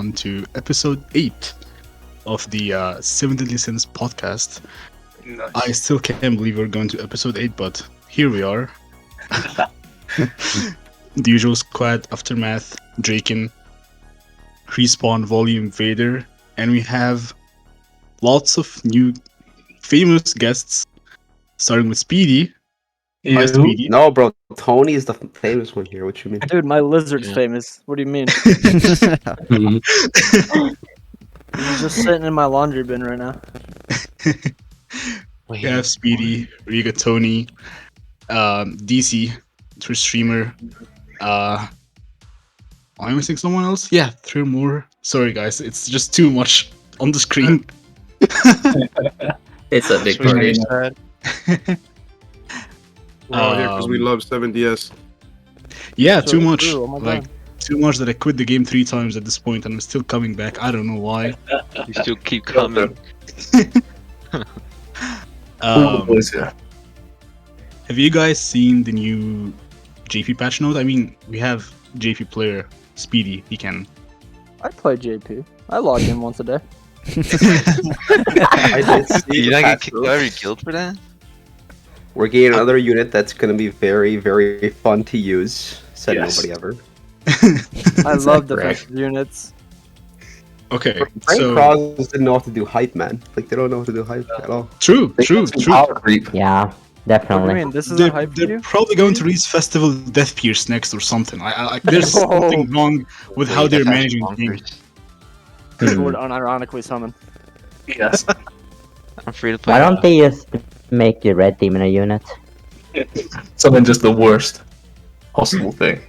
everyone to episode 8 of the 7 Deadly Sins podcast. Nice. I still can't believe we're going to episode 8, but here we are. The usual squad: Aftermath, Drakien, Respawn, Volume, Vader, and we have lots of new famous guests, starting with Speedy. Hi, Speedy. No, bro. Tony is the famous one here. What you mean? Dude, my lizard's famous. What do you mean? He's just sitting in my laundry bin right now. We have Speedy, Riggatony, DC, Twitch streamer. Am I missing someone else? Yeah, ThrillMore. Sorry, guys, it's just too much on the screen. It's a big party. We're all here because we love 7DS. Yeah, So too much. true, oh my Like, God. too much that I quit the game 3 times at this point, and I'm still coming back. I don't know why. You still keep coming. Have you guys seen the new JP patch note? I mean, we have JP player Speedy. He can. I play JP. I log in once a day. I did see You the not get patch kicked notes. out of your guild for that? We're getting another unit that's going to be very, very fun to use. Said Yes. nobody ever. I love Right. defensive units. Okay, Rank so Cross didn't know how to do hype, man. Like, they don't know how to do hype at all. true. Yeah, What do you definitely. mean? This isn't They're, hype for they're you? probably going to release Festival Death Pierce next or something. I there's Whoa. something wrong with how they're managing the game. People would unironically summon. Yes. I'm free to play. Why don't they just make the red team in a unit? Something just the worst possible thing.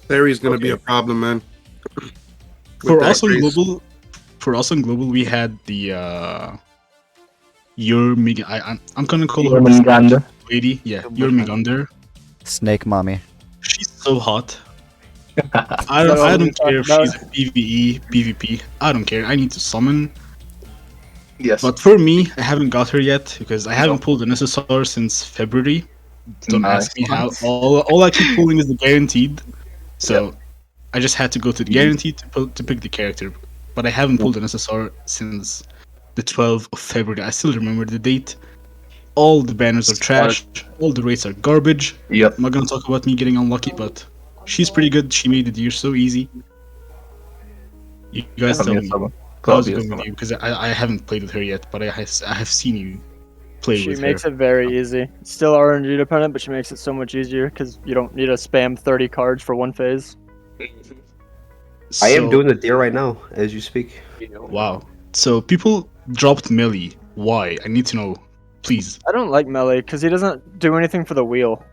Fairy's gonna be a problem, man. For With that us on race. global, we had the I'm gonna call her Jormungandr. lady. Yeah, Jormungandr. Snake mommy. She's so hot. I don't care if she's a PvE, PvP. I don't care. I need to summon. Yes. But for me, I haven't got her yet because I haven't pulled an SSR since February. Don't ask me how. All I keep pulling is the guaranteed. So I just had to go to the guaranteed to pick the character. But I haven't pulled an SSR since the 12th of February. I still remember the date. All the banners are trash. All the rates are garbage. Yep. I'm not gonna talk about me getting unlucky, but she's pretty good. She made the deer so easy. You guys tell me. How's it going with you? Because I haven't played with her yet, but I have seen you play She with makes her. it very easy. It's still RNG dependent, but she makes it so much easier because you don't need to spam 30 cards for one phase. I am So- doing the deer right now, as you speak. Wow. So people dropped melee. Why? I need to know, please. I don't like melee because he doesn't do anything for the wheel.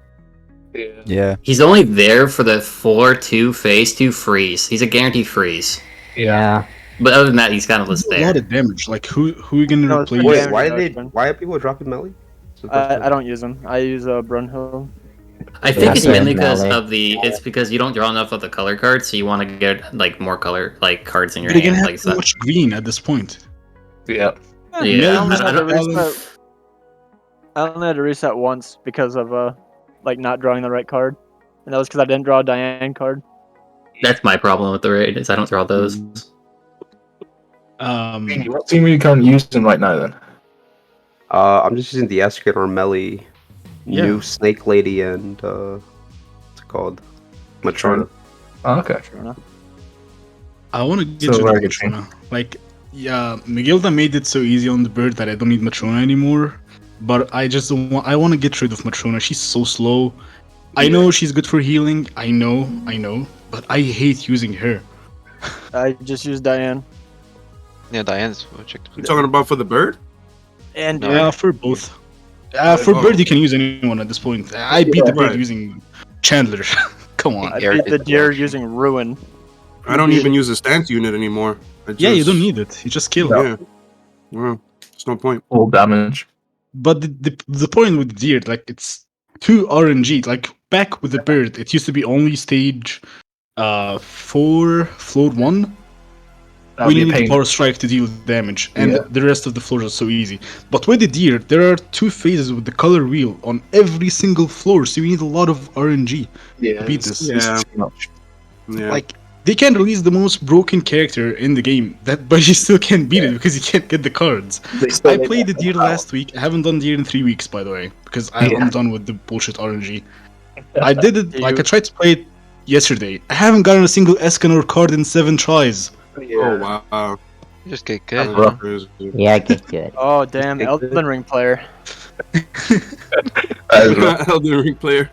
Yeah. He's only there for the 4-2 phase 2 freeze. He's a guaranteed freeze. Yeah. But other than that, he's kind of just A lot there. of damage. Like who are you gonna No, it's replace? pretty Wait, damage why reduction. Why are people dropping melee? It's the first I time. don't use him. I use Brunhild. I think it's Yeah, mainly because melee. of the. It's because you don't draw enough of the color cards, so you want to get like more color like cards in your You're gonna hand, have like so that. much green at this point. Yeah. Yeah, I only had I to don't- reset. I only had to reset once because of like not drawing the right card, and that was because I didn't draw a Diane card. That's my problem with the raid is I don't draw those. What team are you currently using right now then? I'm just using the Eskin or melee, Yeah. new Snake Lady, and what's it called? Matrona. Oh, okay. I want to get So rid of very good Matrona. Like, yeah, Miguelda made it so easy on the bird that I don't need Matrona anymore. But I just don't want. I want to get rid of Matrona. She's so slow. I know she's good for healing. I know. But I hate using her. I just used Diane. Yeah, Diane's checked. You talking about for the bird? And No. Yeah, for both. For Oh. bird, you can use anyone at this point. I beat the bird Right. using Chandler. Come on. I Eric beat the is deer the- using Ruin. I don't even use a stance unit anymore. Yeah, you don't need it. You just kill. No. Yeah. Well, there's no point. Full damage. But the point with the deer, like it's 2 RNG. Like back with the bird, it used to be only stage 4, floor 1. That We would be a need the pain. power strike to deal damage, and Yeah. the rest of the floors are so easy. But with the deer, there are 2 phases with the color wheel on every single floor, so you need a lot of RNG to Yeah. beat this. Yeah. Too much. Yeah. Like They can release the most broken character in the game, but you still can't beat it because you can't get the cards. I played the deer last week. I haven't done deer in 3 weeks, by the way, because I'm done with the bullshit RNG. I did it, like, I tried to play it yesterday. I haven't gotten a single Escanor card in 7 tries. Oh wow. You just get good. Yeah, get good. Oh damn, Elden Ring player. Elden Ring player.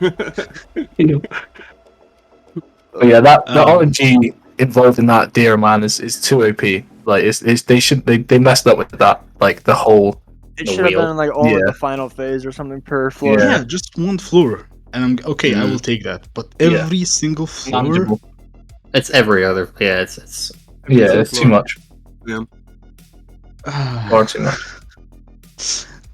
Yeah, that the RNG involved in that deer man is too OP. Like they messed up with that. Like the whole. It should have been like only the final phase or something per floor. Yeah, just one floor. And I'm okay, I will take that. But every single floor. Tangible. It's every other. Yeah, it's. Yeah, it's too much. Yeah. Far too much.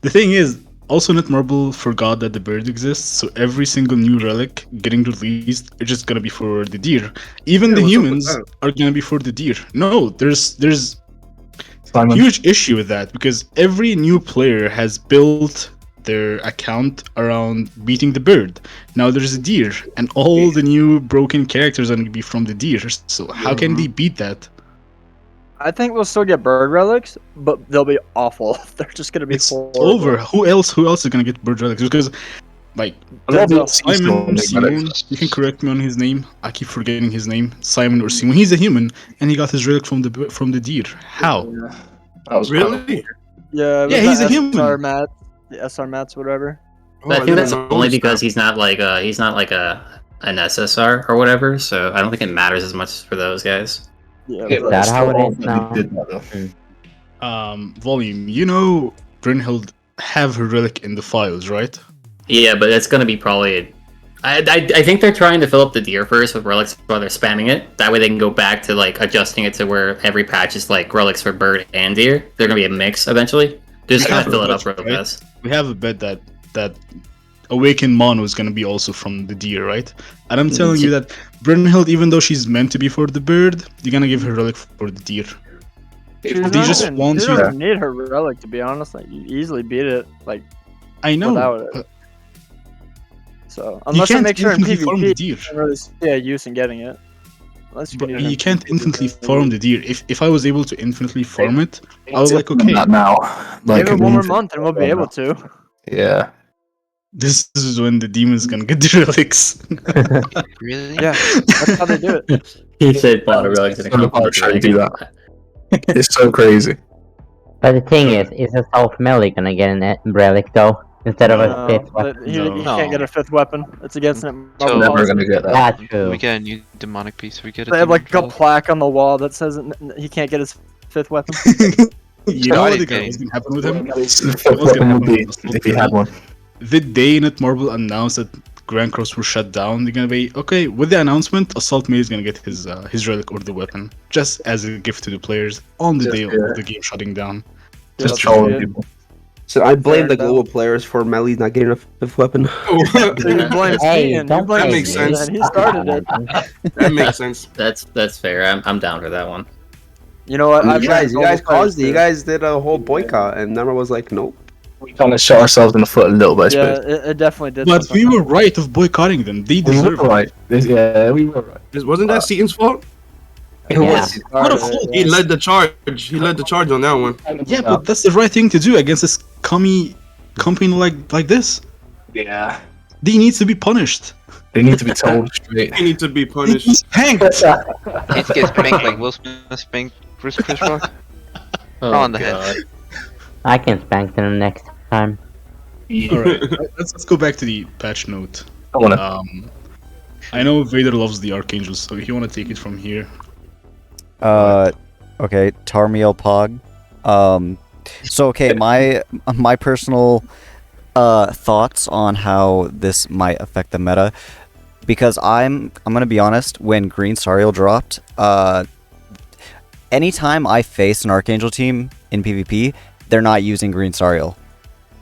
The thing is, also Netmarble forgot that the bird exists, so every single new relic getting released is just gonna be for the deer. Even the humans are gonna be for the deer. No, there's Simon. huge issue with that because every new player has built their account around beating the bird. Now there's a deer, and all the new broken characters are gonna be from the deer. So how can they beat that? I think we'll still get bird relics, but they'll be awful. They're just gonna be It's horrible. over. Who else is gonna get bird relics? Because like Simon, Simon, you can correct me on his name. I keep forgetting his name. Simon or Simon. He's a human, and he got his relic from the deer. How? That was Really? Yeah, Yeah, he's a human. SR mats, the SR mats, whatever. But I think that's only because he's not like an SSR or whatever. So I don't think it matters as much for those guys. Yeah, Is that how it is now? Volume. You know, Brynhild have her relic in the files, right? Yeah, but it's gonna be probably. I think they're trying to fill up the deer first with relics while they're spamming it. That way they can go back to like adjusting it to where every patch is like relics for bird and deer. They're gonna be a mix eventually. Just kind of fill it up real fast. We have a bet that Awakened Mono is gonna be also from the deer, right? And I'm telling you that Brynhild, even though she's meant to be for the bird, you're gonna give her relic for the deer. They just want you. you. Don't need her relic, to be honest. Like, you easily beat it. Like, I know. without it. But so unless you I can't make sure in infinitely farm the PvP, deer. I don't really see a use in getting it. Unless you, But can you can't infinitely farm the deer. If I was able to infinitely farm it, I was like, Not okay, now. Like Give it one more month and we'll be able to. Yeah. this is when the demon's gonna get the relics. Really? Yeah, that's how they do it. He said a lot of relics in a I'm not compliment. sure you do that. It's so crazy. But the thing is a South melee gonna get an relic though, instead of a No, fifth but weapon? he No. can't get a fifth weapon. It's against it. So- Never gonna get that. That's true. We get a new demonic piece. We get a They have like a demon plaque on the wall that says he can't get his fifth weapon. You know what was gonna happen with him? What's gonna happen with If he had one. The day Netmarble announced that Grand Cross were shut down, they're gonna be okay with the announcement. Assault Mage is gonna get his relic or the weapon just as a gift to the players on the day of the game shutting down. Just That's trolling it. people. So I blame the Fair global players for Melee not getting a fifth weapon. So you blame Hey, Steven. don't You blame That makes Steven, sense. and he started it. That makes sense. That's fair. I'm down for that one. You know what? You I've guys tried caused it. You too. guys did a whole boycott, and Never was like, nope. We kind of shot ourselves in the foot a little bit, I Yeah, suppose. it definitely did. But something. we were right of boycotting them. They We were deserve it. right. Yeah, we were right. Wasn't that Seaton's fault? It Yeah. was. What a Started fault. it, He yeah. led the charge. He led the charge on that one. Yeah, but that's the right thing to do against this company like this. Yeah. They need to be punished. They need to be told straight. He needs to be They punished. need spanked. It gets spanked like Will Smith spanked Bruce Rock. Oh, On the head. I can spank them next time. Alright, let's go back to the patch note. I wanna. I know Vader loves the Archangels, so if you want to take it from here. Okay, Tarmiel Pog. So okay, my personal thoughts on how this might affect the meta, because I'm gonna be honest. When Green Sariel dropped, anytime I face an Archangel team in PvP, they're not using Green Sariel.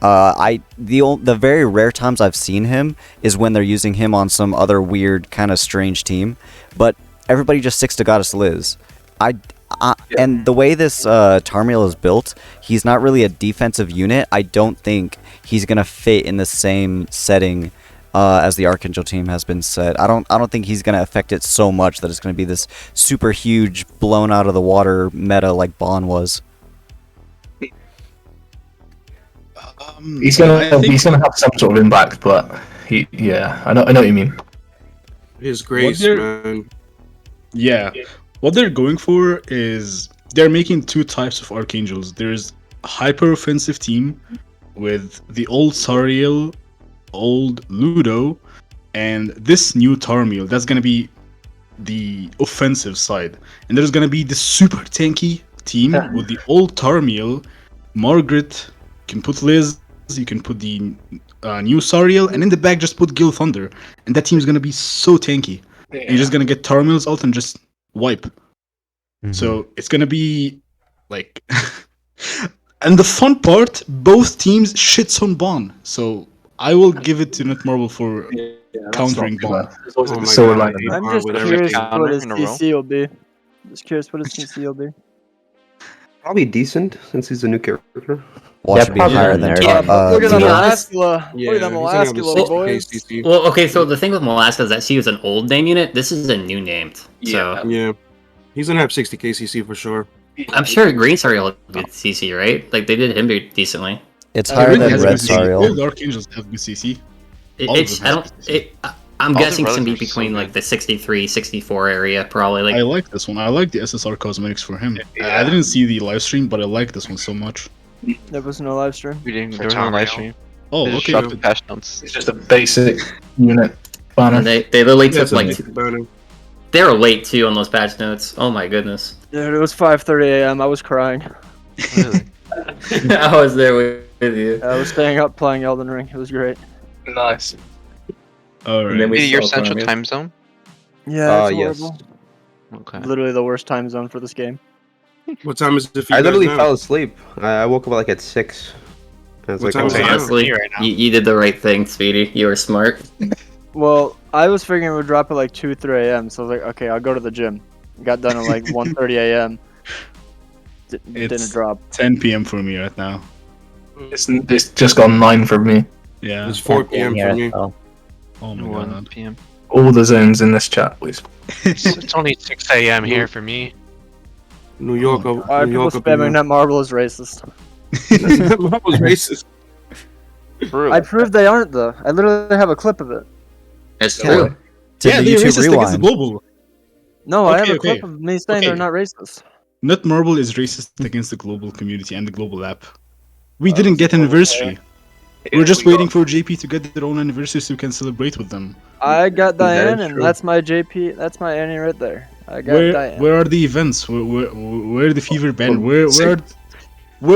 The very rare times I've seen him is when they're using him on some other weird kind of strange team, but everybody just sticks to Goddess Liz. And the way this Tarmiel is built, he's not really a defensive unit. I don't think he's gonna fit in the same setting as the Archangel team has been said. I don't think he's gonna affect it so much that it's gonna be this super huge, blown out of the water meta like Bon was. He's gonna have some sort of impact, but I know what you mean. His grace, man. Yeah. What they're going for is they're making two types of Archangels. There's a hyper offensive team with the old Sariel, old Ludo, and this new Tarmiel. That's gonna be the offensive side. And there's gonna be the super tanky team with the old Tarmiel, Margaret, you can put Liz, you can put the new Sariel, and in the back just put Gil Thunder. And that team's gonna be so tanky. And you're just gonna get Tarmiel's ult and just wipe. So it's gonna be like and the fun part, both teams shits on Bon. So I will give it to Netmarble for countering Bon. I'm just curious what his CC will be. Just curious what his CC will be. Probably decent since he's a new character. Watch be higher than look at the Molaskula. Look at the Molaskula, boys. Well, okay, so the thing with Molaska is that she was an old name unit. This is a new named. So Yeah. He's gonna have 60 KCC for sure. I'm sure Green Sariel will be CC, right? Like they did him decently. It's higher than Red Sariel. All the Archangels have good CC. I'm guessing it's gonna be between like the 63, 64 area, probably. Like I like this one. I like the SSR cosmetics for him. I didn't see the live stream, but I like this one so much. There was no live stream. There was no live stream. Oh, okay. It's just a basic unit banner. And they literally took like they were late too on those patch notes. Oh my goodness. Dude, it was 5:30 a.m. I was crying. Really? I was there with you. I was staying up playing Elden Ring. It was great. Nice. Alright. Your central time zone? Yeah, it's yes. horrible. Okay. Literally the worst time zone for this game. What time is it for you I literally guys now? fell asleep. I woke up like at 6. I was What like, time is it now? Honestly, you did the right thing, Speedy. You were smart. Well, I was figuring it would drop at like 2, 3 a.m. So I was like, okay, I'll go to the gym. Got done at like 1:30 a.m. Didn't drop. 10 p.m. for me right now. It's just gone 9 for me. Yeah. It's 4 p.m. for me. Oh my 1 god. p.m. All the zones in this chat, please. It's only 6 a.m. here for me. New York. Why are people spamming that Marble is racist? Marble's racist. I proved they aren't though. I literally have a clip of it. It's true. Yeah, they're racist against the global. No, I have a Okay, clip of me saying they're not racist. Netmarble is racist against the global community and the global app. We didn't get anniversary. We're just waiting for JP to get their own anniversary so we can celebrate with them. I got Diane, and that's my JP. That's my Annie right there. I got Diane. Where are the events? Where are the fever banner? Where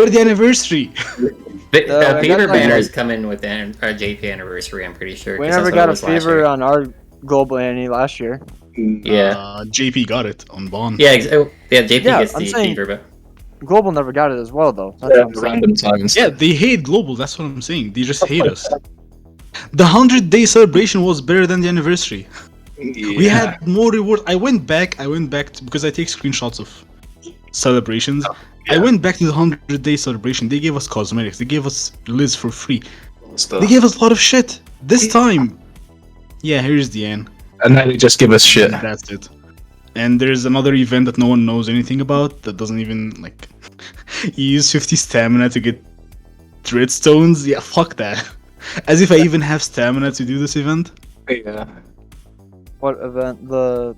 the anniversary? The fever banners come in with our JP anniversary. I'm pretty sure. We never got a fever on our global Annie last year. Yeah. JP got it on Bond. Yeah, JP gets the fever, but Global never got it as well, though. That's what I'm saying. Random times. Yeah, they hate Global. That's what I'm saying. They just hate us. The 100-day celebration was better than the anniversary. Yeah. We had more reward. I went back because I take screenshots of celebrations. I went back to the 100-day celebration. They gave us cosmetics. They gave us Liz for free. They gave us a lot of shit. This time, yeah, here's the end. And now they just give us shit. That's it. And there's another event that no one knows anything about that doesn't even, like, you use 50 stamina to get Dreadstones? Yeah, fuck that. As if I even have stamina to do this event. Yeah. What event? The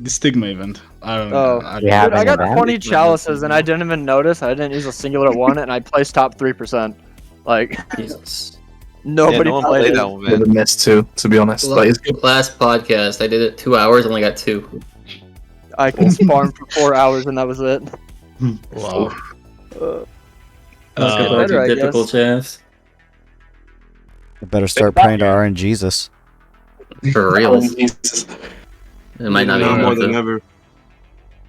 Stigma event. I don't know. Dude, I got 20 chalices and I didn't even notice. I didn't use a singular one and I placed top 3%. Like, Jesus. Nobody played that one, man. Missed too, to be honest. Last podcast, I did it 2 hours, only got 2. I could farm for 4 hours and that was it. Wow. Typical chance. I better start praying to RNGesus. For real. It might not be more enough, than though. ever.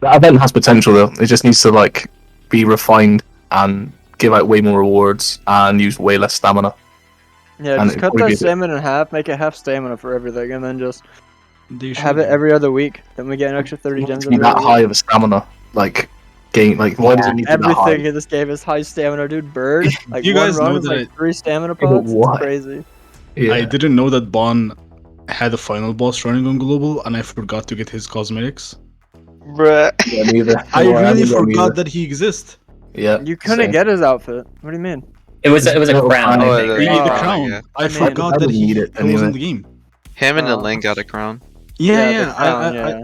That event has potential though. It just needs to like be refined and give out way more rewards and use way less stamina. Yeah, And just it'd cut probably that be- stamina in half, make it half stamina for everything, and then just They have it every other week. Then we get an extra 30 gems To be every that other high week. of a stamina, like gain, like why does it need to be that high? Everything in this game is high stamina, dude. Bird, like You one guys run know is that like 3 stamina pots. why? It's crazy. Yeah. I didn't know that Bon had a final boss running on global, and I forgot to get his cosmetics. Bruh. Yeah, neither. I Well, really haven't got forgot neither. that he exists. Yeah. You couldn't same. get his outfit. What do you mean? It was a Oh, crown, I oh, think. the- Really, right? the Oh, crown. yeah. I I mean- forgot I that would he need it was in anyway. the game. Him and the Oh. Link got a crown. Yeah, the crown, I-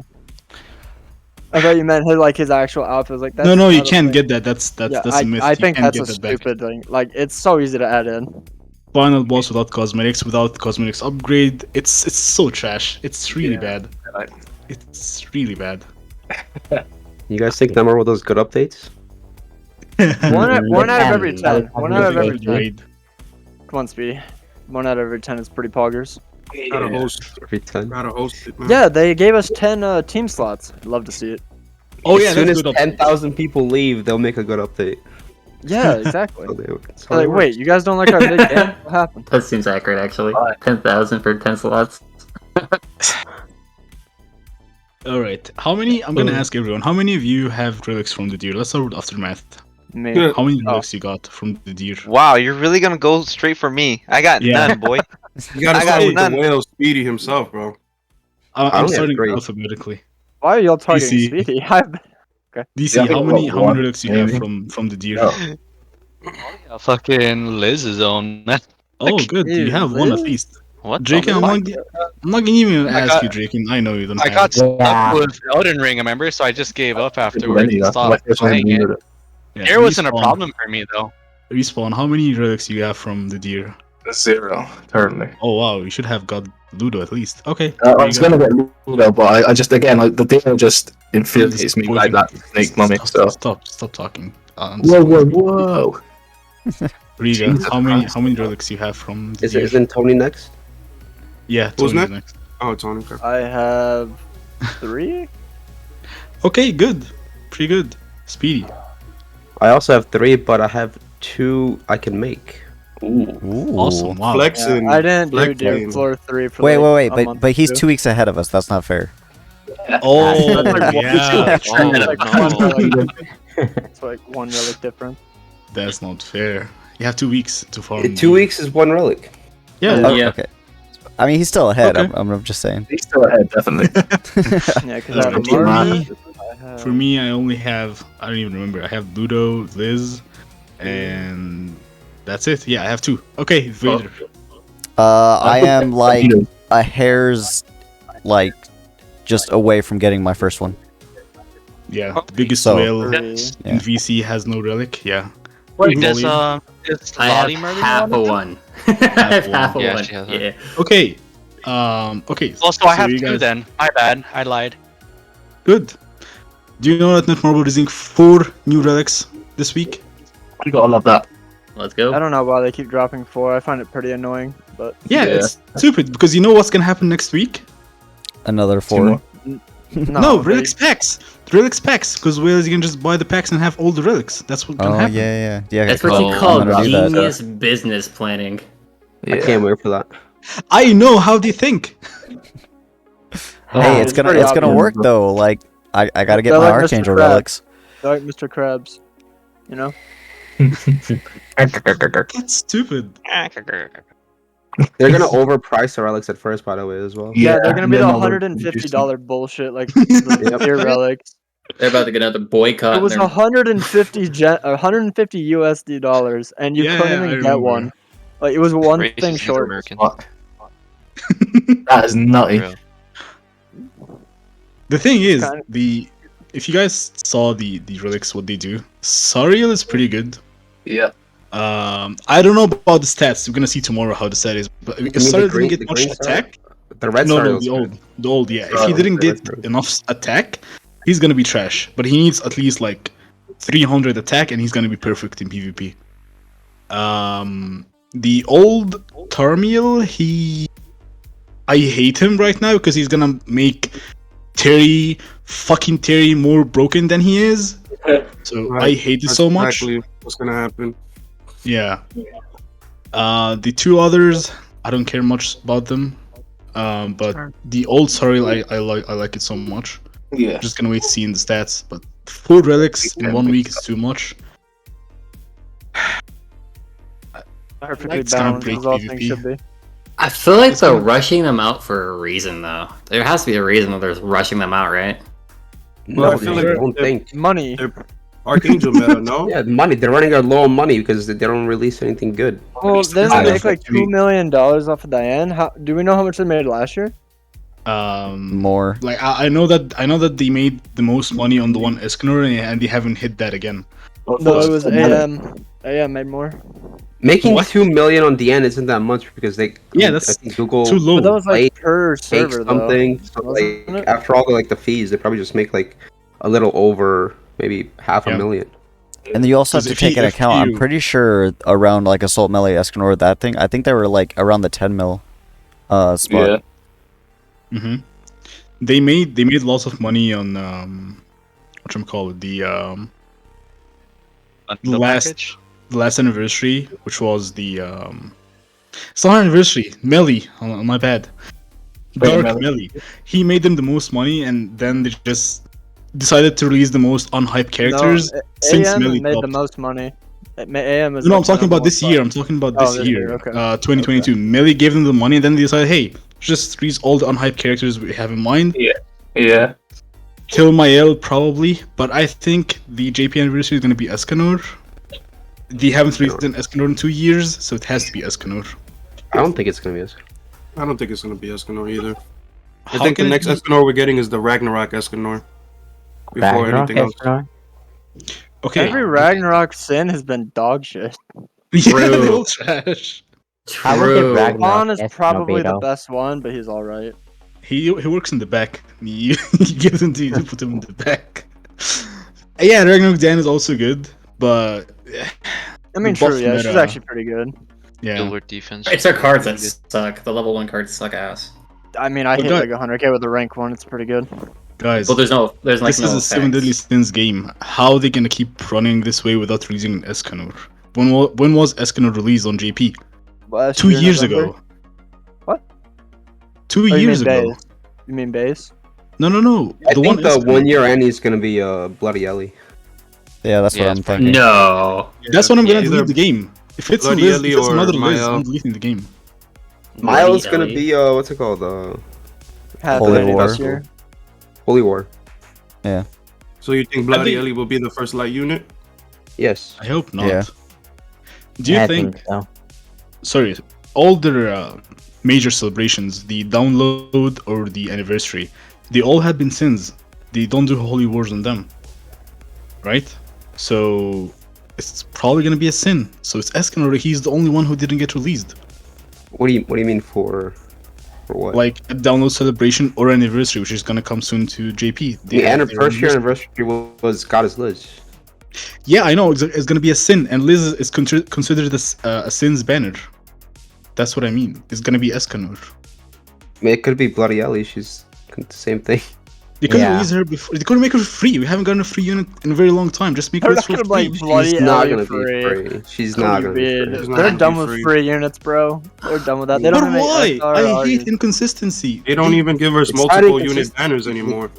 I thought you meant his actual outfit. I was like, that's no, you not a can't thing. get that. That's Yeah, a myth. I You think can't that's a get that back. stupid thing. Like, it's so easy to add in. Final boss without cosmetics upgrade. It's so trash. It's really bad. Right. It's really bad. You guys think Nemor does good updates? One out of every Depends. 10. One out of every 10. Upgrade. Come on, Speedy. 1 out of every 10 is pretty poggers. Gotta host. Every 10. Gotta host it, man. Yeah, they gave us 10 team slots. I'd love to see it. Oh yeah, as soon that's as good. 10,000 people leave, they'll make a good update. Yeah, exactly. So that's how Like, it wait, works. you guys don't like our mid game? What happened? That seems accurate, actually. 10,000 for 10 slots. All right. How many? I'm gonna ask everyone. How many of you have relics from the deer? Let's start with aftermath. Me. Yeah. How many Oh. relics you got from the deer? Wow, you're really gonna go straight for me? I got Yeah. none, boy. You gotta I start got with none. the whale, Speedy himself, bro. I I'm only have starting 3. alphabetically. Why are y'all targeting DC. Speedy? DC, Yeah, I think how many about one, relics you have maybe. from the deer? No. Yeah, fucking Liz's own. Oh, good. You have one at least. What? Drake, the I'm fuck? not gonna even I ask got- you, Drake. I know you don't I have got it. stuck Yeah. with Elden Ring, remember? So I just gave up Then afterwards you and got- stopped like, this one playing it. needed it. Yeah, Here wasn't a Respawn. problem for me though. Respawn, how many relics you have from the deer? 0 currently. Oh wow, you should have got Ludo at least. Okay. I there was you go. gonna get Ludo, but I just again like the deal just infuriates me like that snake mummy. So Stop talking. whoa. Riga, Jesus how many Christ. relics you have from the Is deer? it, isn't Tony next? Yeah, Who's Tony's next? next. Oh, Tony. Okay. I have 3? Okay, good. Pretty good. Speedy. I also have 3, but I have 2 I can make. Ooh. Awesome. Wow. Flexing. I didn't do Flexing. Deer Floor 3 for Wait, like wait, a month but he's or 2 weeks ahead of us. That's not fair. Oh, That's like one- yeah. Oh, Like no. one relic. It's like 1 relic difference. That's not fair. You have 2 weeks to farm. 2 weeks is 1 relic. Yeah. Oh, Yeah. Okay. I mean, he's still ahead. Okay. I'm just saying. He's still ahead, definitely. Yeah, because Uh, I have for Marty, me- I have- For me, I only have. I don't even remember. I have Ludo, Liz, and that's it. Yeah, I have 2. Okay, Vader. I am like a hair's like just away from getting my first one. Yeah, the biggest So- whale Does, Yeah. in VC has no relic. Yeah. wait, does Volume. does I have Lottie murder half a one. I have half a Yeah, one. she has it. Yeah. Okay. Okay. Also, I have you 2 guys- then. My bad. I lied. Good. Do you know that Netmarble is releasing 4 new relics this week? You gotta love that. Let's go. I don't know why they keep dropping 4. I find it pretty annoying, but Yeah, Yeah. it's stupid because you know what's gonna happen next week? Another 2 4. more. No, they- relics packs. Relics packs because whereas you can just buy the packs and have all the relics. That's what can Oh happen. yeah. That's what Oh, you call I'm gonna do that. genius business planning. I can't wait for that. I know. How do you think? Hey, it's gonna pretty gonna obvious. work though. Like I gotta get They're my like Mr. Archangel Crab. relics. They're like Mr. Krabs. You know? That's stupid. They're gonna overprice the relics at first, by the way, as well. Yeah, they're gonna be and the then they'll $150 bullshit like the Yep. deer relics. They're about to get another boycott. It was and they're- 150 USD dollars, and you Yeah, couldn't I even get remember. one. Like it was one Racist thing is short. American. Fuck. That is nutty. Real. The thing is, Kind if you guys saw the relics, what they do, Sariel is pretty good. Yeah. I don't know about the stats. We're gonna see tomorrow how the stat is. But if mean the Sariel green- didn't the get much green Star? attack, The red no, star no, is good. the old, yeah. If Oh, he didn't okay, get that's good. enough attack, he's gonna be trash. But he needs at least like 300 attack, and he's gonna be perfect in PvP. The old Tarmiel, I hate him right now because he's gonna make fucking Terry more broken than he is. So Right. I hate it That's so much. exactly what's gonna happen. Yeah. The 2 others, I don't care much about them. But the old Sariel, I like it so much. Yeah. Just gonna wait to see in the stats. But 4 relics in 1 week is too much. Perfectly It's gonna balanced break as all things PvP. should be. I I feel like they're rushing them out for a reason, though. There has to be a reason that they're rushing them out, right? Well, No, I feel like I don't think. Money. they're Archangel meta, no? Yeah, money. They're running out low on money because they don't release anything good. Well, didn't I they don't make like think- $2 million off of Diane? How do we know how much they made last year? More. Like I know that they made the most money on the one Escanor and they haven't hit that again. No, it was AM. AM made more. Making What? 2 million on DN isn't that much because they. Yeah, I that's think Google too low. But that was like Like, per takes server though. something. So wasn't like it? after all the the fees, they probably just make like a little over maybe half a Yeah. million. And you also have to Because take into account, I'm you- pretty sure around like Assault Melee Escanor, that thing, I think they were like around the 10 mil spot. Yeah. Hmm. They made lots of money on whatchamacallit, Until last- package? the last anniversary, which was the it's not anniversary, Melee, on my bad. Wait, Dark Melee. He made them the most money and then they just decided to release the most unhyped characters No, since AM Melee made the dropped. most money. AM is No, like I'm talking the about this number year. one I'm talking about Oh, this this year, year, okay. 2022. Melee gave them the money, and then they decided, hey, just release all the unhyped characters we have in mind. Yeah. Kill Mael probably, but I think the JP anniversary is going to be Escanor. They haven't released an Escanor in 2 years, so it has to be Escanor. I don't think it's gonna be. I don't think it's gonna be Escanor either. I How think the can it next be- Escanor we're getting is the Ragnarok Escanor. Before Ragnarok anything else. Escanor? Okay. Every Ragnarok sin has been dog shit. Yeah, True. they're all trash. I would give True. Ragnarok Vaughn is Escanor probably the veto. best one, but he's alright. He works in the back. You give him to you put him in the back. Yeah, Ragnarok Dan is also good, but I mean, The buff true, yeah, she's meta- actually pretty good. yeah. Builder defense. It's their cards that suck. The level 1 cards suck ass. I mean, I Well, hit good. like 100k with the rank one. It's pretty good. Guys, Well, there's like this no is a 7 Deadly Sins game. How are they gonna keep running this way without releasing an Escanor? When was Escanor released on JP? Last 2 year, years November. ago. What? 2 Oh, you years mean ago. base? You mean base? No. I think the Escanor. 1 year Annie is gonna be Bloody Ellie. Yeah, that's what Yeah, I'm it's thinking. No. That's what I'm gonna either delete the game. If it's Bloody Liz, Ellie if it's or another Liz, Mael. I'm deleting the game. Miles Bloody gonna Ellie. be what's it called? Happening Holy War. this year. Holy War. So you think Bloody think- Ellie will be the first light unit? Yes. I hope not. Yeah. Do you I think? so. Sorry, all their major celebrations, the download or the anniversary, they all have been sins. They don't do holy wars on them, right? So it's probably gonna be a sin. So it's Escanor. He's the only one who didn't get released. What do you mean for what? Like a download celebration or anniversary, which is gonna come soon to JP. They the have their first year anniversary was Goddess Liz. Yeah, I know. It's gonna be a sin, and Liz is considered a sin's banner. That's what I mean. It's gonna be Escanor. I mean, it could be Bloody Ellie. She's the same thing. They couldn't Yeah. release her before. They couldn't make her free. We haven't gotten a free unit in a very long time. Just make her They're not for gonna free. like Bloody She's not Ellie gonna free. be free. She's What not do gonna you be mean? free. She's not They're gonna done be with free. free units, bro. They're done with that. They But don't make why? I SRRs. hate inconsistency. They don't even give us It's not multiple inconsistent. unit banners anymore.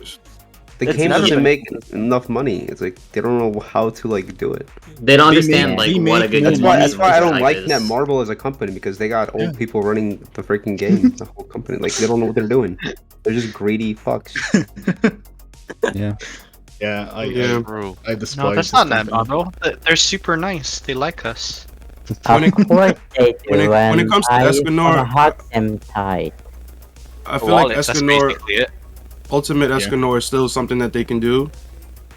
The It's game never doesn't been- make enough money. It's like they don't know how to like do it. They don't They understand make- like they what a make good more That's money why. That's why I don't life like is. Netmarble as a company because they got old Yeah. people running the freaking game. The whole company, like they don't know what they're doing. They're just greedy fucks. Yeah. Yeah, Yeah. Bro. I despise. No, that's this not that, company. bro. They're super nice. They like us. When it- Of course they do, when it and comes to I Escanor- wanna hug them tight. I feel like Wallets, that's Escanor, basically it. Ultimate Yeah. Escanor is still something that they can do.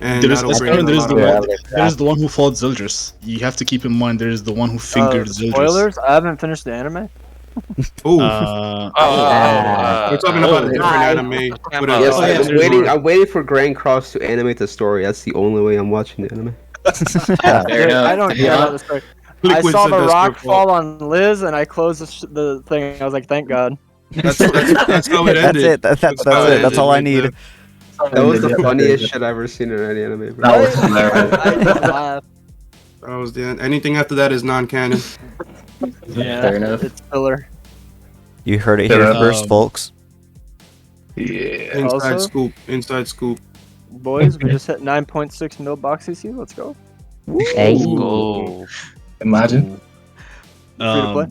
And There is that'll bring Escanor, in there a is lot the of- one. There is the one who fought Zildris. You have to keep in mind there is the one who fingered Zildris. Spoilers? I haven't finished the anime. Ooh, Oh, we're talking about a different hi. anime. With Yes, Oh, yeah, I'm there's waiting. more. I'm waiting for Grand Cross to animate the story. That's the only way I'm watching the anime. Fair enough. I don't care about the story. I Liquid saw said the that's rock their fault. fall on Liz, and I closed the thing. I was like, thank God. That's how it That's ended. it. That's it. That's all I need. That was the funniest shit I've ever seen in any anime. Bro. That was hilarious. I just laughed. That was the end. Anything after that is non-canon. Yeah, Fair enough. it's filler. You heard it here Um, first, folks. Yeah. Inside Also- scoop. Inside scoop. Boys, we just hit 9.6 mil box CC. Let's go. Hey. Go. Imagine. Free to play.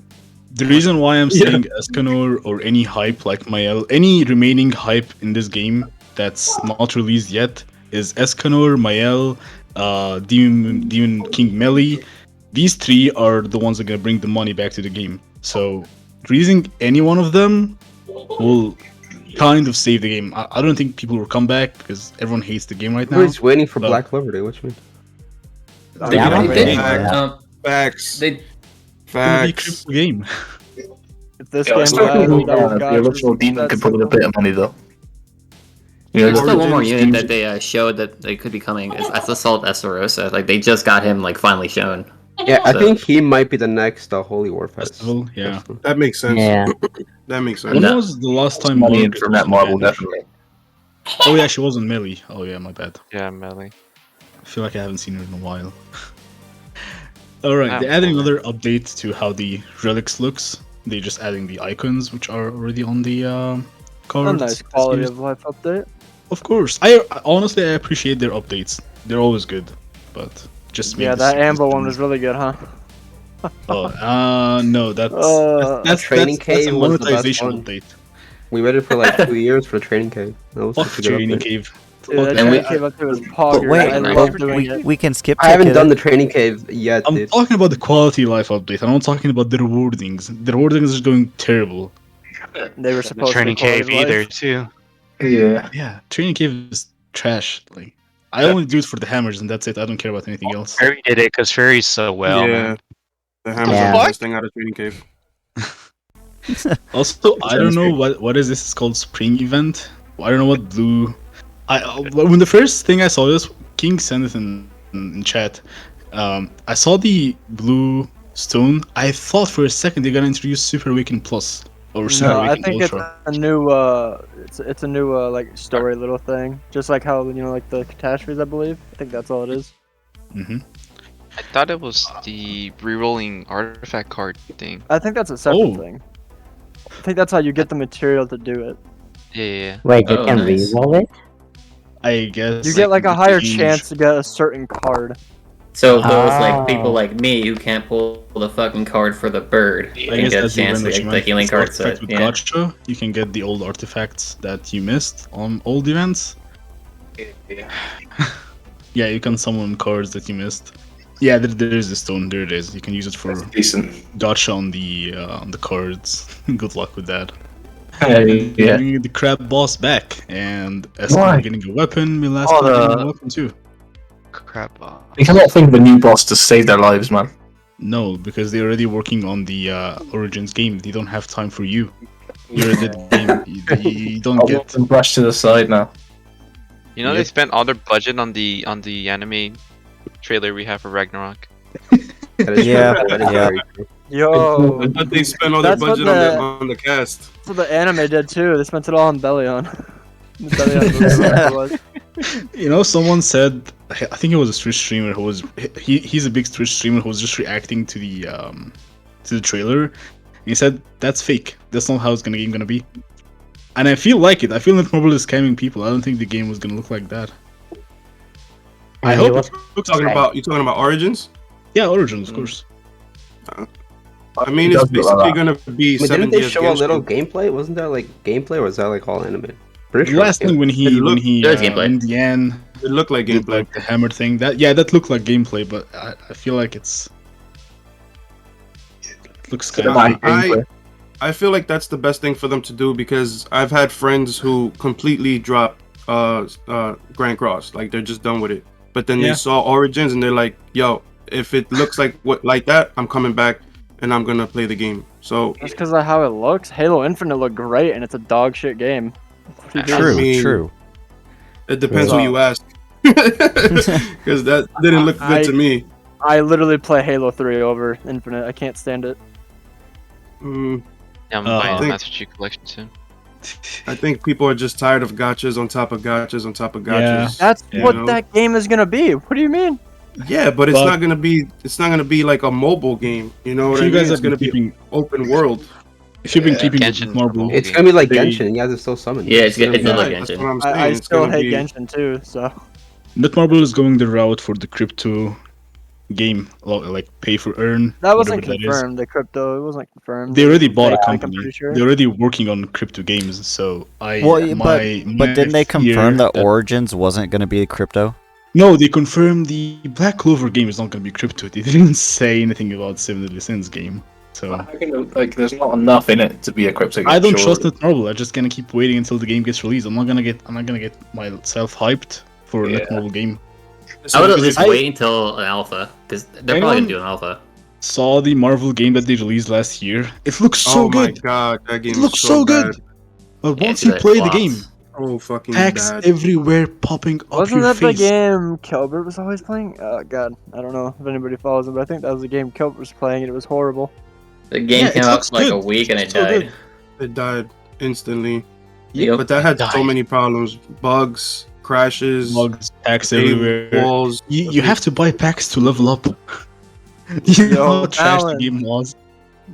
The reason why I'm saying Escanor or any hype like Mael, any remaining hype in this game that's not released yet is Escanor, Mael, Demon King Melee. These three are the ones that are gonna bring the money back to the game. So releasing any one of them will kind of save the game. I don't think people will come back because everyone hates the game right now. Everybody's waiting for but- Black Clover Day. What you mean? Facts. They It's gonna be a Facts. crypto game. If this Yeah, game it's not has gonna be double the gotchas, original demon that's could put in a bit of money though. Yeah, There's still one more Origins, unit Teams- that they showed that they could be coming. That's Assault Esterosa. Like they just got him like finally shown. Yeah, I So- think he might be the next Holy War Festival, yeah. That makes sense. Yeah. That makes When sense. was the last time money in Marcus for was Net on Marble, Banish? definitely. Oh yeah, she was on Melee. Oh yeah, my bad. Yeah, melee. I feel like I haven't seen her in a while. Alright, Ah, they added well. another update to how the relics looks. They're just adding the icons, which are already on the a cards. nice quality of life update. Of course, I honestly I appreciate their updates. They're always good, but just Yeah, make that the Amber one was really good, huh? no, that's Training that's a Cave was the best monetization one. update. We waited for like 2 years for the Training Cave. That was Fuck such a good training update. cave. Dude, that And training we- cave up there was But poggers. wait, I Right. love doing it. we can skip. I haven't ticket done it. the Training Cave yet, I'm dude. talking about the quality life update. I'm not talking about the rewardings. The rewardings are going terrible. They were The supposed training to be cave quality of either life. too. Yeah. Yeah, training cave is trash. Like, I only do it for the hammers, and that's it. I don't care about anything else. Fairy did it because Fairy's so well, yeah. man. The hammers Yeah. are the best thing out of Training Cave. Also, I don't know what is this? It's called spring event. I don't know what blue. When the first thing I saw this, King sent it in chat. I saw the blue stone. I thought for a second they're gonna introduce Super Awaken Plus or Super No, I Awaken think it's Ultra. a new it's a new like story little thing. Just like how like the catastrophes, I believe. I think that's all it is. Mm-hmm. I thought it was the rerolling artifact card thing. I think that's a separate Oh. thing. I think that's how you get the material to do it. Yeah, yeah, yeah. Wait, you Oh, can nice. reroll it? I guess You get like a higher change- chance to get a certain card. So those like people Oh. like me who can't pull the fucking card for the bird I can guess get a that's the chance event to that you get the meant. healing It's the card artifact set. with Yeah. Gacha. You can get the old artifacts that you missed on old events. Yeah, you can summon cards that you missed. Yeah, there is a stone. There it is. You can use it for Decent. gacha on the cards. Good luck with that. Yeah. Bringing the crab boss back, and Why? Escalade getting a weapon, Milas Oh, getting the- a weapon too. Crap. You cannot think of a new boss to save their lives, man. No, because they're already working on the Origins game. They don't have time for you. You're a dead game. You don't I'll get. let them brush to the side now. You know Yep. they spent all their budget on the anime trailer we have for Ragnarok. That is Yeah, true. That is yeah. very true. Yo, I thought they spent all their That's what budget on the cast. that's what the anime did too. They spent it all on Bellion. Bellion was whatever it was. You know, someone said. I think it was a Twitch streamer who was. He's a big Twitch streamer who was just reacting to the trailer. He said that's fake. That's not how it's game gonna be. And I feel like it. I feel that Marvel is scamming people. I don't think the game was gonna look like that. I hope it looks You like talking about Origins? yeah, Origins, of course. I mean, It it's does look basically like gonna be But 7 didn't they years show a Genshin. little gameplay? Wasn't there like gameplay, or was that like all animated? Pretty The sure. last thing when It he looked- There's gameplay. in the end It looked like did gameplay. like the hammer thing. That looked like gameplay, but I feel like it looks kind of I feel like that's the best thing for them to do because I've had friends who completely drop Grand Cross, like they're just done with it. But then Yeah. they saw Origins and they're like, "Yo, if it looks like that, I'm coming back and I'm gonna play the game." So Just because of how it looks, Halo Infinite looked great, and it's a dog shit game. What do you do? True, mean- true. it depends who you ask, because that didn't look good to me. I literally play Halo 3 over Infinite. I can't stand it. Mm, Yeah, I'm I buying the think- Master Chief Collection soon. I think people are just tired of gotchas on top of gotchas on top of gotchas. That's Yeah. what You know? that game is gonna be. What do you mean? Yeah, but it's But- not gonna be. It's not gonna be like a mobile game. You know what If I you mean? guys It's have been gonna be keeping, open world. if you've been keeping Genshin with Marvel, Marvel. It's gonna be like They- Genshin, and you have to still summon. Yeah, it's gonna it's be not like That's what Genshin. I'm saying. I It's still gonna hate be- Genshin too. So Netmarble is going the route for the crypto game, like pay for earn. That wasn't whatever that is. confirmed. The crypto, it wasn't confirmed. They already bought a Fake, I'm company. pretty sure. They're already working on crypto games. So but didn't they confirm that Origins wasn't going to be crypto? No, they confirmed the Black Clover game is not going to be crypto. They didn't say anything about Seven Deadly Sins game. So I think like there's not enough in it to be a crypto game. I don't trust Netmarble. I'm just gonna keep waiting until the game gets released. I'm not gonna get myself hyped for a Netmarble game. I would at least wait until an alpha, because they're probably gonna do an alpha. Saw the Marvel game that they released last year. It looks so good. Oh my god, that game looks so good. But once you play the game, fucking packs bad. everywhere popping up Wasn't your that face. the game Kelbert was always playing? Oh god, I don't know if anybody follows him, but I think that was the game Kelbert was playing, and it was horrible. The game came out for like a week and it died. It died instantly. Yep. But that had so many problems: bugs, crashes, packs everywhere. Walls. You have to buy packs to level up. You know how trash the balance. game was.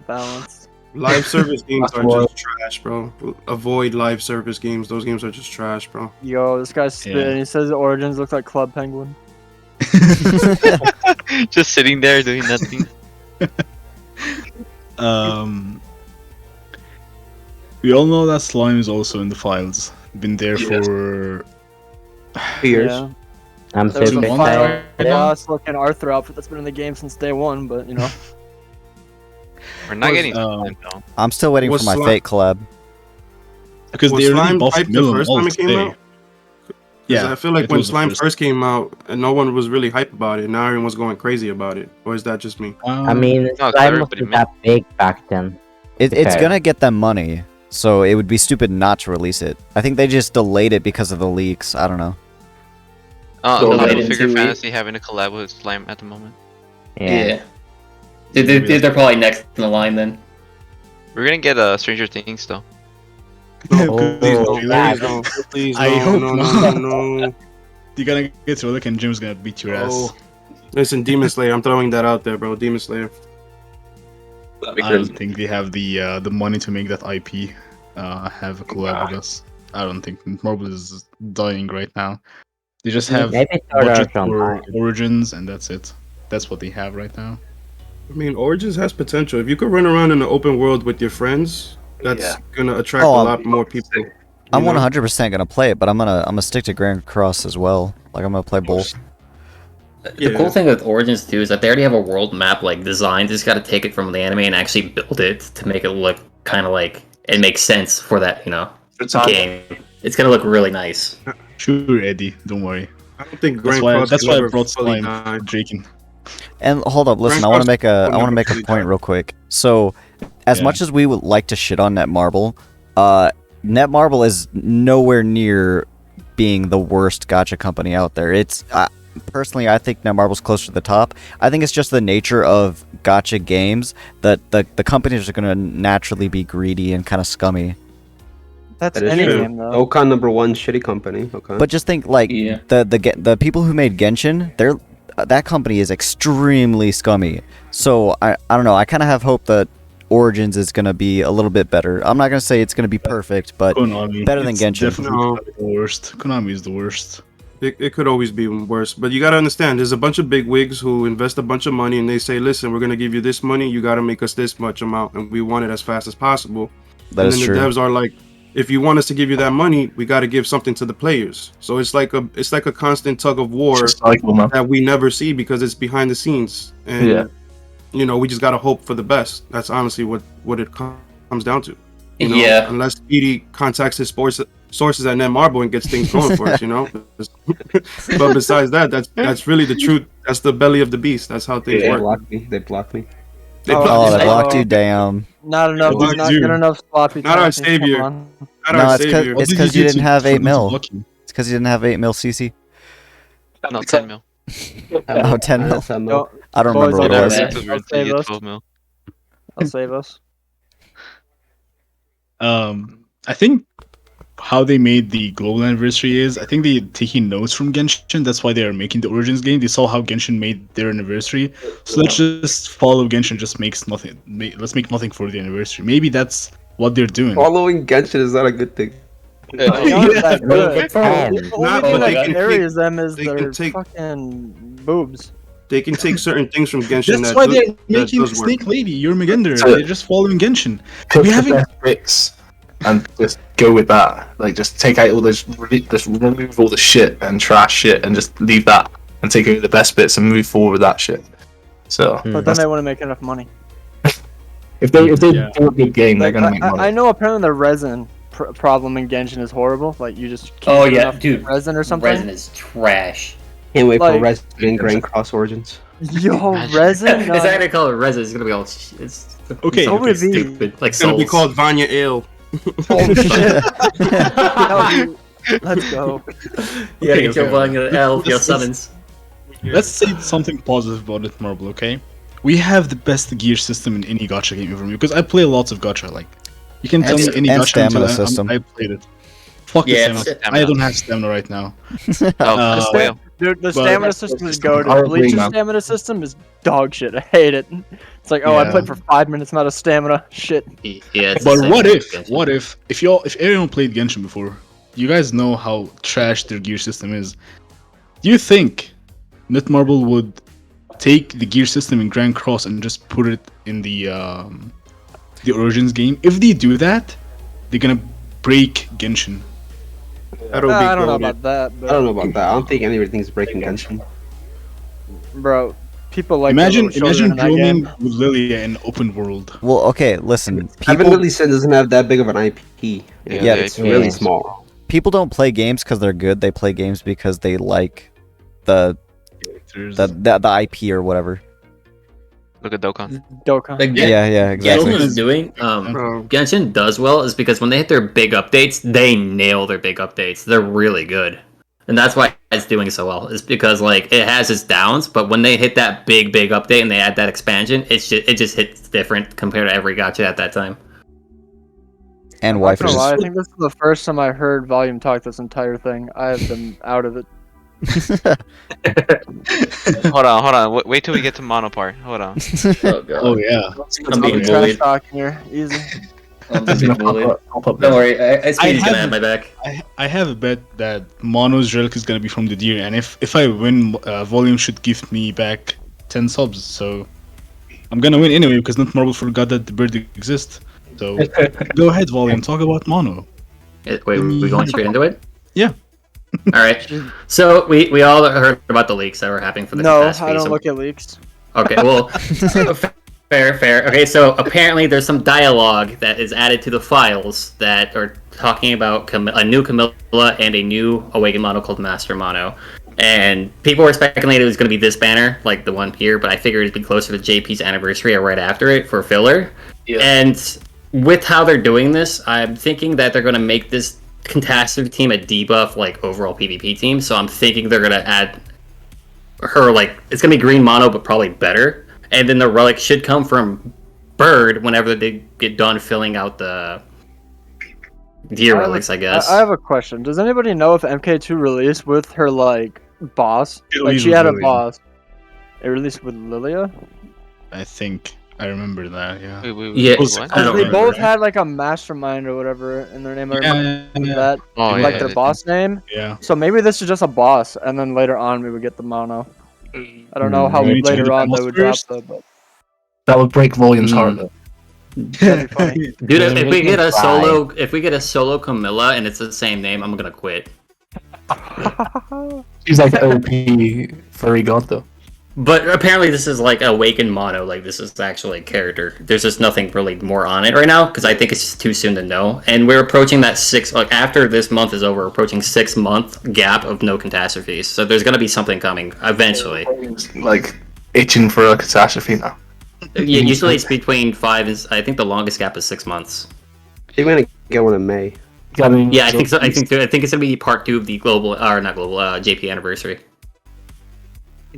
Balanced. Live service games are just trash, bro. Avoid live service games. Those games are just trash, bro. Yo, this guy's spitting. He says Origins looks like Club Penguin. Just sitting there doing nothing. We all know that slime is also in the files. Been there for years. Yeah. I'm There was super a final excited. chaos looking Arthur outfit that's been in the game since day one, but you know. We're not getting slime though. I'm still waiting Was for my slime- Fate collab. because Was they already slime buffed hyped the Mill first all time it came today. out? 'Cause Yeah, I feel like it when was the slime first. first came out, and no one was really hyped about it. Now everyone was going crazy about it. Or is that just me? I mean, No, 'cause slime everybody wasn't that big back then. It's Okay. gonna get them money, so it would be stupid not to release it. I think they just delayed it because of the leaks. I don't know. So wait Little in Figure 2 Fantasy having a collab with Slime at the moment. Yeah. They're probably next in the line then. We're gonna get Stranger Things though. Oh, Please God. don't. Please I no, hope no, not. no. You're gonna get Relic and Jim's gonna beat your ass. Oh. Listen, Demon Slayer. I'm throwing that out there, bro. Demon Slayer. I don't think they have the money to make that IP have a collab with us. I don't think Marvel is dying right now. They just have Maybe Sword budget Art for Online. Origins, and that's it. That's what they have right now. I mean, Origins has potential. If you could run around in an open world with your friends, that's gonna attract Oh, a lot more people. I'm you know? 100% gonna play it, but I'm gonna stick to Grand Cross as well. Like I'm gonna play both. The cool thing with Origins too is that they already have a world map like designed. They just got to take it from the anime and actually build it to make it look kind of like it makes sense for that game. It's gonna look really nice. Sure, Eddie. Don't worry. I don't think That's Grand why. Cross That's will why I ever brought fully Slime die. Draken. And hold up, listen. Grand I want Cross to make a will I want to never make a fully point die. real quick. So, as Yeah. much as we would like to shit on Netmarble, Netmarble is nowhere near being the worst gacha company out there. It's personally, I think Netmarble's closer to the top. I think it's just the nature of gacha games that the companies are going to naturally be greedy and kind of scummy. That's That is any true. game though. Okan #1 shitty company. Okay. But just think, like Yeah. the people who made Genshin, that company is extremely scummy. So I don't know. I kind of have hope that Origins is gonna be a little bit better. I'm not gonna say it's gonna be perfect, but Konami. better than It's Genshin. Definitely No. the worst. Konami is the worst. It could always be worse, but you gotta understand. There's a bunch of big wigs who invest a bunch of money, and they say, "Listen, we're gonna give you this money. You gotta make us this much amount, and we want it as fast as possible." That and is then true. the devs are like, "If you want us to give you that money, we gotta give something to the players." So it's like a constant tug of war It's a cycle, man. that we never see because it's behind the scenes, and Yeah. we just gotta hope for the best. That's honestly what it comes down to. Yeah. Unless Speedy contacts his sources at Netmarble and gets things going for us, But besides that, that's really the truth. That's the belly of the beast. That's how things They work. blocked me. They blocked me. They Oh, block- Oh, not they blocked you. Damn. Not enough. What did Not you do? good enough sloppy. Not our toppings, come savior. on. No, our it's savior. What it's did 'cause you do didn't to- have for 8 them to mil. block you? It's because you didn't have 8 mil CC. No, 10 mil. Oh, 10 mil. Don't- I don't Boys, remember what I'll it Yeah, was. save because us. we're I'll save us. 12 mil. I'll save us. I think how they made the global anniversary is I think they taking notes from Genshin. That's why they are making the Origins game. They saw how Genshin made their anniversary, so let's just follow Genshin. Just makes nothing. Let's make nothing for the anniversary. Maybe that's what they're doing. Following Genshin is not a good thing. They're not that good. Ten. The Not only that thing they that can carries them is they their can take- fucking boobs. They can take certain things from Genshin. That's why they're making does work. Snake Lady. You're Megender. So- They're just following Genshin. Pick We the haven't- best bricks and just go with that. Like, just take out all those, just remove all the shit and trash shit, and just leave that and take out the best bits and move forward with that shit. So, But then they want to make enough money. if they Yeah. do a good game, Like, they're gonna make money. I know apparently the resin problem in Genshin is horrible. Like you just can't Oh get yeah, enough dude. resin or something. Resin is trash. Can't wait for Like- Resident Grand Cross Origins. Yo, resin. It's not gonna call it resin. It's gonna be all. It's Okay, so okay. stupid. Like It's gonna be souls. called Vanya Ale. Oh shit! No, dude. Let's go. Yeah, Okay, get your okay. buying an elf, your Let's- summons. Let's say something positive about it, Marble. Okay, we have the best gear system in any gacha game ever because I play lots of gacha. Like, you can tell And- me any and gacha stamina until system. I played it. Fuck Yeah, the it's stamina. I don't have stamina right now. Oh, whale. Dude, the But- stamina system is goated. I agree, Bleach's man. stamina system is dog shit. I hate it. It's like, oh, I Yeah. played for 5 minutes, not a stamina. Shit. Yeah, it's the But same what with if? Genshin. What if everyone played Genshin before? You guys know how trash their gear system is. Do you think Netmarble would take the gear system in Grand Cross and just put it in the Origins game? If they do that, they're gonna break Genshin. That'll be I don't know goated. about that, I don't know but about that. I don't think anything's breaking Genshin. bro, people like Imagine the little children in that roaming game. with Lilia in open world. Well, okay, listen. Evan People Lily Sin doesn't have that big of an IP. Yeah, It's they- really yeah. small. people don't play games because they're good. They play games because they like the IP or whatever. Look at Dokkan. Dokkan. Like, Yeah, exactly. Genshin is doing. Bro. Genshin does well is because when they hit their big updates, they nail their big updates. They're really good, and that's why it's doing so well. Is because like it has its downs, but when they hit that big update and they add that expansion, it just hits different compared to every gacha at that time. And Not gonna lie, I waifus. think this is the first time I heard Volume talk this entire thing. I have been out of it. Hold on. Wait till we get to mono part. Hold on. Oh god. Oh yeah. I'm being Trash bullied. talk here, easy. I'm It's being gonna pop bullied. up- pop up Don't there. worry, I Speedy's gonna haven't- have my back. I have a bet that Mono's relic is gonna be from the deer, and if I win, Volume should give me back 10 subs. So I'm gonna win anyway because Netmarble forgot that the bird exists. So go ahead, Volume. Talk about Mono. Wait, we going straight into it? Yeah. All right. So we all heard about the leaks that were happening for the No, catastrophe, I don't so- look at leaks. Okay, well, fair. Okay, so apparently there's some dialogue that is added to the files that are talking about a new Camilla and a new Awakened Mono called Master Mono. And people were speculating it was going to be this banner, like the one here, but I figured it'd be closer to JP's anniversary or right after it for filler. Yeah. And with how they're doing this, I'm thinking that they're going to make this catastrophe team a debuff, like, overall PvP team. So I'm thinking they're going to add her, like, it's going to be green mono, but probably better. And then the relic should come from Bird whenever they get done filling out the deer relics, I guess. I have a question. Does anybody know if MK2 released with her like boss? It Like released she with had a Lilia. boss. It released with Lilia. I think I remember that. Yeah. Wait, Yeah, what? I don't They remember. both had like a mastermind or whatever in their name. I remember Yeah. that. Oh, Like yeah, their they- boss name. Yeah. So maybe this is just a boss, and then later on we would get the mono. I don't know how Maybe to later the on they would drop first? the. But That would break Volume's heart. Though. that'd be funny. Dude, if we get a Try. solo Camilla and it's the same name, I'm gonna quit. She's like OP furry god though. But apparently this is like Awakened Mono, like this is actually a character. There's just nothing really more on it right now, because I think it's just too soon to know. And we're approaching that after this month is over, we're approaching 6-month gap of no catastrophes. So there's gonna be something coming eventually. Like itching for a catastrophe now. Yeah, usually it's between 5 and I think the longest gap is 6 months. They're gonna get one in May. Yeah, I think so. I think it's gonna be part 2 of the JP anniversary.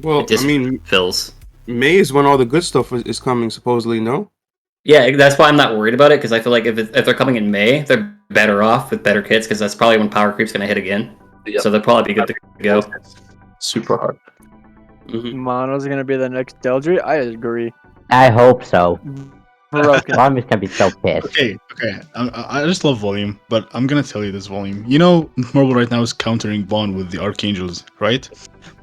Well, It just I mean, fills. May is when all the good stuff is coming, supposedly. No. Yeah, that's why I'm not worried about it, because I feel like if they're coming in May, they're better off with better kits, because that's probably when Power Creep's gonna hit again. Yep. So they'll probably be good to go. Super hard. Mhm. Mono's gonna be the next Deldry. I agree. I hope so. Broken. Mommy's gonna be so pissed. Okay. I just love volume, but I'm gonna tell you this volume. You know, Marble right now is countering Bond with the Archangels, right?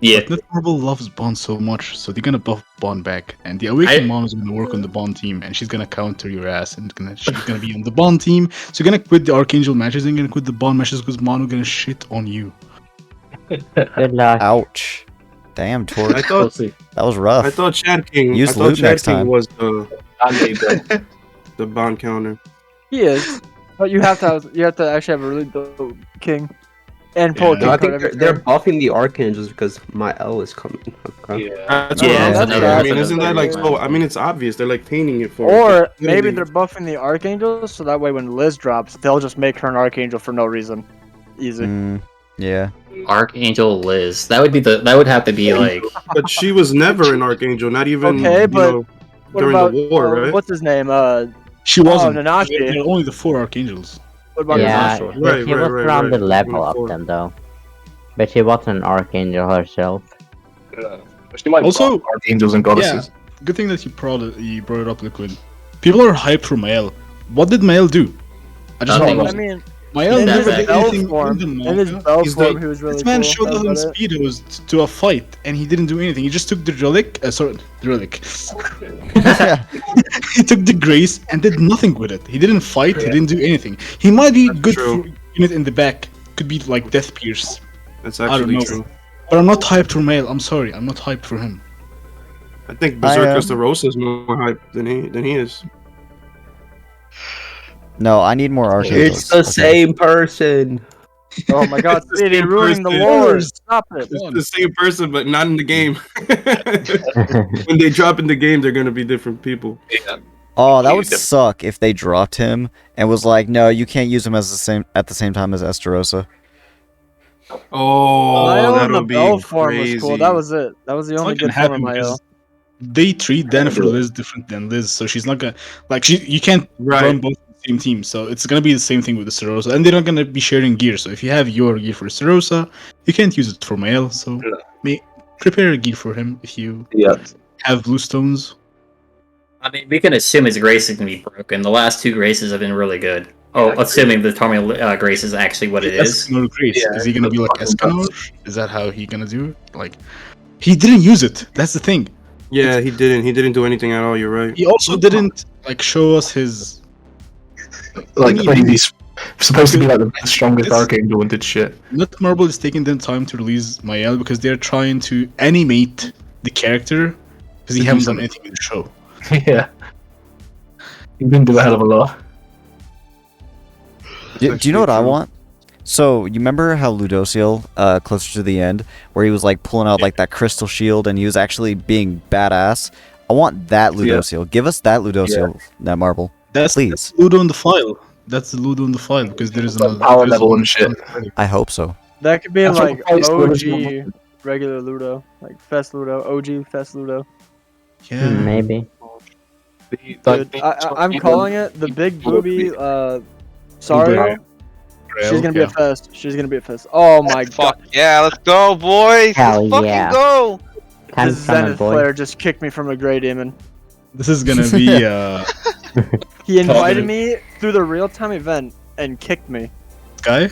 Yeah. But Marble loves Bond so much, so they're gonna buff Bond back, and the Awakened Mom is gonna work on the Bond team, and she's gonna counter your ass, and she's gonna be on the Bond team. So you're gonna quit the Archangel matches and gonna quit the Bond matches because Mono gonna shit on you. Good luck. Ouch. Damn, Torg. I thought That was rough. I thought Chad King. Use I thought loot Chad next King time. was the Bond counter. He is, but you have to actually have a really dope king and pull a Yeah. king No, I card think every they're turn. buffing the Archangels because my L is coming. Okay. That's Yeah, what I'm that's saying. another- I mean, that's isn't that another like thing. so? I mean, it's obvious. They're like painting it for. Or it's gonna maybe be- they're buffing the Archangels, so that way when Liz drops, they'll just make her an Archangel for no reason. Easy. Yeah. Archangel Liz. That would have to be like. But she was never an Archangel. Not even. Okay, you but know, What during about the war, right? what's his name? She wasn't. Nanashi. There are only the 4 Archangels. What about Yeah, Nanashi? but she was around the level Right. of them though. But she wasn't an archangel herself. She might Also- buff Archangels and goddesses. Good thing that you brought it up, Liquid. People are hyped for Mael. What did Mael do? I just Nothing. want I to mean, Mael in never his did bell anything form, in the in his manga. bell He's form, the- he was really This man cool. showed That up in was about it. speedos to a fight, and he didn't do anything. He just took the relic. The relic. He took the grace and did nothing with it. He didn't fight. He didn't do anything. He might be That's good true. for unit in the back. Could be like Death Pierce. That's I don't actually know. true. But I'm not hyped for Mael. I'm sorry. I'm not hyped for him. I think Berserker I, Starosa is more hype than he is. No, I need more Archangels. It's the same person. Oh my god, It's the Speedy same ruining the person. lore. Stop it. It's the same person, but not in the game. When they drop in the game, they're gonna be different people. Oh, that would suck if they dropped him and was like, no, you can't use him as at the same time as Esterosa. Oh, Mael in that'll the be bell form crazy. was cool. That was it. That was the It's only not gonna good form of happen Mael. because they treat Jennifer Liz different than Liz, so she's not gonna you can't Right. run both on the same team. So it's gonna be the same thing with the Starosa, and they're not gonna be sharing gear. So if you have your gear for Starosa, you can't use it for Mael. So prepare a gear for him if you have blue stones. I mean, we can assume his grace is gonna be broken. The last 2 graces have been really good. Oh, assuming the Torment grace is actually what it is. Escanor Grace. Yeah, Is he gonna be like fucking Escanor? Is that how he gonna do it? Like, he didn't use it. That's the thing. Yeah, he didn't. He didn't do anything at all. You're right. He also didn't like show us his. Like, I mean, he's supposed to be like the strongest It's- Archangel and did shit. Net Marble is taking them time to release Mael because they're trying to animate the character because he haven't done anything in the show. Yeah. He didn't do a hell of a lot. Do you know what I want? So, you remember how Ludociel, closer to the end, where he was like pulling out like that crystal shield and he was actually being badass? I want that Ludociel. Give us that Ludociel, that marble. That's Please. Ludo in the file. That's the Ludo in the file because there is Like another power there is level one- and shit. I hope so. That could be That's what like the place was, OG regular Ludo, like Fest Ludo, OG Fest Ludo. Yeah. Maybe. Dude, I'm calling it the big booby. Sario. She's gonna be a Fest. She's gonna be a Fest. Oh my Fuck god. yeah, let's go, boys! Hell Let's fucking yeah. go! The Time summon, Zenith boy. player just kicked me from a Grey Demon. This is gonna be He invited me through the real time event and kicked me. guy.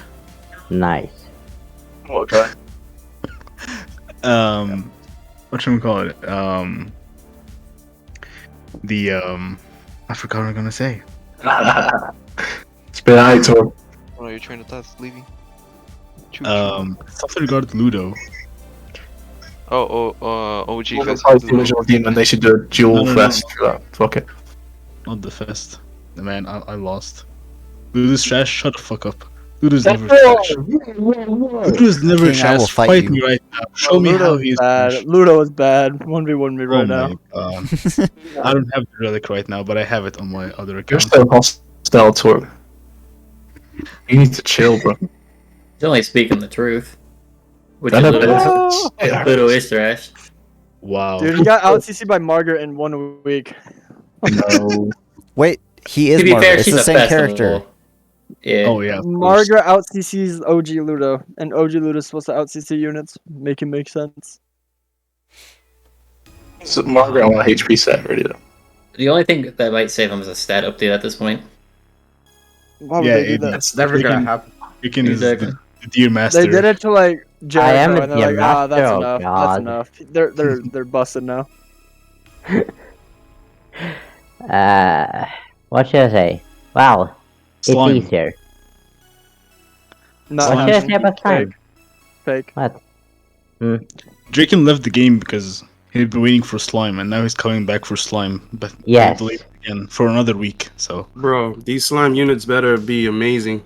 Nice. What guy? What should we call it? I forgot what I'm gonna say. It's been out, Tor. Oh, your train of thought's leaving. Choo-choo. Something regarding Ludo. OG Well, Fest. that's the original demon. They should do a dual No. fest for that. Fuck it. Not the fest. Man, I lost. Ludo's trash. Shut the fuck up. Ludo's never trash. Ludo's never King, I will trash. fight Fight you. me right now. Show me how Ludo's he's bad. trash. Ludo is bad. 1v1 me right now. my god. I don't have the relic right now, but I have it on my other You're account. so hostile, Tor. You need to chill, bro. He's only speaking the truth. Which I is know, Ludo. Ludo is trash. Wow. Dude, he got out CC by Margaret in 1 week. No. Wait, he is To be Margaret. fair, It's she's the a same festival. character. Yeah. Oh yeah. of course. Margaret out CC's OG Ludo, and OG Ludo's supposed to out CC units. Make it make sense. So Margaret on a HP set already though. The only thing that might save him is a stat update at this point. Why would Yeah, they do that? That's never gonna Freaking- happen. Freaking is Exactly. the deer master. They did it to like Jericho, I am a and they're like, deer ah, that's master, oh enough. God. That's enough. They're busted now. What should I say? Wow, Slime. it's easier. Not What What should I happening. say about slime? Fake. What? Draken left the game because he'd been waiting for slime, and now he's coming back for slime. But Yes. delayed again for another week. So Bro, these slime units better be amazing.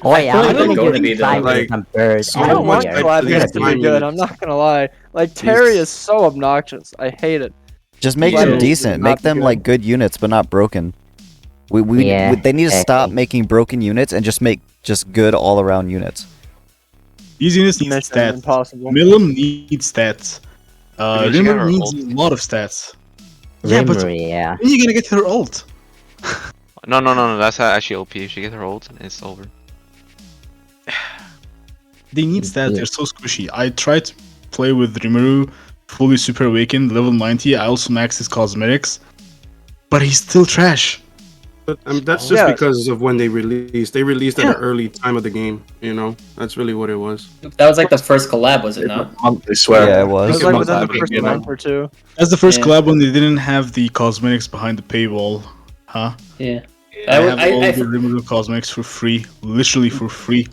Oh yeah, like I'm they're gonna going to use be the- slime like, with some birds. so I don't much want hype collab for these units to be slime good. units. I'm not gonna lie. Like Terry is so obnoxious. I hate it. Just make Yeah. them Yeah. decent. Not Make them good. like good units, but not broken. Yeah, They need to stop exactly. making broken units and just make just good all around units. these units need Mission stats. impossible. Milim needs stats. Maybe she got Rimmer her needs ult. a lot of stats. Yeah, but Rimmery, yeah. when are you gonna get her ult? No. That's actually OP. If she gets her ult, it's over. They need stats. Yeah. They're so squishy. I tried to play with Rimuru, fully super awakened, level 90. I also maxed his cosmetics, but he's still trash. But that's just Yeah. because of when they released. They released at Yeah. an early time of the game. You know, that's really what it was. That was like the first collab, was it not? I swear. Yeah, it It was. was Think like about within that the being first good, month or two. That's the first Yeah. collab when they didn't have the cosmetics behind the paywall, huh? Yeah. I have all I the Rimuru cosmetics for free, literally for free.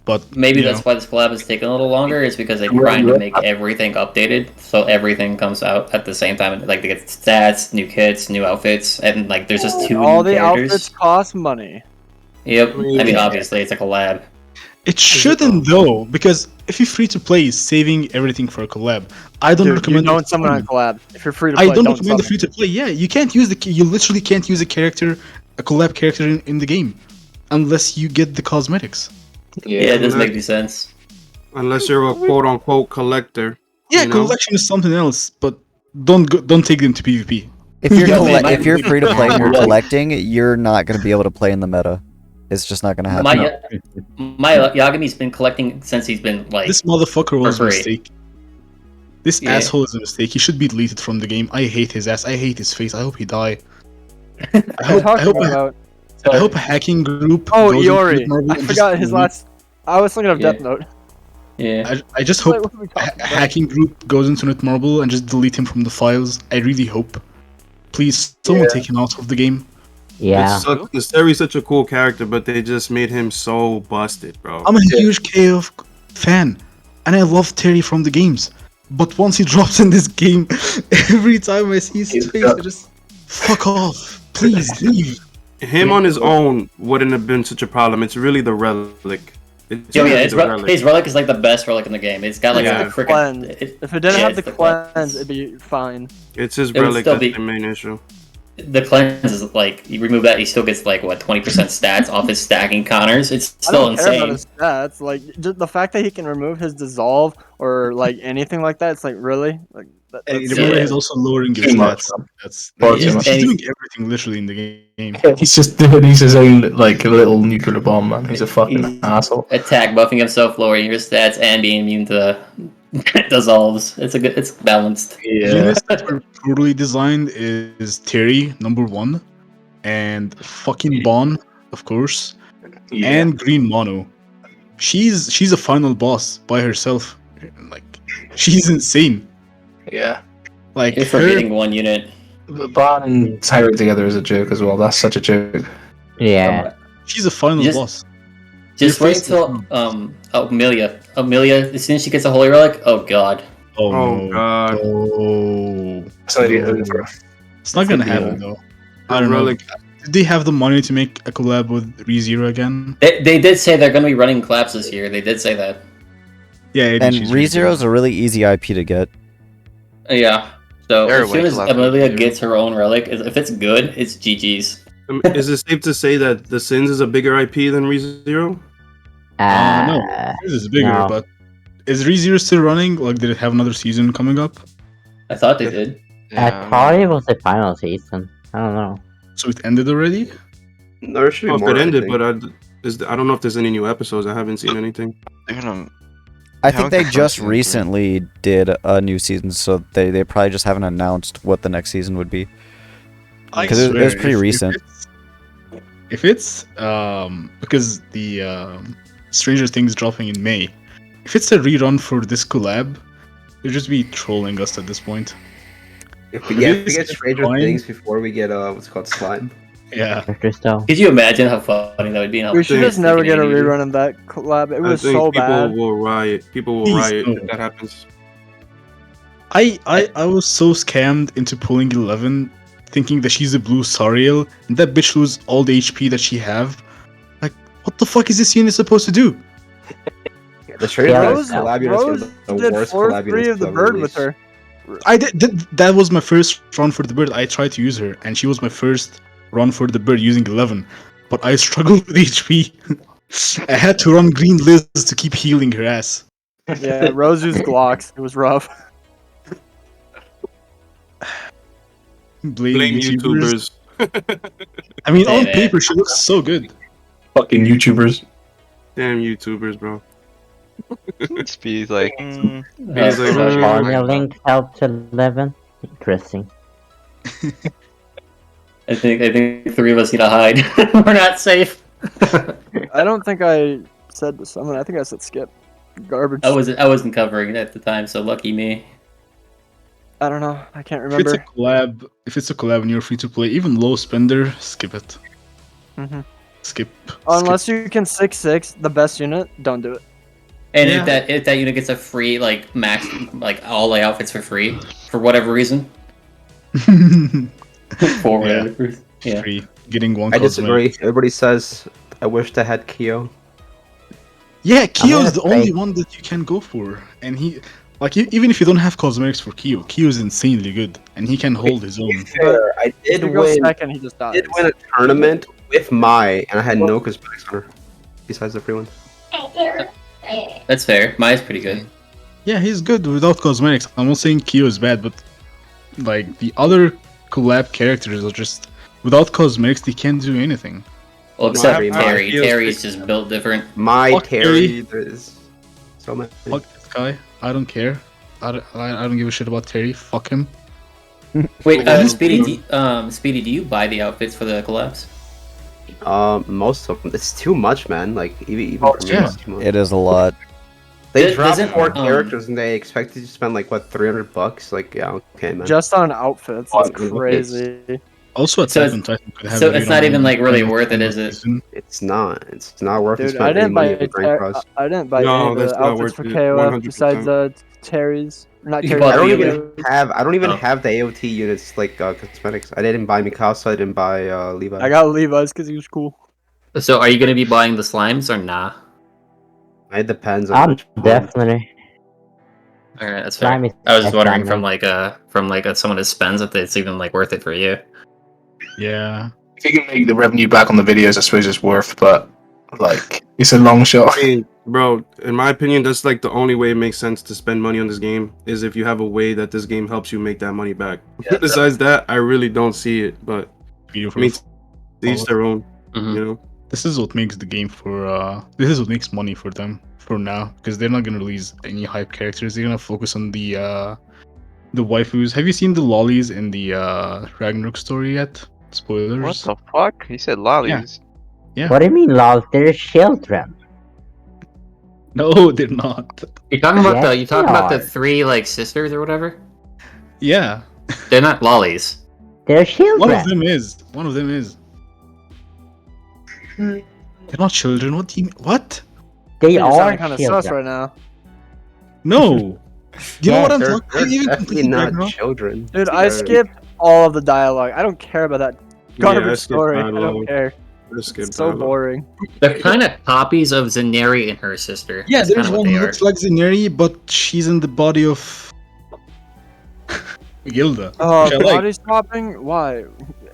But maybe you that's know, why this collab is taking a little longer. Is because they're trying to make everything updated, so everything comes out at the same time. Like they get stats, new kits, new outfits, and like there's just two All new the characters. outfits cost money. Yep. I mean, obviously it's a collab. it shouldn't though, because if you're free to play, saving everything for a collab. I don't Dude, you recommend. don't it. summon on collab. If you're free to play, I don't don't recommend the summon. free to play. Yeah, you can't use you literally can't use a collab character in the game, unless you get the cosmetics. Yeah, it doesn't make any sense. Unless you're a quote unquote collector. Yeah, You know? collection is something else, but don't take them to PvP. If you're Yeah, colle- man, if you're free to play and you're Yeah. collecting, you're not gonna be able to play in the meta. It's just not gonna happen. My Yagami's been collecting since he's been like. This motherfucker was a free. mistake. This Yeah. asshole is a mistake. He should be deleted from the game. I hate his ass. I hate his face. I hope he die. I hope a hacking group. Oh, goes into Iori. Marvel I and forgot just his delete- last. I was thinking of Yeah. Death Note. Yeah. I just Like, hope what are we talking a about? hacking group goes into Netmarble and just delete him from the files. I really hope. Please, someone take him out of the game. Yeah. It's Terry's such a cool character, but they just made him so busted, bro. I'm a huge KOF fan, and I love Terry from the games. But once he drops in this game, every time I see his face, I just fuck off. Please leave. Him on his own wouldn't have been such a problem. It's really the relic. It's Yeah, really his, the relic. his relic is like the best relic in the game. It's got like Yeah. a freaking. Cleanse. If it didn't yeah, have the it's the cleanse, it'd be fine. It's his It would relic still that's be- the main issue. The cleanse is like you remove that, he still gets like what 20% stats off his stacking counters. It's I still don't care about insane. his stats. Like just the fact that he can remove his dissolve or like anything like that. It's like really like. And That's, remember, Yeah. he's also lowering your Too much, stats. man. That's Far he's, too much. he's doing everything literally in the game. He's just doing his own like little nuclear bomb, man. He's a fucking He's- asshole. Attack buffing himself, lowering your stats, and being immune to dissolves. It's balanced. Yeah. Units that were poorly designed is Terry, number 1, and fucking Bon, of course, Yeah. and Green Mono. She's a final boss by herself. Like, she's insane. Yeah. Like, You're her, forgetting one unit. Ban and Tyra together is a joke as well. That's such a joke. Yeah. she's a final Just- boss. Just Your wait face- till Amelia, as soon as she gets a holy relic, oh god. Oh, Oh, no. God. Oh. It's not even over. It's not gonna Yeah. happen though. I don't know. Relic. Did they have the money to make a collab with ReZero again? They did say they're going to be running collabs this year. They did say that. Yeah, And she's really ReZero is a really easy IP to get. Yeah. So as Everybody soon as collabs with Amelia ReZero. gets her own relic, if it's good, it's GG's. Is it safe to say that the Sins is a bigger IP than ReZero? No. This is bigger, no. but is ReZero still running? Like, did it have another season coming up? I thought they did. I thought it was the final season. I don't know. So it ended already? No, there should be Oh, if more. it I ended, think. but I don't know if there's any new episodes. I haven't seen anything. They're gonna. I Yeah, think like they the just first season, recently did a new season, so they probably just haven't announced what the next season would be. Because it was pretty recent. If it's because the Stranger Things dropping in May, if it's a rerun for this collab, they'll just be trolling us at this point. If we get Stranger Things before we get what's it called slime. Yeah. Could you imagine how funny that would be? We should just never get a rerun of that collab. It was so bad. People will riot. People will riot if that happens. I was so scammed into pulling 11, thinking that she's a blue Sariel, and that bitch lose all the HP that she have. Like, what the fuck is this unit supposed to do? The Stranger Things collab units were the worst collab units of the bird with her. I did. That was my first run for the bird. I tried to use her, and she was my first run for the bird using 11. But I struggled with HP. I had to run Green Liz to keep healing her ass. Yeah, Rose used Glocks. It was rough. Blame YouTubers. I mean, on paper, she looks so good. Fucking YouTubers. Damn YouTubers, bro. Speedy's like, Formula link out to 11. Interesting. I think three of us need to hide. We're not safe. I don't think I said summon. I think I said skip. Garbage. I wasn't covering it at the time, so lucky me. I don't know. I can't remember. If it's a collab and you're free to play, even low spender, skip it. Mm-hmm. Skip. Unless you can 6/6 the best unit, don't do it. And if that unit gets a free max all the outfits for free for whatever reason. For whatever reason. Yeah. Free. Getting one. I disagree. Everybody says I wish they had Kyo. Yeah, Kyo is the only one that you can go for, and he. Even if you don't have cosmetics for Kyo is insanely good, and he can hold his own. I did win. Second, he just dies. Did win a tournament with Mai, and I had no cosmetics on her, besides the free one. That's fair. Mai's pretty good. Yeah, he's good without cosmetics. I'm not saying Kyo is bad, but the other collab characters are just without cosmetics. They can't do anything. Well, except Terry. Terry's just built different. Terry. There's so many. Fuck this guy. I don't care. I don't give a shit about Terry. Fuck him. Wait, Speedy, do you buy the outfits for the collabs? Most of them. It's too much, man. Even for me, it's too much. It is a lot. They dropped 4 characters and they expected you to spend $300. Yeah, okay, man. Just on outfits. That's crazy. Also, at Titan could have. So it's not even really worth it, is it? It's not. It's not worth it. Dude, I didn't buy any of the outfits for KOF besides Terry's. Not Terry's. I don't even have the AOT units cosmetics. I didn't buy Mikasa. I didn't buy Levi. I got Levi's because he was cool. So are you gonna be buying the slimes or nah? It depends on which definitely. Alright, that's fair. I was just wondering from someone who spends if it's even worth it for you. Yeah. If you can make the revenue back on the videos, I suppose it's worth, but it's a long shot. I mean, bro, in my opinion, that's the only way it makes sense to spend money on this game is if you have a way that this game helps you make that money back. Yeah, besides that, I really don't see it. But beautiful. I mean, each their own. Mm-hmm. You know. This is what makes the game this is what makes money for them for now, because they're not gonna release any hype characters. They're gonna focus on the waifus. Have you seen the lollies in the Ragnarok story yet? Spoilers. What the fuck? He said lollies. Yeah. What do you mean, lol? They're children. No, they're not. You're talking about the 3 sisters or whatever? Yeah. They're not lollies. They're children. One of them is. They're not children. What do you mean? What? They are kind of children. sus right now. No. You know what I'm talking They're about? definitely not children. Dude, I skipped all of the dialogue. I don't care about that garbage story. I don't care. It's so boring. They're kind of copies of Zaneri and her sister. Yeah, That's there's one who looks like Zaneri, but she's in the body of Gilda. Oh, body swapping? Why?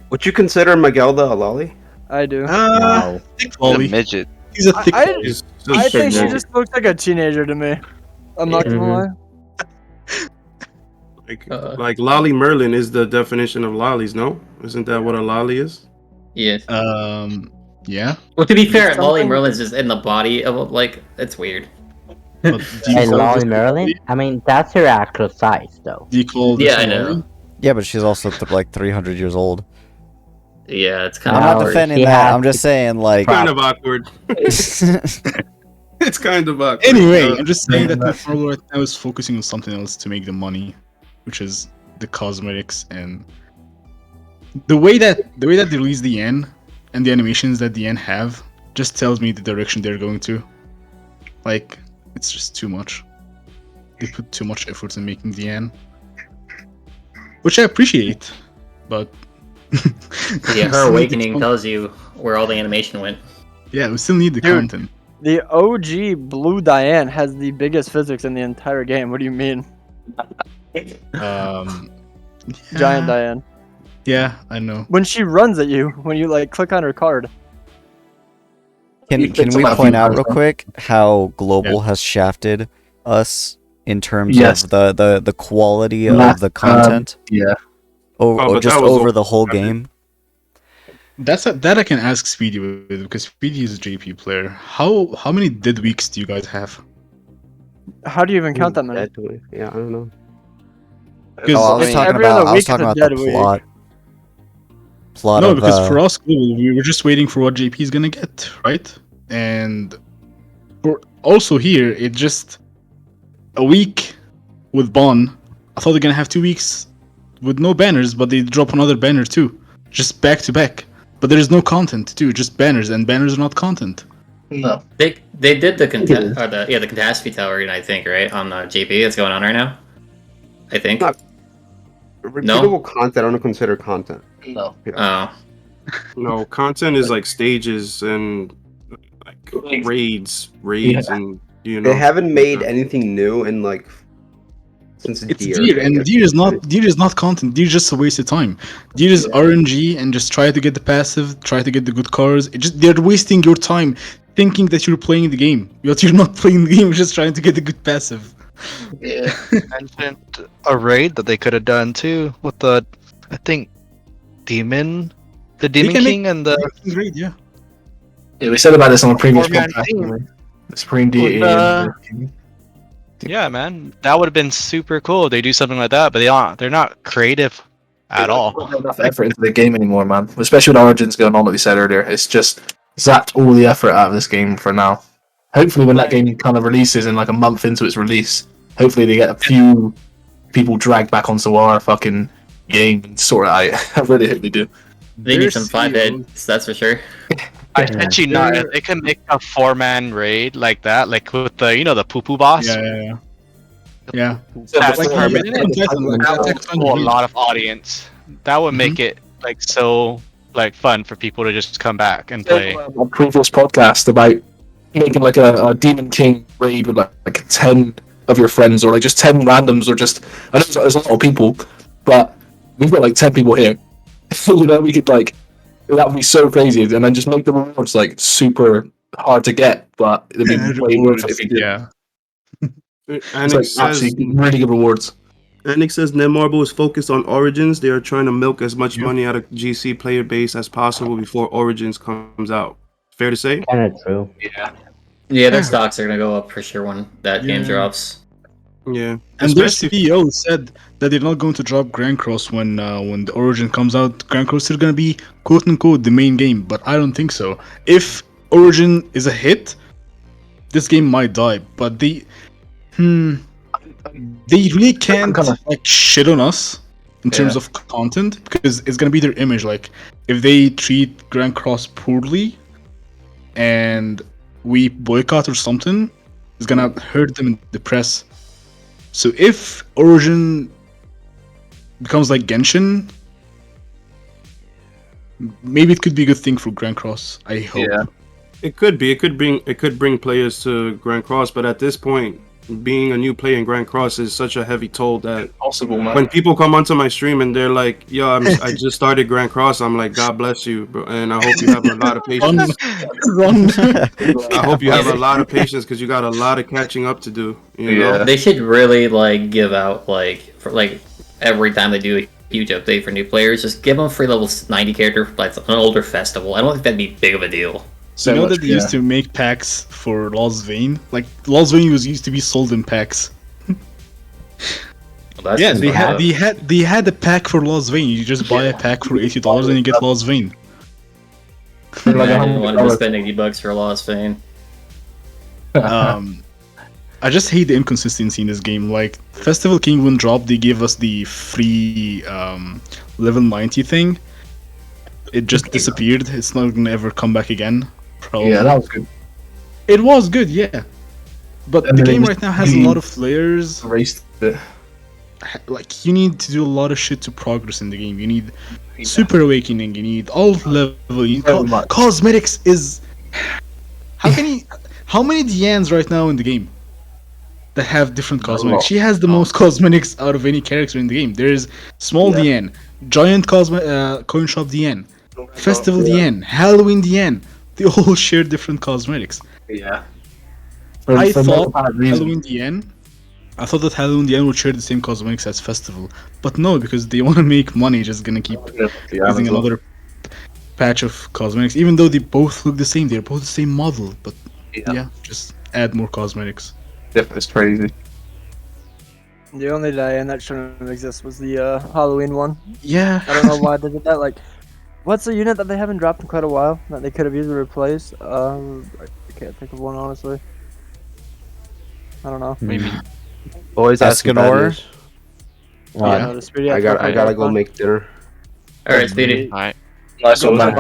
Would you consider Magelda a lolly? I do. No. Thick lolly. A midget. He's a thick I lolly. think she just looks like a teenager to me. I'm not gonna lie. Like Lolly Merlin is the definition of lollies, no? Isn't that what a lolly is? Yes. Yeah. Well, to be fair, Lolly Merlin's just in the body of it's weird. Hey, Lolly Merlin? I mean, that's her actual size, though. Do you call I know. Yeah, but she's also 300 years old. Yeah, it's kind I'm of not Wow. defending He that. has I'm just saying, like, Kind of awkward. It's kind of awkward. Anyway, I'm just saying that that's- Marvel right now is focusing on something else to make the money, which is the cosmetics and the way that they release the N and the animations that the N have just tells me the direction they're going to. Like, it's just too much. They put too much effort in making the N, which I appreciate, but Yeah, we her still need the awakening con- tells you where all the animation went. Yeah, we still need the Dude. content. The OG Blue Diane has the biggest physics in the entire game. What do you mean? Yeah, Giant Diane. Yeah, I know. When she runs at you, when you like click on her card. can You can picked we him up point a few out times, real huh? quick how Global has shafted us in terms Yes. of the quality Last, of the content Yeah. but just that was over over- the whole game? That I can ask Speedy with because Speedy is a JP player. How many dead weeks do you guys have? How do you even count that many? Yeah, I don't know. Because Oh, I was mean, talking every other about week is a the dead week. plot no, of because for us, we were just waiting for what JP is gonna get, right? And for also here, it just a week with Bon. I thought they're gonna have 2 weeks with no banners, but they drop another banner too, just back to back. But there is no content too, just banners, and banners are not content. No. They did the the catastrophe tower, I think, right, on the JP that's going on right now. I think. Not- Repeatable content, I don't consider content. No. Oh. No, content is like stages and like raids, and you know. They haven't made anything new in like since It's Deer. Deer, and Deer is not content. Deer is just a waste of time. Deer is RNG, and just try to get the passive, try to get the good cars. They're wasting your time thinking that you're playing the game, but you're not playing the game. You're just trying to get the good passive. Yeah. Mentioned a raid that they could have done too with the, I think, the Demon King and the Great, yeah. Yeah, we said about this on a previous Four-man podcast. team. didn't we? The Supreme Deity. yeah, man, that would have been super cool. They do something like that, but they're not creative at all. Not enough effort into the game anymore, man. Especially with Origins going on, like we said earlier. It's just zapped all the effort out of this game for now. Hopefully, when that game kind of releases in like a month into its release, hopefully they get a few people dragged back onto our fucking game and sort it out. I really hope they do. They need some 5 heads, that's for sure. I bet you not. If they can make a 4-man raid like that, like with the the poo poo boss. Yeah. That's Like, permanent. That would pull a lot of audience. That would make it like so like fun for people to just come back and play. On previous podcast about making like a Demon King raid with like 10 of your friends, or like just 10 randoms, or just I know there's a lot of people, but we've got like 10 people here. We could like that would be so crazy, and then just make the rewards like super hard to get, but it'd be way worth it if you did. Yeah. Antix It's like actually really good rewards. Antix says Netmarble is focused on Origins. They are trying to milk as much money out of GC player base as possible before Origins comes out. Fair to say? Kind of true. Yeah, their stocks are gonna go up for sure when that game drops. Yeah. And their CEO said that they're not going to drop Grand Cross when the Origin comes out. Grand Cross is going to be quote unquote the main game, but I don't think so. If Origin is a hit, this game might die. But they really can't like shit on us in terms of content, because it's going to be their image. Like if they treat Grand Cross poorly and we boycott or something, it's gonna hurt them in the press. So if Origin becomes like Genshin, maybe it could be a good thing for Grand Cross. I hope. Yeah. It could be. It could bring players to Grand Cross, but at this point, being a new player in Grand Cross is such a heavy toll that possible, man. When people come onto my stream and they're like, "Yo, I just started Grand Cross," I'm like, "God bless you, bro," and I hope you have a lot of patience. I hope you have a lot of patience because you got a lot of catching up to do. You know? They should really like give out for every time they do a huge update for new players, just give them free level 90 character like an older festival. I don't think that'd be big of a deal. You know that they used to make packs for Lost Vein? Like, Lost Vein used to be sold in packs. Well, Yeah, they had a pack for Lost Vein. You just buy a pack for $80 and you get Lost Vein. I didn't want to spend $80 for a Lost Vein. I just hate the inconsistency in this game. Like, Festival King when dropped, they gave us the free level 90 thing. It just disappeared. It's not gonna ever come back again. Probably. Yeah, that was good. It was good, yeah. But And the then game they right now has a lot of layers. Erased it. Like, you need to do a lot of shit to progress in the game. You need Super Awakening, you need Alt Level, you need Cosmetics is... How many Dianes right now in the game that have different cosmetics? She has the most cosmetics out of any character in the game. There's Small Diane, Giant Coin Shop Diane, Festival Diane, Halloween Diane. They all share different cosmetics. Yeah. I thought Halloween that Halloween Diane would share the same cosmetics as Festival. But no, because they want to make money, just gonna keep using another patch of cosmetics. Even though they both look the same, they're both the same model. But yeah, just add more cosmetics. It's crazy. The only Diane that shouldn't exist was the Halloween one. Yeah. I don't know why they did that. Like, what's a unit that they haven't dropped in quite a while that they could have easily replaced? I can't think of one, honestly. I don't know. Maybe. Always asking Escanor. I gotta go make dinner. Alright, Speedy. Alright. Nice one, man.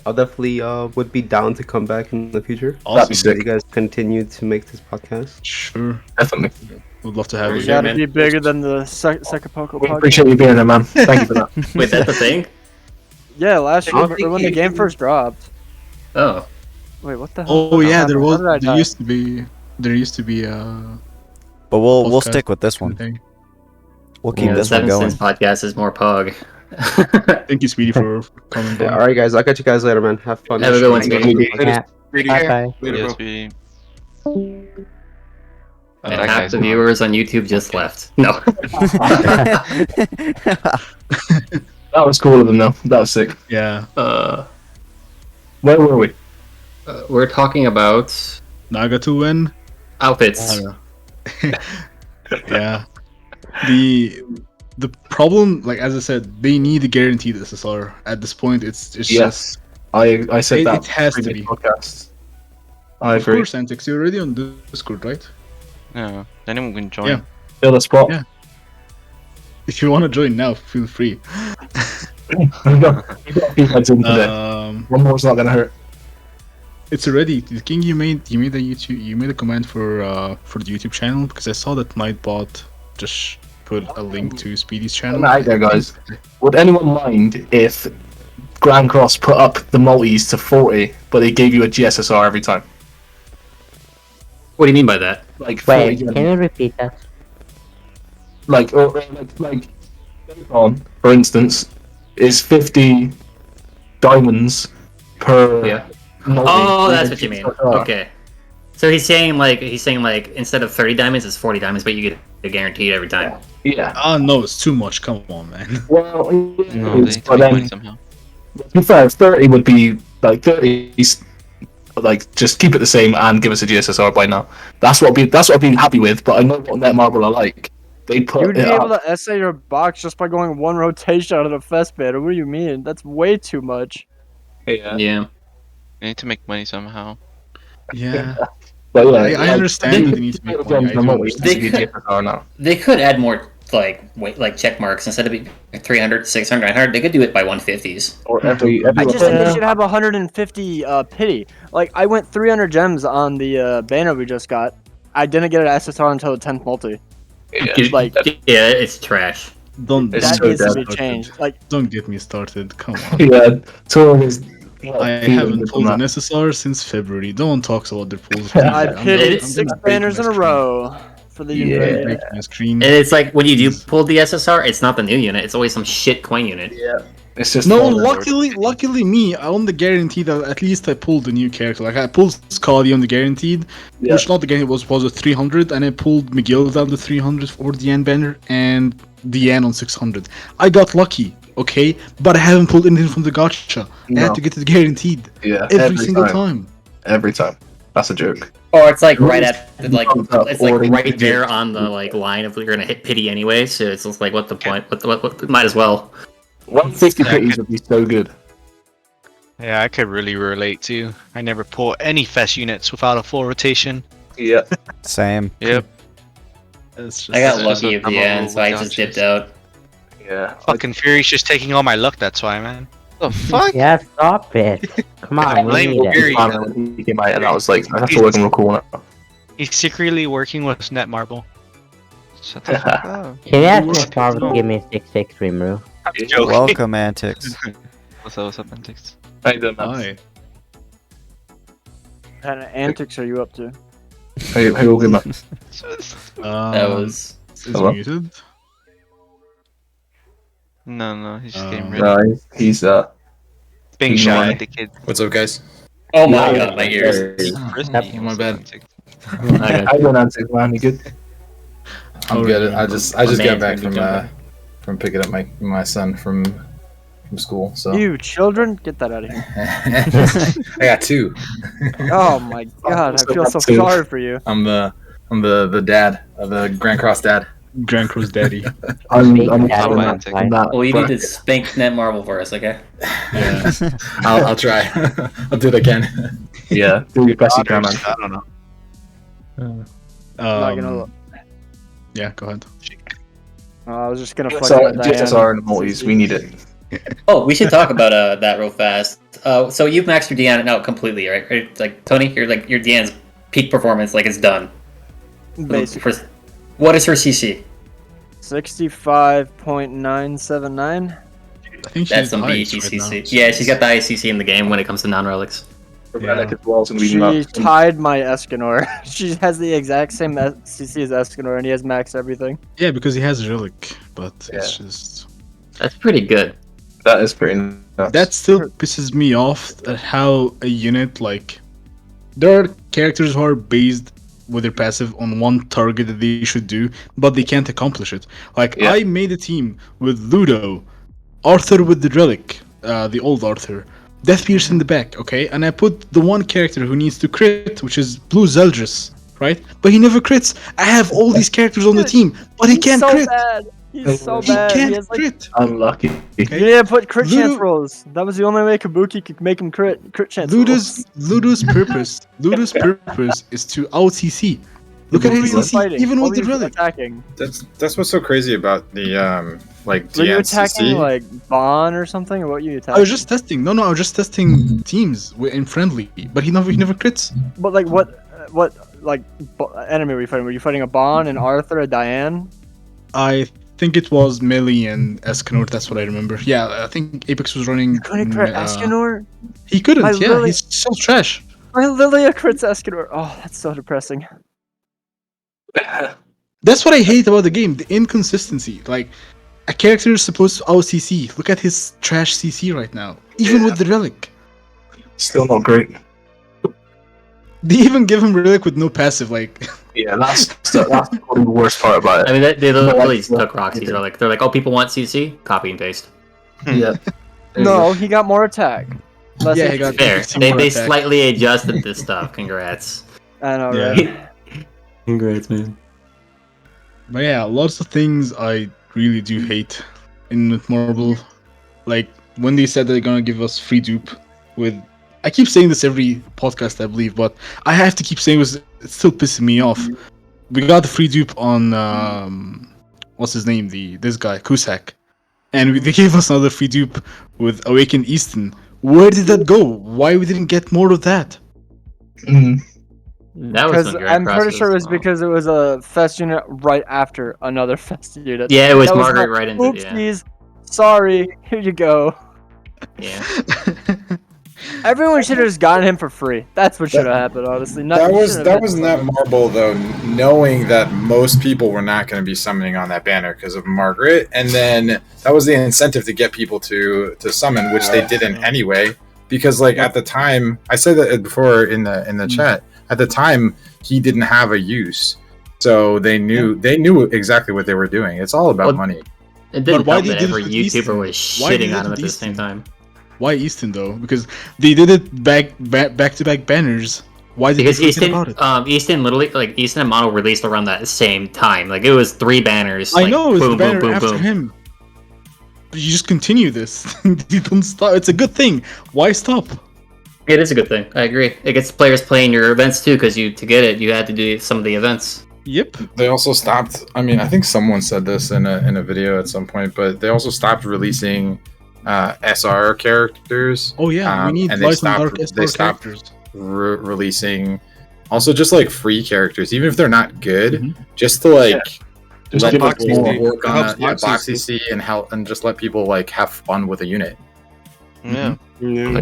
I'll definitely would be down to come back in the future. That'd be sick. You guys continue to make this podcast. Sure. Definitely. Would love to have We you. gotta be bigger than the Secapoko We podcast. appreciate you being there, man. Thank you for that. Wait, that's the thing? Yeah, last year when the game first dropped. Oh. Wait, what the hell? Oh yeah, there How did I die? used to be But we'll podcast stick with this one. thing. We'll keep Yeah, this the one Seven going. Sins podcast is more pog. Thank you, Speedy, for coming by. Yeah, alright guys, I'll catch you guys later, man. Have fun. Have a good one, Speedy. Yeah. Bye-bye. Yes, Speedy. And that half guy's the mom. viewers on YouTube just left. No. That was cool of them, though. That was sick. Yeah. Where were we? We're talking about Nagatu win. outfits. Yeah. The problem, like as I said, they need a guaranteed SSR. At this point, it's Yes. I said that. It has to previous be. podcast. I Of agree. course, Antix, you're already on Discord, right? Yeah. Anyone can join. Yeah. Fill the spot. Yeah. If you want to join now, feel free. We've got a few heads in today. One more's not gonna hurt. It's already the King. You made a command for the YouTube channel because I saw that Nightbot just put a link to Speedy's channel. Right there, guys. Would anyone mind if Grand Cross put up the multis to 40, but they gave you a GSSR every time? What do you mean by that? Like Wait, 40, can you repeat that? like on, for instance, is 50 diamonds per Yeah. multi. Oh, that's what you mean. GSSR. Okay. So he's saying like instead of 30 diamonds, it's 40 diamonds, but you get it guaranteed every time. Yeah. Oh no, it's too much. Come on, man. Well, No, it they is, need to but make money then, somehow. to be fair, 30 would be like 30. Like, just keep it the same and give us a GSSR by now. That's what I'd be happy with. But I know what Netmarble are like. They put You'd be it able up. to essay your box just by going one rotation out of the fest banner. What do you mean? That's way too much. Yeah. They need to make money somehow. Yeah. But yeah, I understand that they need to make money. I do understand. GSSR now. They could add more like check marks instead of being 300, 600, 900. They could do it by 150s. Or every I just think they should have 150 pity. Like, I went 300 gems on the banner we just got. I didn't get an SSR until the 10th multi. Like, Yeah, it's trash. Don't It's that so needs to bad. be changed. Like, don't get me started. Come on. Yeah, Torg is. I haven't pulled an SSR since February. No one talks about their pulls. I I'm pitted gonna 6 break banners my in a screen. row for the I'm unit. gonna break my screen. And it's like when you do pull the SSR, it's not the new unit. It's always some shit coin unit. Yeah. It's just No, luckily me, on the guaranteed, at least I pulled a new character. Like I pulled Scotty on the guaranteed, Yeah. which not the guaranteed was a 300, and I pulled Miguel down the 300 for the N banner and the N on 600. I got lucky, okay, but I haven't pulled anything from the gacha. I No. had to get it guaranteed Yeah. every single time. Every time. That's a joke. Or it's like right at it's like right there on the like line of you're gonna hit pity anyway, so it's just like what the point? What might as well. 150 pities would be so good. Yeah, I could really relate to. I never pull any fest units without a full rotation. Yeah. Same. Yep. I got lucky at the end, so I just dipped out. Yeah. Fucking Fury's just taking all my luck, that's why, man. The fuck? Yeah, stop it. Come on, we Blame need it. Fury. When he came out, and I was like, I have to work real cool on it. He's secretly working with Netmarble. Shut the fuck up. Can you ask Netmarble to give me a 6-6 remove? I'm joking. Welcome, Antix. What's up, Antix? How you doing, man? Hi. What kind of antics are you up to? How you all good, man? That was Is Hello? muted. No, he's just getting rid No, he's being ignoring shy. me. the kid. What's up, guys? oh my god, my ears. Frisbee. My bad. How you doing, Antix, man? You good? I'm good. I just man, got back turned to from picking up my son from school. So You children, get that out of here. I got two. Oh my god, I feel so Two. sorry for you. I'm the dad, the Grand Cross dad. Grand Cross Daddy. I'm Big I'm daddy, romantic. right? Well, you need to spank Netmarble for us, okay? Yeah. I'll try. I'll do what I can. Yeah, do your best you can, man. I don't know. Not gonna look. Yeah, go ahead. I was just gonna flex So, my Diana. GSSR and the multis, we need it. Oh, we should talk about that real fast. So you've maxed your Deanna out completely, right? Like Tony, your Deanna's peak performance, like it's done. Basically. What is her CC? 65.979. I think That's she's some highest BT right CC. now. Yeah, she's got the highest CC in the game when it comes to non-relics. Relic as well, so we She not. tied my Escanor. She has the exact same CC as Escanor, and he has maxed everything. Yeah, because he has a relic, but Yeah. it's just That's pretty good. That is pretty nuts. that still pisses me off at how a unit like there are characters who are based with their passive on one target that they should do, but they can't accomplish it. Like Yeah. I made a team with Ludo, Arthur with the relic, the old Arthur, Death Pierce in the back, okay, and I put the one character who needs to crit, which is Blue Zeldris, right? But he never crits. I have all these characters on the team, but he can't so crit. bad. He's so He bad. can't He has, like, crit. Unlucky. yeah, put crit Ludo- chance rolls. That was the only way Kabuki could make him crit chance rolls. Ludo's purpose is to out CC. Look at What were his you CC, fighting? even What with the were you relic. attacking? That's what's so crazy about the like Were you DNCC. attacking like Bon or something, or what were you attacking? I was just testing. No, I was just testing teams in friendly, but he never crits. But like what like enemy were you fighting? Were you fighting a Bon, an Arthur, a Diane? I think it was Melee and Escanor. That's what I remember. Yeah, I think Apex was running. Couldn't crit Escanor? He couldn't. My Yeah, Lily- he's so trash. My Lilia crits Escanor. Oh, that's so depressing. That's what I hate about the game. The inconsistency. Like a character is supposed to out CC. Look at his trash CC right now. Even with the relic. Still not great. They even give him relic with no passive. Like Yeah, that's probably the worst part about I it. mean, they literally Like, took Roxy's. They're like, oh, people want CC, copy and paste. Yeah. No, he got more attack. Less Yeah, he got- HP. Fair. Some They more attack. slightly adjusted this stuff. Congrats. I know, Yeah. right? Congrats, man. But yeah, lots of things I really do hate in Marvel. Like when they said they're gonna give us free dupe with. I keep saying this every podcast, I believe, but I have to keep saying this. It's still pissing me off. We got the free dupe on what's his name? This guy Cusack, and they gave us another free dupe with Awakened Easton. Where did that go? Why we didn't get more of that? Mm. That was Because some great I'm pretty crosses sure it was as well. because it was a fest unit right after another fest unit. Yeah, it was That Margaret not- right into yeah. Oopsies. Sorry. Here you go. Yeah. Everyone should have just gotten him for free. That's what should have happened, honestly. Not, That you was shouldn't that have was been- net marble though, knowing that most people were not going to be summoning on that banner because of Margaret, and then that was the incentive to get people to summon, which they didn't anyway. Because like at the time, I said that before in the chat. At the time, he didn't have a use, so they knew exactly what they were doing. It's all about Well, money. It didn't why help they that did it every with YouTuber Easton? was Why they shitting did on it him with at the same Easton? time. Why Easton though? Because they did it back to back banners Why did Because they forget Easton, about it? Easton literally, like Easton and Mono released around that same time. Like it was 3 banners. I like, know it's boom, the banner boom, boom, after boom. him. But you just continue this. You don't stop. It's a good thing. Why stop? It is a good thing. I agree. It gets players playing your events too, because to get it, you had to do some of the events. Yep. They also stopped. I mean, I think someone said this in a video at some point, but they also stopped releasing SR characters. Oh yeah, we need and light and dark SR characters. Releasing also just like free characters, even if they're not good, Mm-hmm. just to like Just let give us people more. work on Helps Box Box CC and help and just let people like have fun with a unit. Yeah. Yeah.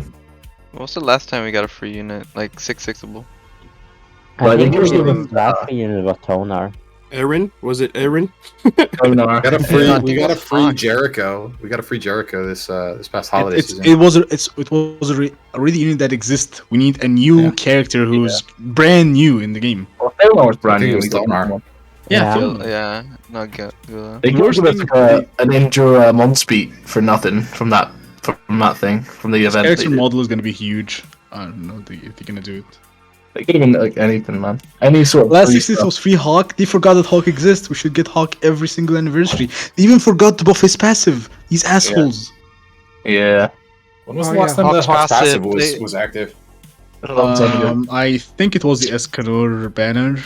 What was the last time we got a free unit? Like 6-6able. Well, I think I think it it was was, last unit was Tonar. Aaron? Was it Aaron? Oh, no. We got a free. Yeah, We got a it's free fine. Jericho. We got a free Jericho this past holiday season. It was already unit that exists. We need a new character who's brand new in the game. Well, ThrillMore was brand I think new. it was ThrillMore. Yeah, Yeah. Yeah, not good. Good. They could give us an Endura Monspeed for nothing from that thing, from the event. character They did. model is gonna be huge. I don't know if they're gonna do it. They could have been like anything, man. Any sort of Last free 16th stuff. was free Hawk. They forgot that Hawk exists. We should get Hawk every single anniversary. They even forgot to buff his passive. These assholes. Yeah. When was Oh, the last yeah, time that Hawk's Hawk's passive passive, was active? A long time ago. I think it was the Escanor banner.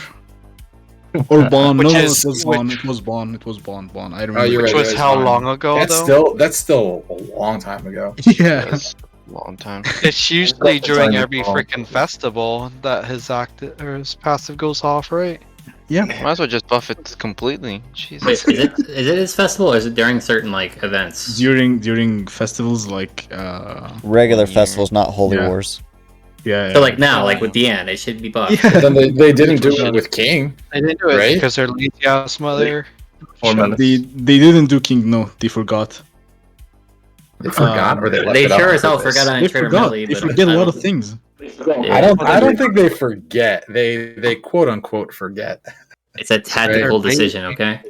Or Bond. Which No, is- it was Bond. which- It was Bond. It was Bond. I remember. Oh, you're Which right. was it how fine. long ago, though? That's still a long time ago. Yeah. That's a long time. It's usually That's during fine. every freaking festival that his his passive goes off, right? Yeah. Might as well just buff it completely. Wait, Jesus. is it his festival or is it during certain like events? During festivals like Regular festivals, not Holy Yeah. Wars. yeah. So like now, like with Deanne, it should be buffed. Yeah. But then they didn't do it with King. They didn't do it Right? because they're lazy ass mother. Or Menace. They didn't do King. No, they forgot. They forgot, or they left They it out sure on as hell purpose. forgot on They Trader forgot. Melee, They but forget a I lot don't- of things. Yeah. I don't think they forget. They quote unquote forget. It's a tactical decision, okay?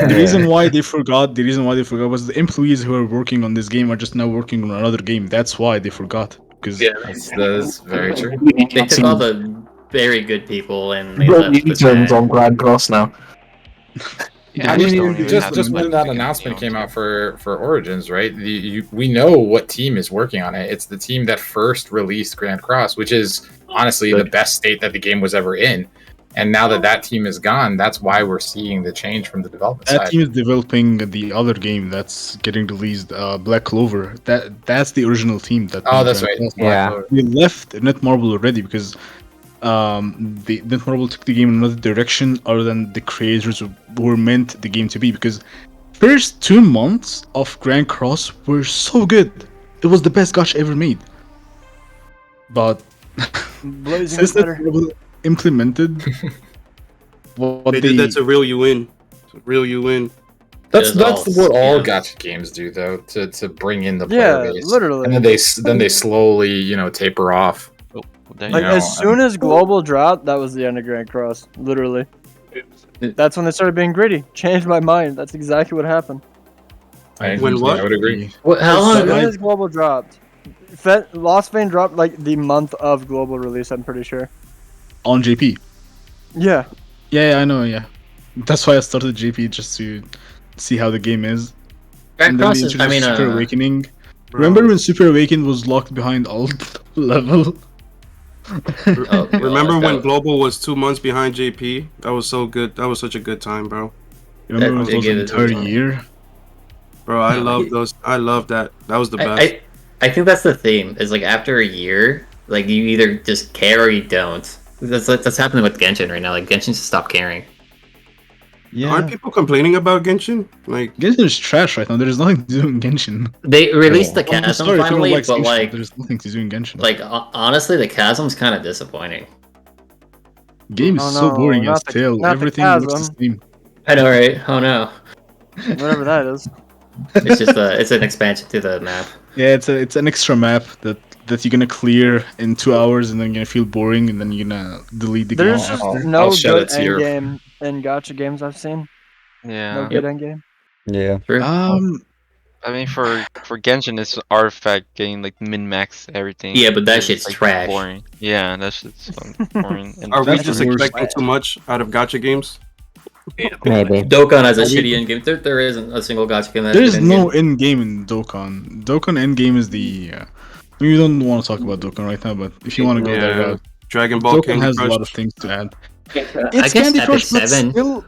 The reason why they forgot was the employees who are working on this game are just now working on another game. That's why they forgot. Because That's very true. They took all the very good people and they Got left with U-turns bad. on Grand Cross now. Yeah, I mean, don't even just have when to that make it announcement count. came out for Origins, right? We know what team is working on it. It's the team that first released Grand Cross, which is honestly the best state that the game was ever in. And now that team is gone, that's why we're seeing the change from the development that side. team is developing the other game that's getting released, Black Clover. That's the original team. Oh, that's right. Yeah. We left Netmarble already because the Netmarble took the game in another direction other than the creators were meant the game to be. Because first 2 months of Grand Cross were so good. It was the best gacha ever made. But Blazing since better. Netmarble implemented what They did that to reel you in. To reel you in. That's It was what all all scam. gacha games do, though, to bring in the player Yeah, base. literally. And then they slowly, taper off. Oh, there Like you know, as soon as global dropped, that was the end of Grand Cross. Literally. That's when they started being gritty. Changed my mind. That's exactly what happened. When what? I would agree. How As long soon ago? as global dropped, Lost Vein dropped like the month of global release. I'm pretty sure. on JP. Yeah. Yeah, I know. Yeah, that's why I started JP just to see how the game is. Grand And then Cross they is, introduced Super uh, Awakening. Remember when Super Awakened was locked behind alt level? Oh, Remember God, when that- Global was 2 months behind JP? That was so good. That was such a good time, bro. Remember That it was did an get it entire done. year? Bro, I love those. I love that. That was the best. I think that's the theme. Is like after a year, like you either just care or you don't. That's happening with Genshin right now. Like Genshin just stopped caring. Aren't people complaining about Genshin? Like Genshin is trash right now. There's nothing to do in Genshin. They released the I'm Chasm sorry if you don't finally, like but Genshin, like there's nothing to do in Genshin. honestly, the Chasm's kind of disappointing. Game is Oh, so no, boring as not the- tail. not the Everything looks the Chasm. same. I know, right? Oh no, Whatever that is. it's just it's an expansion to the map. Yeah, it's an extra map that you're gonna clear in 2 hours, and then you're gonna feel boring, and then you're gonna delete the There's game. just I'll no shed good a tear. endgame in gacha games I've seen. No Yeah. good endgame. Yeah. True. I mean, for Genshin, it's artifact getting like min max everything. Yeah, but that It's, shit's like, trash. Boring. Yeah, that shit's boring. And Are we That's just the worst. expecting too much out of gacha games? Maybe. Dokkan has a shitty end game. There isn't a single gacha game that has There's a good no endgame. end game in Dokkan. Dokkan end game is the. We don't want to talk about Dokkan right now, but if you want to go there, Yeah. Dragon Ball Dokkan Candy has Crush. a lot of things to add. I It's guess Candy Epic Crush, but 7. still.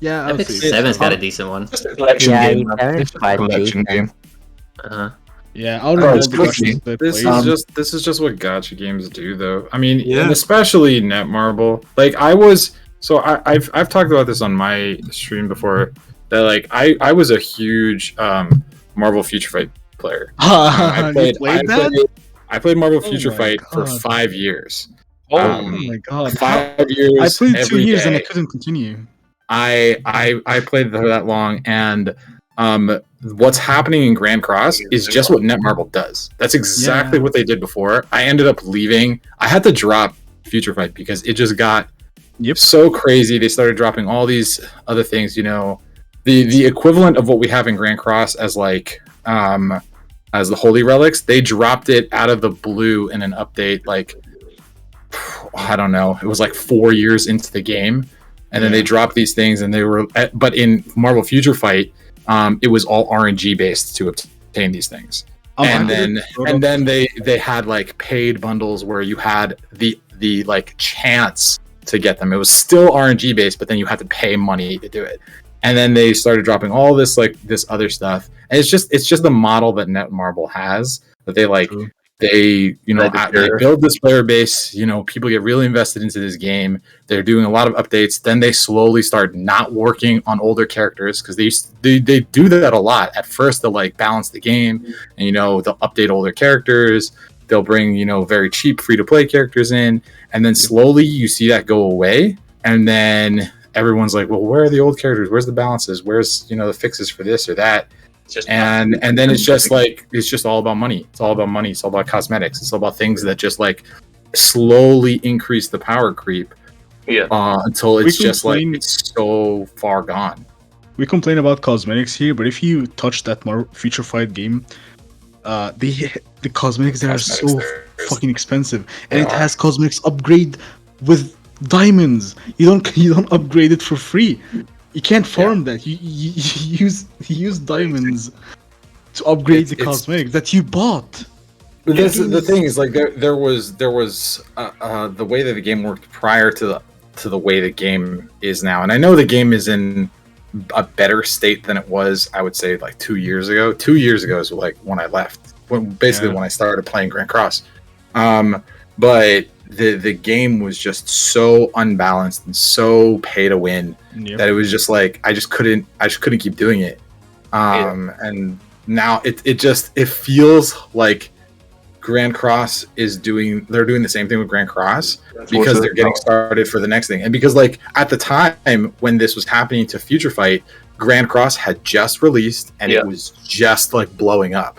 Yeah, I would Epic say 7's got a decent one. Just a collection Yeah, game. seven is It's a quite collection game. Uh-huh. Yeah, out of Bro, all it's the quickly. games I This played, is just what gacha games do, though. I mean, Yeah. and especially Netmarble. Like I've talked about this on my stream before. That like I was a huge Marvel Future Fight player. I played Marvel Future my Fight for God. 5 years. Oh my god! 5 years. I played 2 every years and I day. couldn't continue. I played for that long, and what's happening in Grand Cross is just what Netmarble does. That's exactly what they did before. I ended up leaving. I had to drop Future Fight because it just got so crazy. They started dropping all these other things. You know, the equivalent of what we have in Grand Cross as like as the Holy Relics. They dropped it out of the blue in an update. Like I don't know. It was like 4 years into the game. And then they dropped these things, and they were. But in Marvel Future Fight, it was all RNG based to obtain these things. And then they had like paid bundles where you had the like chance to get them. It was still RNG based, but then you had to pay money to do it. And then they started dropping all this like this other stuff. And it's just the model that Netmarble has that they like. True. They build this player base. You know, people get really invested into this game. They're doing a lot of updates. Then they slowly start not working on older characters because they do that a lot. At first, they'll like balance the game, and they'll update older characters. They'll bring very cheap free to play characters in, and then slowly you see that go away. And then everyone's like, "Well, where are the old characters? Where's the balances? Where's the fixes for this or that?" And then it's just like it's just all about money. It's all about money. It's all about cosmetics. It's all about things that just like slowly increase the power creep. Until it's just like it's so far gone. We complain about cosmetics here, but if you touch that Future Fight game, the cosmetics there are so fucking expensive, and it has cosmetics upgrade with diamonds. You don't upgrade it for free. You can't farm that. You use diamonds to upgrade the cosmetics that you bought. But the thing is, like there was the way that the game worked prior to the way the game is now, and I know the game is in a better state than it was. I would say like 2 years ago. 2 years ago is like when I left, when I started playing Grand Cross. But the game was just so unbalanced and so pay to win that it was just like I just couldn't keep doing it. And now it feels like Grand Cross they're doing the same thing with Grand Cross because they're getting started for the next thing. And because like at the time when this was happening to Future Fight, Grand Cross had just released and it was just like blowing up.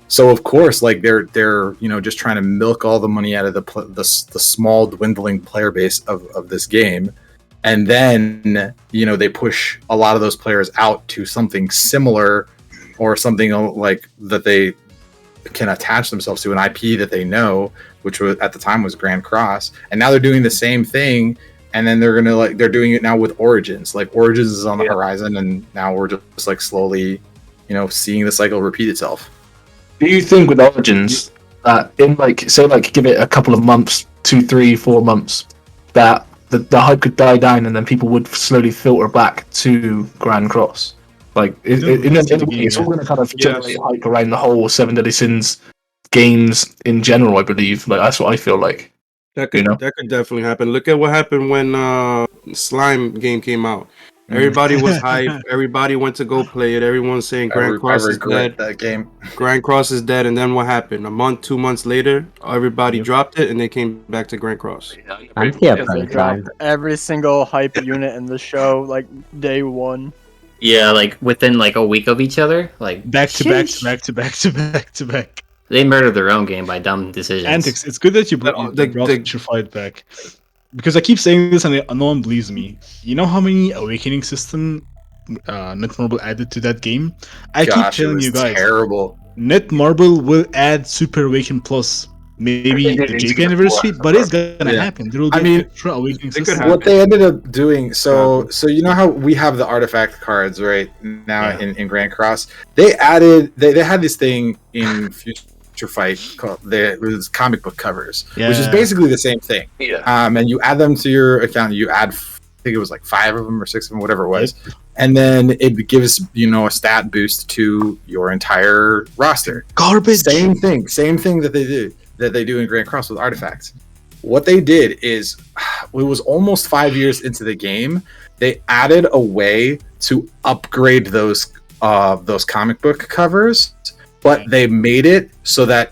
So of course, like they're just trying to milk all the money out of the small dwindling player base of this game, and then they push a lot of those players out to something similar or something like that they can attach themselves to, an IP that they know, which was at the time was Grand Cross, and now they're doing the same thing, and then they're doing it now with Origins. Like Origins is on the horizon, and now we're just like slowly, seeing the cycle repeat itself. Do you think with Origins that in give it a couple of months, 2, 3, 4 months, that the hype could die down and then people would slowly filter back to Grand Cross? Like it's all going to kind of generate hype around the whole 7 Deadly Sins games in general. I believe that's what I feel like. That could definitely happen. Look at what happened when Slime game came out. Everybody was hyped. Everybody went to go play it. Everyone's saying Grand Cross is dead. That game. Grand Cross is dead. And then what happened? A month, 2 months later, everybody dropped it and they came back to Grand Cross. They dropped every single hype unit in the show like day one. Yeah, like within like a week of each other, like back to back. They murdered their own game by dumb decisions. Antix, it's good that you brought Future Fight back. Because I keep saying this and no one believes me. You know how many Awakening system Netmarble added to that game. I keep Gosh, it telling was you guys, terrible. Netmarble will add Super Awaken Plus. Maybe the JP anniversary, but it's gonna happen. There will be an extra awakening system. What they ended up doing, so you know how we have the artifact cards right now in Grand Cross. They added they had this thing in Future Fight called it was comic book covers, which is basically the same thing. And you add them to your account. You add, I think it was like 5 of them or 6 of them, whatever it was, and then it gives a stat boost to your entire roster. Garbage. Same thing that they do in Grand Cross with artifacts. What they did is, it was almost 5 years into the game, they added a way to upgrade those comic book covers, but they made it so that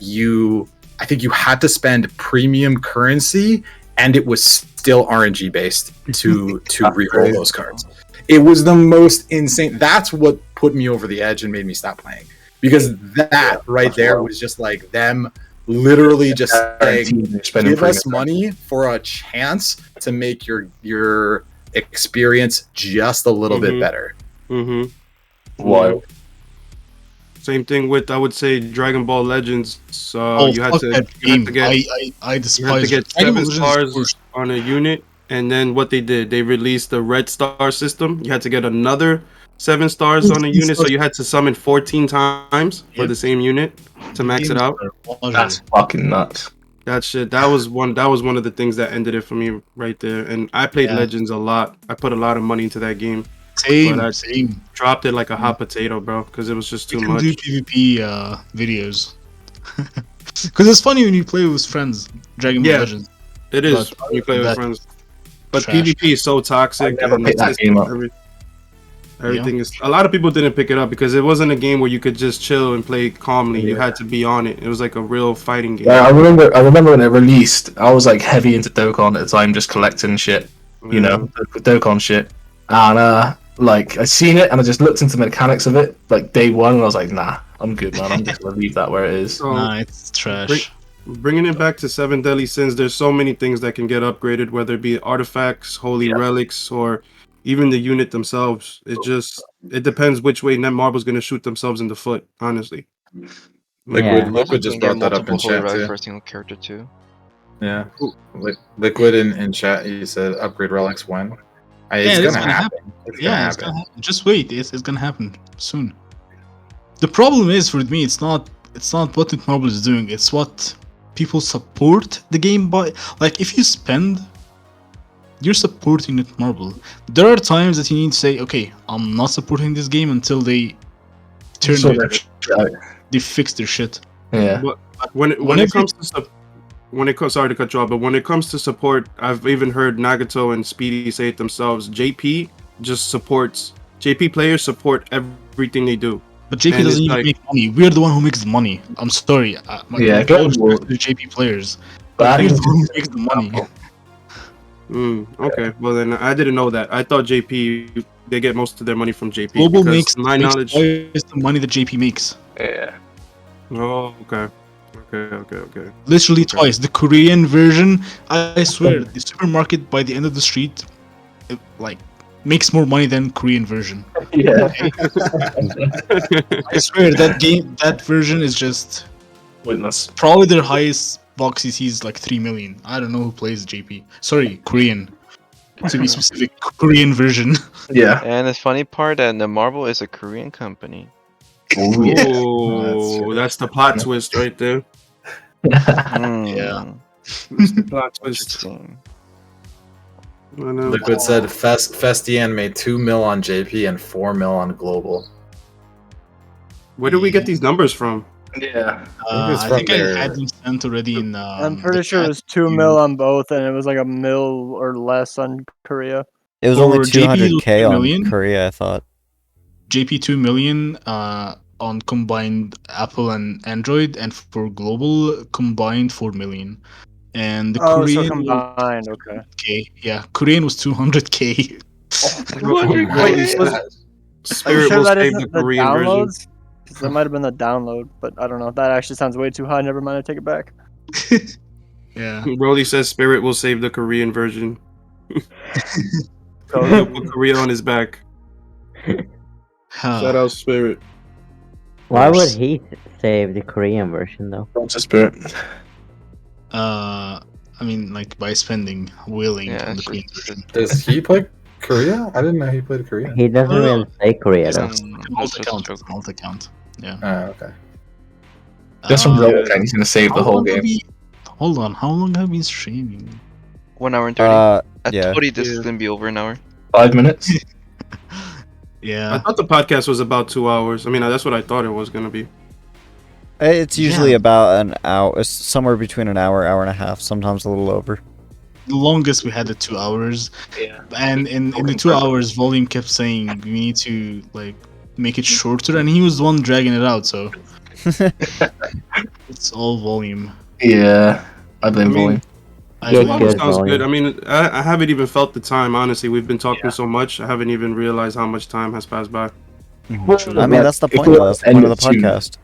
I think you had to spend premium currency, and it was still RNG based to reroll those cards. It was the most insane. That's what put me over the edge and made me stop playing, because that right there was just like them literally just saying, give us money for a chance to make your experience just a little bit better. Wow. Same thing with, I would say, Dragon Ball Legends. You had to get 7 stars on a unit, and then what they did, they released the Red Star system. You had to get another 7 stars on a unit, so you had to summon 14 times for the same unit to max it out. That's fucking nuts. That was one of the things that ended it for me right there. And I played Legends a lot. I put a lot of money into that game. Same. Dropped it like a hot potato, bro, because it was just too much. Do PvP videos. Because it's funny when you play with friends. Dragon Ball Legends. It is when you play with friends. But trash. PvP is so toxic. I never picked that game up. Everything is. A lot of people didn't pick it up because it wasn't a game where you could just chill and play calmly. You had to be on it. It was like a real fighting game. Yeah, I remember when it released. I was like heavy into Dokkan at the time, just collecting shit. You know, Dokkan shit. And like I seen it and I just looked into the mechanics of it like day one, and I was like, nah, I'm good, man. I'm just gonna leave that where it is. So, Nah, it's trash. Bringing it back to 7 Deadly Sins, there's so many things that can get upgraded, whether it be artifacts, holy relics, or even the unit themselves. It depends which way Netmarble's gonna shoot themselves in the foot, honestly. Liquid just brought that up in chat too. For a single character too. Yeah, Liquid in chat, he said upgrade relics when. It's gonna happen. It's gonna happen. Just wait, it's gonna happen soon. The problem is, for me, it's not what Netmarble is doing, it's what people support the game by. Like, if you spend, you're supporting Netmarble. There are times that you need to say, okay, I'm not supporting this game until they they fix their shit. Yeah. But when it comes to sorry to cut you off, but when it comes to support, I've even heard Nagato and Speedy say it themselves. JP players support everything they do. But JP doesn't even make money. We're the one who makes the money. I'm sorry. The JP players. But we're the one who makes the money. Okay, well then I didn't know that. I thought JP, they get most of their money from JP. Global makes knowledge is the money that JP makes. Yeah. Oh, okay. Literally twice. The Korean version, I swear, the supermarket by the end of the street, makes more money than Korean version. Yeah. I swear that version is just witness. Probably their highest box CC is like 3 million. I don't know who plays JP. Sorry, Korean. To be specific, Korean version. Yeah. And the funny part that Netmarble is a Korean company. Oh, that's the plot twist right there. Yeah. That's the plot twist. Liquid said Festian made 2 mil on JP and 4 mil on Global. Where do we get these numbers from? Yeah. I think I had them sent already in. I'm pretty sure it was 2 mil on both, and it was like a mil or less on Korea. It was only 200k on Korea, I thought. JP 2 million on combined Apple and Android, and for global combined 4 million. And the Korean so combined, okay. Yeah, Korean was 200k. Spirit will save the Korean downloads? version. That might have been the download, but I don't know. That actually sounds way too high. Never mind, I take it back. Yeah. Brody says Spirit will save the Korean version. He'll put Korea on his back. Shout out Spirit. Why would he save the Korean version though? What's a Spirit? I mean, like by spending willing on the Korean version. Does he play Korea? I didn't know he played Korea. He doesn't really play Korea though. Alt account. Yeah. Okay. Just from Robocon, he's gonna save the whole game. Hold on, how long have you been streaming? 1 hour and 30. Yeah. I told you this is gonna be over an hour. 5 minutes. Yeah. I thought the podcast was about 2 hours. I mean, that's what I thought it was gonna be. It's usually about an hour, it's somewhere between an hour, hour and a half, sometimes a little over. The longest we had at 2 hours. Yeah. And in the 2 hours, Volume kept saying we need to like make it shorter, and he was the one dragging it out. So it's all Volume. Yeah, I blame Volume. Sounds good. I mean, I haven't even felt the time. Honestly, we've been talking so much. I haven't even realized how much time has passed by. I mean, that's the point of That's the point of the podcast.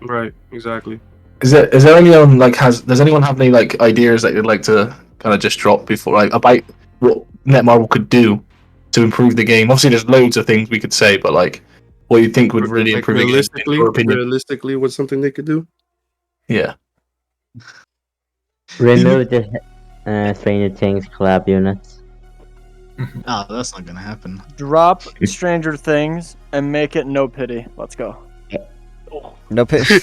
Right. Exactly. Is there anyone like does anyone have any like ideas that you'd like to kind of just drop before like about what Netmarble could do to improve the game? Obviously, there's loads of things we could say, but like what you think would really improve the game, in your opinion? Realistically, what's something they could do? Yeah. Remove the Stranger Things collab units. Ah, that's not gonna happen. Drop Stranger Things and make it no pity. Let's go. No pity.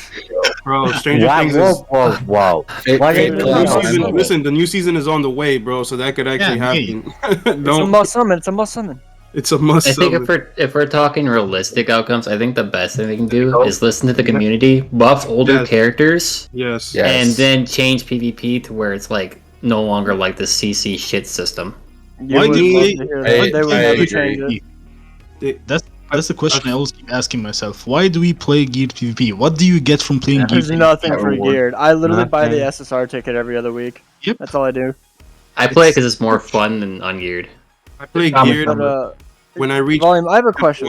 Bro, Stranger Things is... Whoa. Listen, the new season is on the way, bro, so that could actually happen. It's a must summon. It's a must summon. It's a must I think summon. if we're talking realistic outcomes, I think the best thing they can do is listen to the community, buff older characters, yes, and then change PvP to where it's like no longer like the CC shit system. Why do They would never change it. That's the question I always keep asking myself. Why do we play geared PvP? What do you get from playing geared There's PvP? nothing for geared. I literally buy the SSR ticket every other week. Yep. That's all I do. I play it because it's more fun than ungeared. I play geared But, when I reach Volume, I have a question.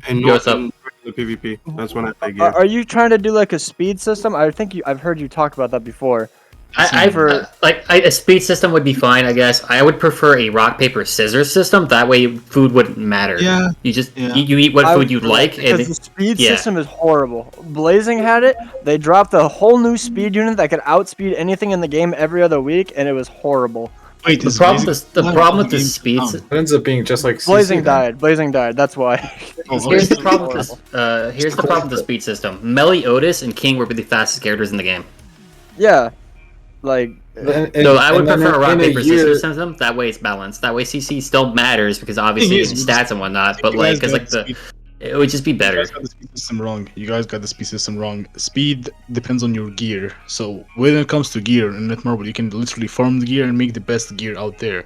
and What's up? the PvP. That's when I play geared. Are you trying to do like a speed system? I think I've heard you talk about that before. A speed system would be fine, I guess. I would prefer a rock paper scissors system. That way, food wouldn't matter. Yeah. You just you eat what food you like. Because the speed system is horrible. Blazing had it. They dropped a whole new speed unit that could outspeed anything in the game every other week, and it was horrible. Wait, the problem with the speed It ends up being just like Blazing CC, died. Blazing died. That's why. Here's the problem with this. Here's the problem with the speed system. Melee, Otis, and King were the fastest characters in the game. Yeah, like. So I would prefer a rock paper scissors system. That way it's balanced. That way CC still matters because obviously stats and whatnot. But like, because like it would just be better. You guys got the speed system wrong. You guys got the speed system wrong. Speed depends on your gear. So when it comes to gear in Netmarble, you can literally farm the gear and make the best gear out there.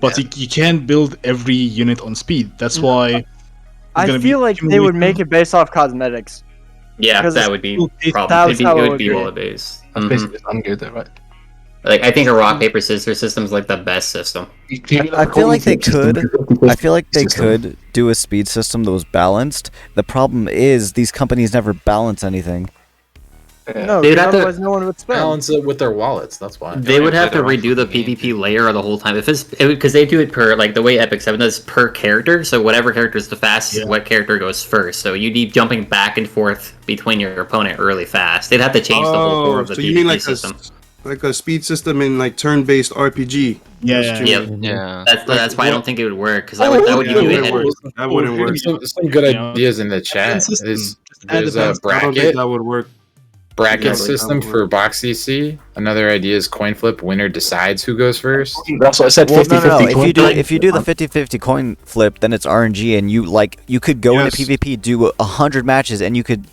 But you can't build every unit on speed. That's why. I feel like they would make it based off cosmetics. Yeah, that would be probably. It would be wallet based. That's basically ungeared though, right? Like I think a rock paper scissors system is like the best system. I feel like they could. I feel like they could do a speed system that was balanced. The problem is these companies never balance anything. No, otherwise no one would spend. Balance it with their wallets. That's why They would have to redo the PvP layer the whole time. Because they do it per like the way Epic 7 does per character. So whatever character is the fastest, what character goes first. So you'd be jumping back and forth between your opponent really fast. They'd have to change the whole core of the PvP system. Like a speed system in like turn-based RPG. Yeah. That's why I don't think it would work because that would give you a head. That wouldn't work. Some good ideas in the chat. There's a bracket. That would work. Bracket system for box CC. Another idea is coin flip. Winner decides who goes first. That's what I said. 50-50 If you do the 50-50 coin flip, then it's RNG, and you could go into PvP, do 100 matches, and you could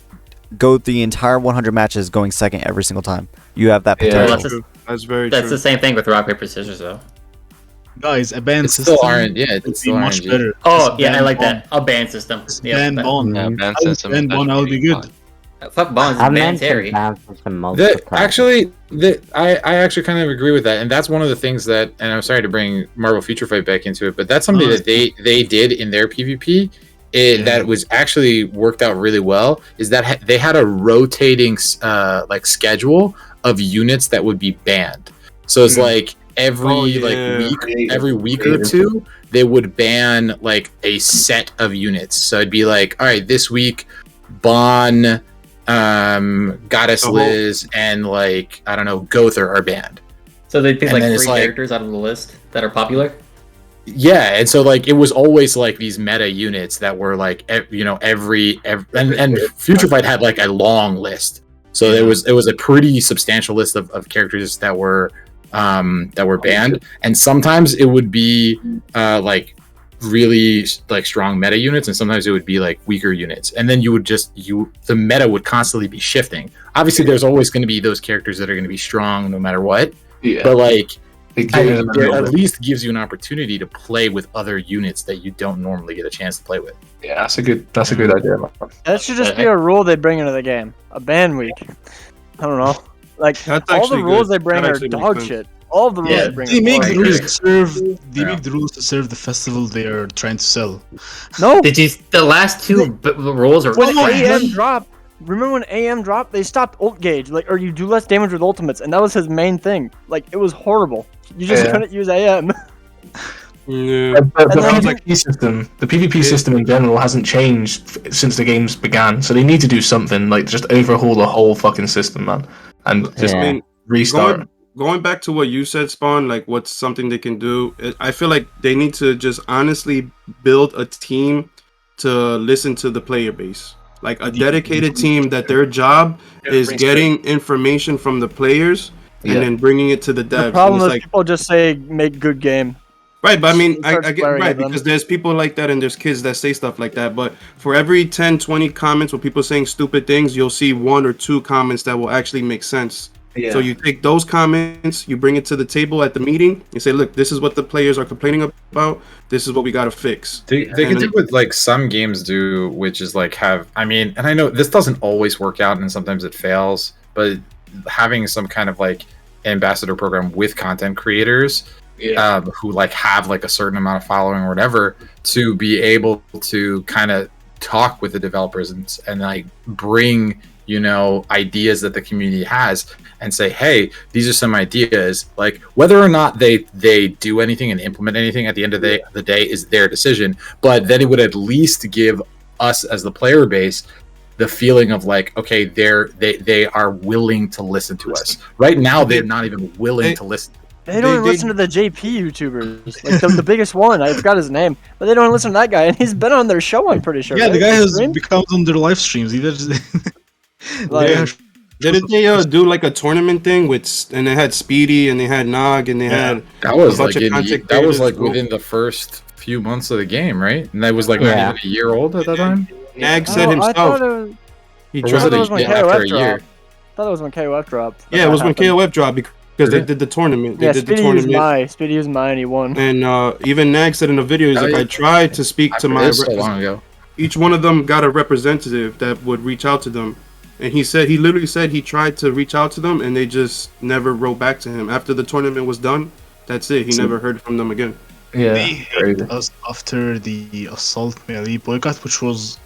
go the entire 100 matches going second every single time. You have that potential. That's very true. That's the same thing with rock paper scissors though. Guys, a ban it's system. Still it's still much RNG. better. Oh yeah, I like that. A ban system. Ban Bond. Ban system. Ban Bond, that would be good. Fuck Bonds. Ban Terry. Actually, I actually kind of agree with that, and that's one of the things that. And I'm sorry to bring Marvel Future Fight back into it, but that's something that they did in their PvP. That was actually worked out really well. Is that they had a rotating like schedule of units that would be banned. So it's like every week or two, they would ban like a set of units. So it'd be like, all right, this week, Bon, Goddess Liz, and like I don't know, Gother are banned. So they pick And like then 3 it's like- characters out of the list that are popular. Yeah, and so like it was always like these meta units that were like every and Future Fight had like a long list. So it was a pretty substantial list of characters that were banned, and sometimes it would be like really like strong meta units, and sometimes it would be like weaker units, and then the meta would constantly be shifting. Obviously, there's always going to be those characters that are going to be strong no matter what, but like it at least gives you an opportunity to play with other units that you don't normally get a chance to play with. Yeah, that's a good idea. Man. That should just be a rule they bring into the game. A ban week. I don't know. Like all the rules they bring are dog shit. All of the rules they bring. They make the rules to serve. They Yeah. make the rules to serve the festival they are trying to sell. No. Did you? The last 2 rules are When crap. AM dropped, remember when AM dropped? They stopped ult gauge, or you do less damage with ultimates, and that was his main thing. Like it was horrible. You just couldn't use AM. Yeah. But the PvP system, the PvP system in general hasn't changed since the games began. So they need to do something like just overhaul the whole fucking system, man, and just restart. Going back to what you said, Spawn, like what's something they can do? I feel like they need to just honestly build a team to listen to the player base. Like a dedicated team that their job is getting information from the players and then bringing it to the devs. The problem And is it's people just say make good game. Right, but I mean, I Starts get blaring right at them. because there's people like that and there's kids that say stuff like that. But for every 10, 20 comments with people saying stupid things, you'll see 1 or 2 comments that will actually make sense. Yeah. So you take those comments, you bring it to the table at the meeting, you say, look, this is what the players are complaining about. This is what we got to fix. They can do what like some games do, which is like and I know this doesn't always work out and sometimes it fails, but having some kind of like ambassador program with content creators who like have like a certain amount of following or whatever to be able to kind of talk with the developers and like bring ideas that the community has and say, hey, these are some ideas. Like whether or not they do anything and implement anything at the end of the day is their decision, but then it would at least give us as the player base the feeling of like, okay, they are willing to listen to us. Right now they're not even willing to listen. They don't even listen to the JP YouTubers, like the biggest one. I forgot his name, but they don't listen to that guy, and he's been on their show. I'm pretty sure. Yeah, right? the guy has become on their live streams. He just Didn't they do like a tournament thing and they had Speedy and they had Nog and they had that was a bunch like of content that was creators. like within the first few months of the game, right? And that was like not even a year old at that time. Nag said I himself. thought it was when KOF dropped. I thought it was when KOF dropped. Yeah, it was when KOF dropped because they did the tournament. They did the tournament. Speedy used mine, he won. And even Nag said in the video, he's like, I tried to speak to my. So long ago. Each one of them got a representative that would reach out to them. And he literally said he tried to reach out to them and they just never wrote back to him. After the tournament was done, that's it. He never heard from them again. Yeah. They hit us after the Assault Melee boycott, which was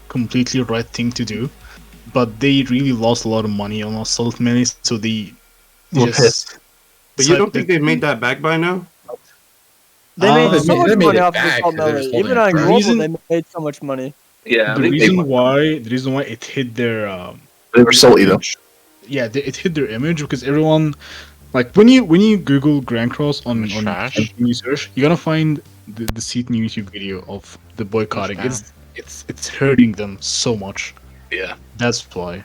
completely right thing to do. But they really lost a lot of money on Assault Melee, so they just... But you don't think they've made that back by now? They made so much money off back, Assault Melee. Even on global, they made so much money. Yeah, the reason why it hit their they were salty though. Yeah, it hit their image because everyone, like when you Google Grand Cross on you search, you're gonna find the Seaton YouTube video of the boycotting. It's hurting them so much. Yeah, that's why.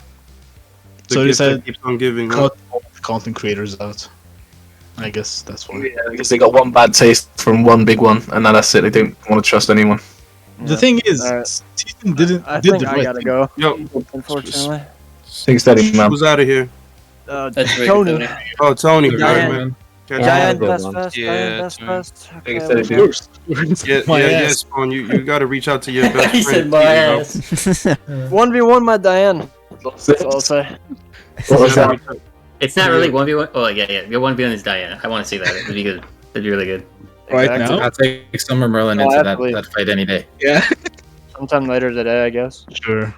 The So they gift that said keeps on giving. cut all the content creators out. I guess that's why. Yeah, I guess they got one bad taste from one big one, and now that's it. They don't want to trust anyone. The thing is, Seaton did the right gotta thing. go. Yo, unfortunately. Take steady, man. Who's out of here? That's Tony. Oh, Tony. Giant. All right, man. Giant best fest. Giant best fest. Take Okay, steady, well, dude. Yes, Spawn. You got to reach out to your best He friend. said my Tito, ass. 1v1 my Diane. That's all I'll say. What was that? It's not really 1v1. Oh, yeah. Your 1v1 is Diana. I want to see that. It'd be good. It'd be really good. Right Exactly. now? I'll take Summer Merlin Oh, into absolutely. that fight any day. Yeah. Sometime later today, I guess. Sure.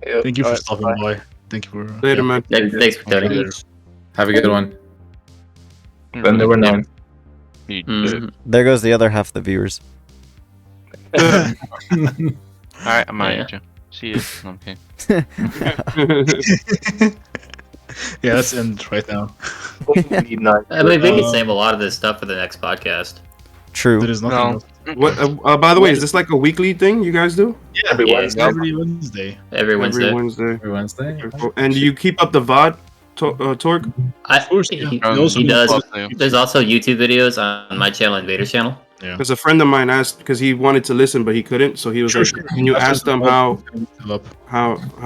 Yep. Thank you for Alright, stopping by. Thank you for Later, man. Thanks for telling me. Have a good one. Then there were none. There goes the other half of the viewers. Alright, I'm out of here. See you. Okay. Yeah, let's end right now. I mean, we can save a lot of this stuff for the next podcast. True. There is nothing else. What? By the way, is this like a weekly thing you guys do? Yeah, every Wednesday. Every Wednesday. Every Wednesday. Every Wednesday. And do you keep up the VOD, Torg? Of course, he does. There's also YouTube videos on my channel and Vader's channel. Yeah. Because a friend of mine asked, because he wanted to listen but he couldn't, so he was like, "Can you ask them how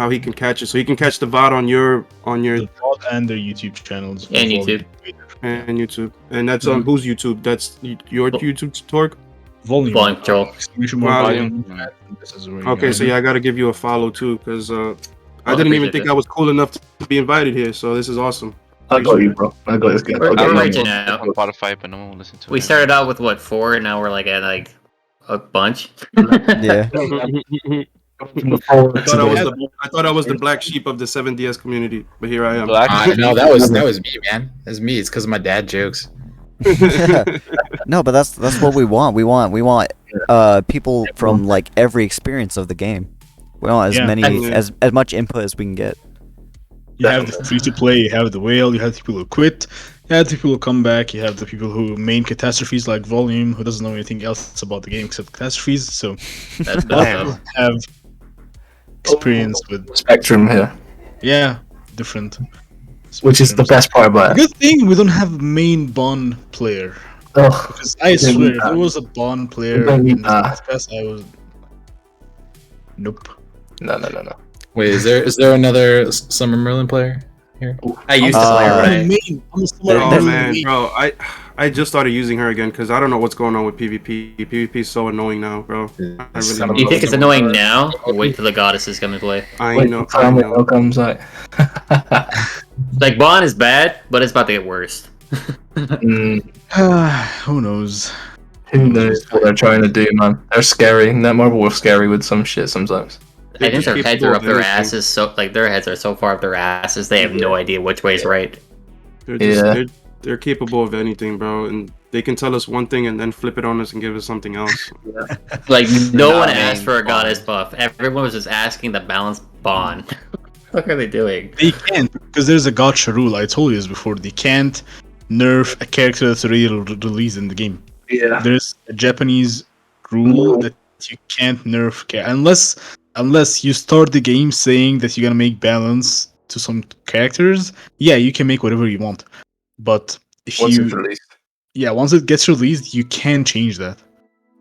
he can catch it? So he can catch the VOD on your the VOD and their YouTube channels and YouTube and that's on whose YouTube? That's your YouTube, Torg? Volume Control. Okay, so yeah, I gotta give you a follow too, because I didn't even think I was cool enough to be invited here. So this is awesome. I got you, bro. I got this game. We're reaching out. On Spotify, but no one will listen to it. We started out with what, 4, and now we're like at like a bunch. Yeah. I thought I was the black sheep of the 7DS community, but here I am. No, that was me, man. That's me. It's because of my dad jokes. No, but that's what we want. We want people from like every experience of the game. We want as much input as we can get. You have the free to play, you have the whale, you have the people who quit, you have the people who come back, you have the people who main catastrophes like Volume, who doesn't know anything else about the game except catastrophes. So have experience with spectrum here. Yeah, different. Which is the best part about it. Good thing we don't have a main Bond player. Because I swear, if there was a Bond player in this podcast, I was. Nope. No. Wait, is there another Summer Merlin player here? I used to play her, right? Oh man, bro, I just started using her again because I don't know what's going on with PvP. PvP is so annoying now, bro. You think it's annoying now? Or wait till the goddesses come and play. I know. Comes out. Like Bond is bad, but it's about to get worse. Who knows? Who knows what they're trying to do, man? They're scary. Netmarble were scary with some shit sometimes. I think their heads are up their asses, so like their heads are so far up their asses, they have no idea which way is right. They're capable of anything, bro, and they can tell us one thing and then flip it on us and give us something else. Like no one asked for a goddess buff. Everyone was just asking the balanced Bond. What are they doing? They can't, because there's a gotcha rule. I told you this before. They can't nerf a character that's already released in the game. Yeah. There's a Japanese rule that you can't nerf unless you start the game saying that you're gonna make balance to some characters. Yeah, you can make whatever you want. But if once it's released. Yeah, once it gets released, you can change that.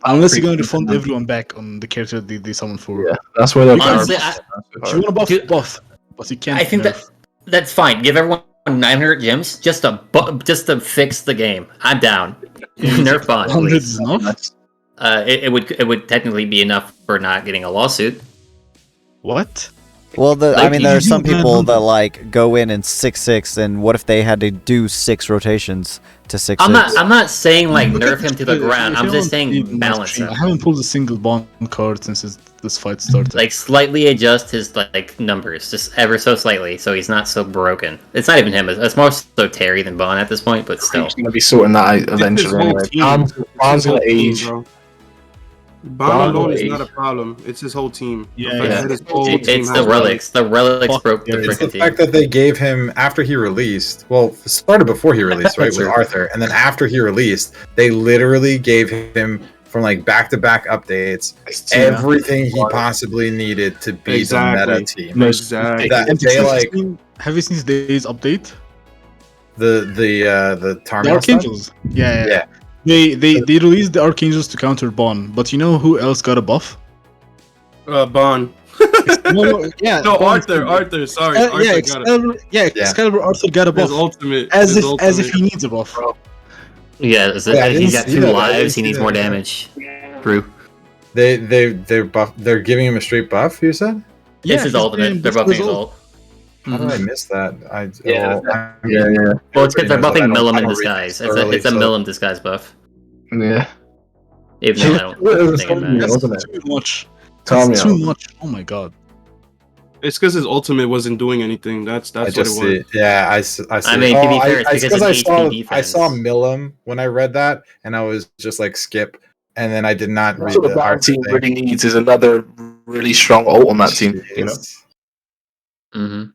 Unless you're going to refund everyone back on the character they summoned for. Yeah, that's where they're honestly, if you want to buff, but you can't. I think that's fine. Give everyone 900 gems just to fix the game. I'm down. Nerf Bond. 100 is enough. It would technically be enough for not getting a lawsuit. What? Well, I mean, there are some people that like go in and 6-6, and what if they had to do 6 rotations to 6-6? I'm not saying like nerf him to the ground. I'm just saying balance him. I haven't pulled a single Bond card since this fight started. Like slightly adjust his like numbers, just ever so slightly, so he's not so broken. It's not even him. It's more so Terry than Bond at this point, but still. He's gonna be sorting that out eventually. Anyway. Bond's gonna age. Bond alone is not a problem. It's his whole team. It's the relics. The relics broke the freaking team. It's the fact that they gave him after he released. Well, it started before he released, right, with Arthur, and then after he released, they literally gave him from like back-to-back updates everything he possibly needed to be the meta team. Exactly. Have you seen today's update? The Tarmel Archangels. Yeah. They released the Archangels to counter Bond, but you know who else got a buff? Bond. No, Arthur. Sorry. Excalibur. Arthur got a buff. His ultimate. As if he needs a buff. Yeah, he's got 2 lives. He needs more damage. True. They're giving him a straight buff. You said? Yeah, it's his ultimate. They're buffing his ult. How did I miss that? Well, it's because they're buffing Milim in disguise. It's a Milim disguise buff. Yeah. Even though I don't think it matters. Too much. Too much. Oh my god. It's because his ultimate wasn't doing anything. That's what it was. Yeah, I see. I mean, to be fair, it's because of HP I saw defense. Milim when I read that, and I was just like skip, and then I did not read That's what the the art team thing. really needs is another really strong ult on that team. You know, Mm-hmm.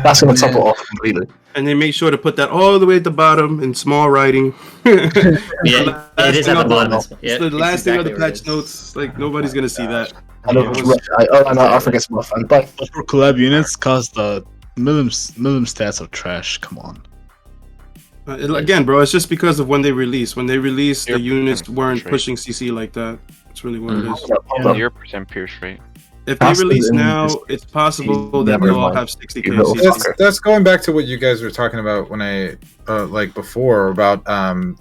that's gonna top it off completely. And they made sure to put that all the way at the bottom in small writing. Yeah, it is at the bottom. It's the last thing of the patch notes. Like nobody's gonna see that. I know. I forget some of them. But For collab units, cause the Milim stats are trash. Come on. Again, bro, it's just because of when they released. When they released, the units weren't pushing CC like that. That's really what it is. 0% pierce rate. If they release now, it's possible that they'll all have 60k CC. That's going back to what you guys were talking about when I like before about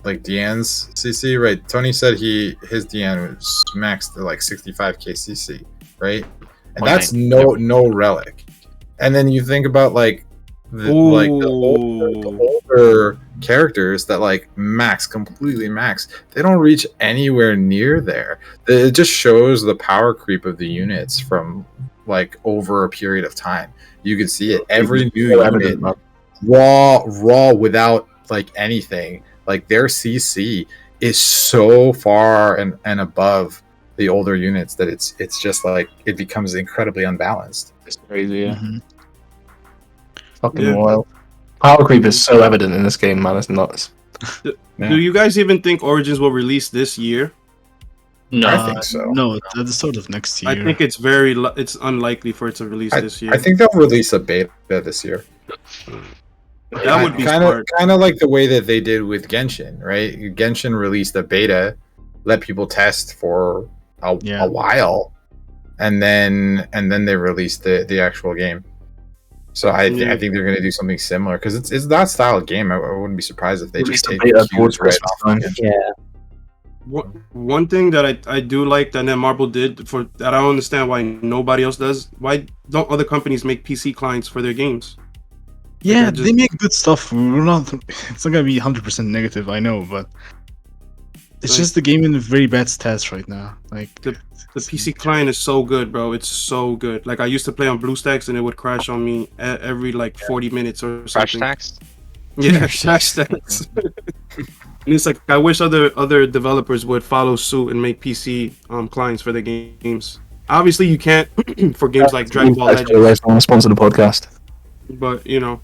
like Deanne's CC, right? Tony said his Deanne was maxed at like 65k CC, right? And that's no relic. And then you think about like the older characters that like completely max, they don't reach anywhere near there. It just shows the power creep of the units from like over a period of time. You can see it every new unit raw without like anything, like their CC is so far and above the older units that it's just like it becomes incredibly unbalanced. It's crazy. Yeah. Fucking wild. Power creep is so evident in this game, man. It's nuts. Do you guys even think Origins will release this year? No, I think so. No, at the start of next year. I think it's it's unlikely for it to release this year. I think they'll release a beta this year. That would be kind of like the way that they did with Genshin, right? Genshin released a beta, let people test for a while, and then they released the actual game. So I think they're going to do something similar because it's that style of game. I wouldn't be surprised if they just take the cues right off. One thing that I do like that Netmarble did that I don't understand why nobody else does. Why don't other companies make PC clients for their games? Yeah, they make good stuff. It's not gonna be 100% negative, I know, but it's just the game in very bad stats right now. Like the PC client is so good, bro. It's so good. Like I used to play on BlueStacks and it would crash on me every like 40 minutes or something. Crash stacks? Yeah, crash stacks. And it's like I wish other developers would follow suit and make PC clients for their games. Obviously, you can't for games like Dragon Ball Legends. I want to sponsor the podcast. But you know,